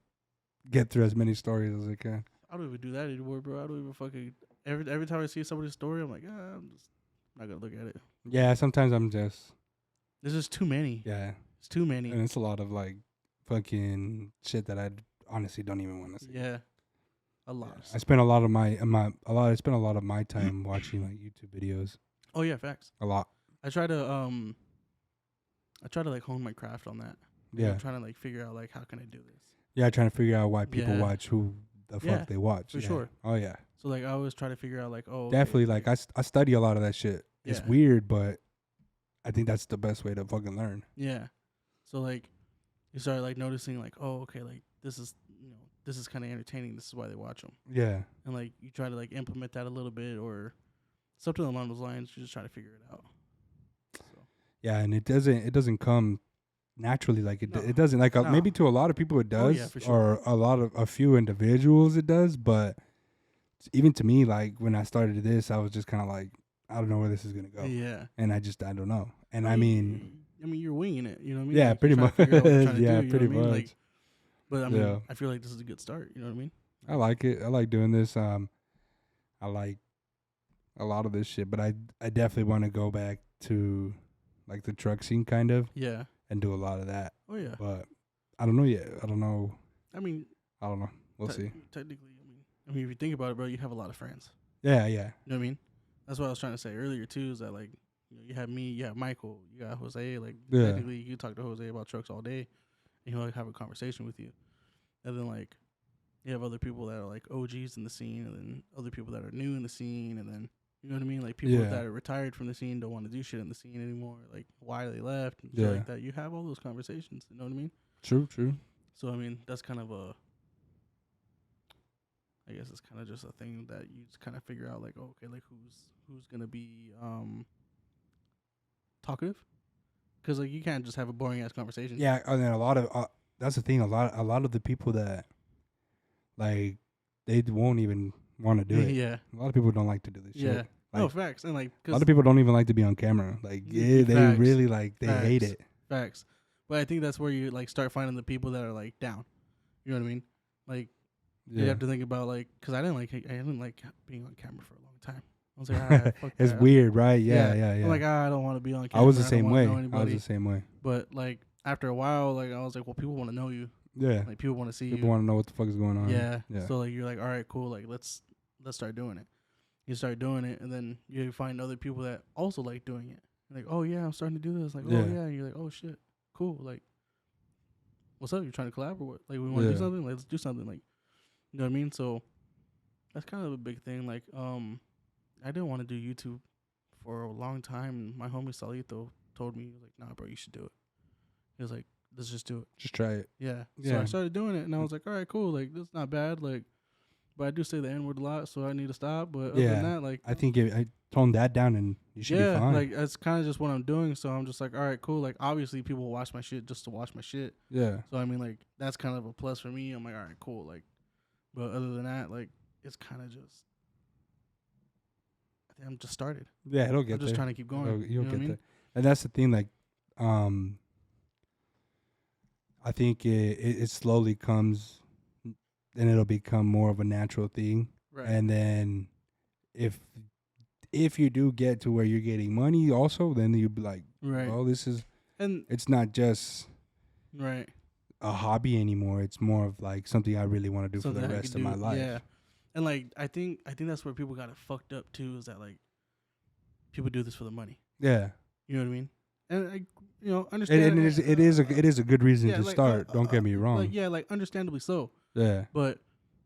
get through as many stories as I can. I don't even do that anymore, bro. I don't even fucking... Every time I see somebody's story, I'm like, I'm just not going to look at it. Yeah, sometimes I'm just There's just too many. yeah, It's too many. and it's a lot of like fucking shit that I honestly don't even want to see. Yeah. A lot. I spend a lot of I spend a lot of my time watching like YouTube videos. Oh, yeah, facts. A lot. I try to like hone my craft on that. Like, Yeah. I'm trying to like figure out like how can I do this. Yeah, trying to figure out why people Yeah. watch who the Yeah, fuck they watch. for Yeah. sure. Oh yeah. So like I always try to figure out like Definitely like I study a lot of that shit. It's Yeah. weird, but I think that's the best way to fucking learn. yeah. So like you start like noticing like okay like this is kind of entertaining. This is why they watch them. Yeah. And like you try to like implement that a little bit or something along those lines. You just try to figure it out. So. Yeah, and it doesn't come naturally like it. No. It doesn't like No. maybe to a lot of people it does, yeah, for sure. or a few individuals it does. But even to me, like when I started this, I was just kind of like, I don't know where this is gonna go, Yeah. and I don't know. And I mean, you're winging it. You know what I mean? yeah, Like, pretty you're much. trying to figure out what you're trying to Yeah, do, you know pretty what I mean? much. Like, but I mean, Yeah. I feel like this is a good start. You know what I mean? I like it. I like doing this. I like a lot of this shit, but I definitely want to go back to like the truck scene kind of Yeah. and do a lot of that. Oh yeah. But I don't know yet. I don't know. I mean, We'll see. Technically, I mean, if you think about it, bro, you have a lot of friends. Yeah. You know what I mean? That's what I was trying to say earlier too. Is that like you have me, you have Michael, you got Jose. Like Yeah. technically, you talk to Jose about trucks all day, and he'll like, have a conversation with you. And then like you have other people that are like OGs in the scene, and then other people that are new in the scene, and then you know what I mean? Like people Yeah. that are retired from the scene don't want to do shit in the scene anymore. Like why they left and shit Yeah. like that. You have all those conversations. You know what I mean? True. So I mean, that's kind of I guess it's kind of just a thing that you just kind of figure out, like, okay, like who's gonna be talkative, because like you can't just have a boring ass conversation. Yeah, and then a lot of that's the thing. A lot of the people that like they won't even want to do it. Yeah. A lot of people don't like to do this Yeah. shit. No, Like, facts. And like, a lot of people don't even like to be on camera. Like, yeah, they Facts. really like they hate Facts. it. Facts. But I think that's where you like start finding the people that are like down. You know what I mean? Like you Yeah, have to think about like, because I didn't like being on camera for a long time. I was like, fuck it's that. weird, right? Yeah. I'm like, I don't want to be on camera. I was the don't same wanna way. know I was anybody. the same way. But like after a while, like I was like, well, people want to know you. Yeah, Like people want to see people you. want to know what the fuck is going on. Yeah. yeah, So like you're like, all right, cool. Like let's start doing it. You start doing it, and then you find other people that also like doing it. Like, oh yeah, I'm starting to do this. Like, oh Yeah. yeah. And you're like, oh shit, cool. Like, what's up? You trying to collab or what? Like, we want to Yeah. do something. Let's do something. Like, you know what I mean? So that's kind of a big thing. Like, I didn't want to do YouTube for a long time. And my homie Salito told me, he was like, nah, bro, you should do it. He was like, let's just do it. just try it. Yeah. So Yeah. I started doing it, and I was like, all right, cool. Like, this is not bad. Like, but I do say the N word a lot, so I need to stop. But other Yeah. than that, like, I think tone that down and you should be fine. like that's kind of just what I'm doing. So I'm just like, all right, cool. Like obviously people watch my shit just to watch my shit. Yeah. So I mean, like that's kind of a plus for me. I'm like, all right, cool. Like, but other than that, like it's kind of just. I think I'm just started. Yeah, it'll get I'm just there. trying to keep going. You'll You know get what I mean? there. And that's the thing, like, I think it slowly comes, and it'll become more of a natural thing. Right. And then if you do get to where you're getting money also, then you'll be like, Right. well, this is, And it's not just right. a hobby anymore. It's more of like something I really want to do Something for the I rest could of my do, life. Yeah. And like I think that's where people got it fucked up too, is that like people do this for the money. Yeah. You know what I mean? And I, you know, understand. And it is a good reason to like, start. Don't get me wrong. Like like understandably so. Yeah. But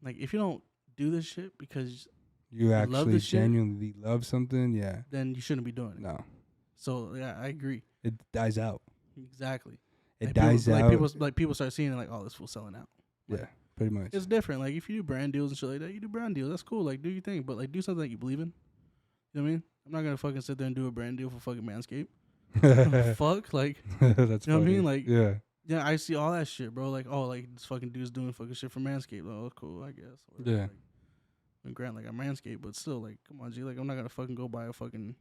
like if you don't do this shit because You love actually this shit, genuinely love something, yeah. then you shouldn't be doing it. No. So yeah, I agree. It dies out. Exactly. It like dies people, out. Like people start seeing it like, oh, this fool's selling out. Yeah, pretty much. It's different. Like if you do brand deals and shit like that, you do brand deals. That's cool. Like do your thing, but like do something that you believe in. You know what I mean? I'm not gonna fucking sit there and do a brand deal for fucking Manscaped. Fuck, like That's you know what I funny. mean? Like yeah, I see all that shit, bro. Like oh, like this fucking dude's doing fucking shit for Manscaped. Oh, cool, I guess. Whatever. Yeah. Like, and grant like I Manscaped, but still, like, come on, G. Like I'm not gonna fucking go buy a fucking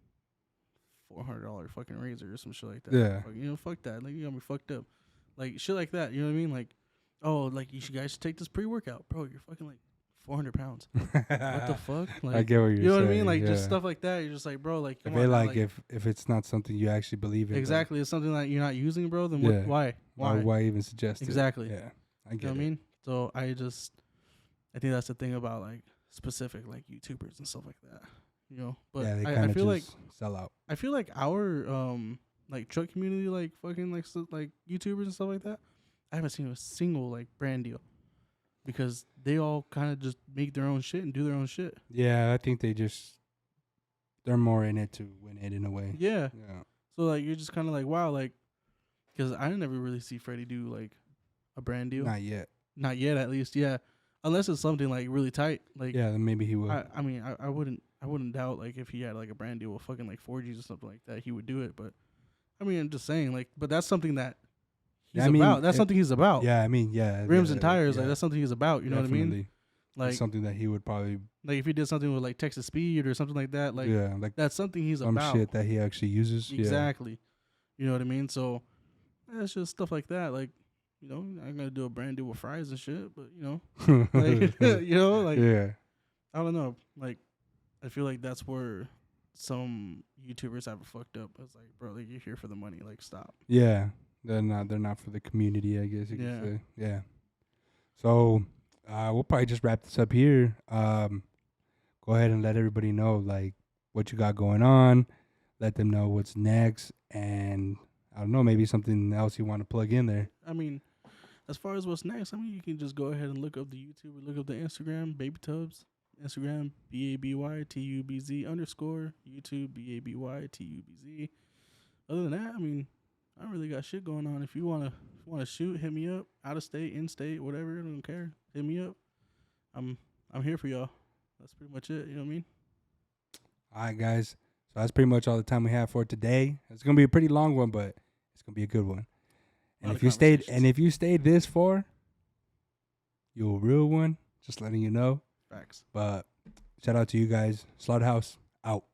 $400 fucking razor or some shit like that. Yeah. Fuck, you know, fuck that. Like you got me fucked up. Like shit like that. You know what I mean? Like, oh, like you guys should take this pre-workout, bro. You're fucking like 400 pounds. What the fuck? Like, I get what you're saying. you know what I mean? Like yeah. just stuff like that. You're just like, bro, like, I come feel on, like if it's not something you actually believe in, exactly, it's something that you're not using, bro. Then Yeah. why? why even suggest Exactly. it? Yeah, I You get know what I it. mean? So I think that's the thing about like specific like YouTubers and stuff like that. You know, but Yeah, they I kind of feel just like sell out. I feel like our like truck community, like fucking like like YouTubers and stuff like that. I haven't seen a single like brand deal because they all kind of just make their own shit and do their own shit. Yeah, I think they're more in it to win it in a way. Yeah. Yeah. So like you're just kind of like wow, like because I never really see Freddie do like a brand deal. Not yet. Not yet, at least. Yeah, unless it's something like really tight. Like Yeah, then maybe he will. I mean, I wouldn't doubt like if he had like a brand deal with fucking like 4Gs or something like that, he would do it. But I mean, I'm just saying, like, but that's something that he's Yeah, I mean, about. That's something he's about. Yeah, I mean, yeah. Rims yeah, and tires, yeah, like that's something he's about. You know what I mean? definitely. Like It's something that he would probably like if he did something with like Texas Speed or something like that, like yeah, like that's something he's some about. shit that he actually uses. Exactly. You know what I mean? So it's just stuff like that. Like, you know, I'm gonna do a brand deal with fries and shit, but you know, like you know, like Yeah. I don't know. Like, I feel like that's where some YouTubers have it fucked up. It's like, bro, like you're here for the money. Like, stop. Yeah. They're not for the community, I guess you Yeah. could say. Yeah. So we'll probably just wrap this up here. Go ahead and let everybody know like what you got going on. Let them know what's next, and I don't know, maybe something else you want to plug in there. I mean, as far as what's next, I mean, you can just go ahead and look up the YouTube or look up the Instagram, Baby Tubs. Instagram, BABYTUBZ _ YouTube, BABYTUBZ. Other than that, I mean, I don't really got shit going on. If you wanna shoot, hit me up. Out of state, in state, whatever. I don't care. Hit me up. I'm here for y'all. That's pretty much it. You know what I mean? All right, guys. So that's pretty much all the time we have for today. It's gonna be a pretty long one, but it's gonna be a good one. And Lot if of you stayed this far, you're a real one. Just letting you know. Facts. But shout out to you guys. Slaughterhouse out.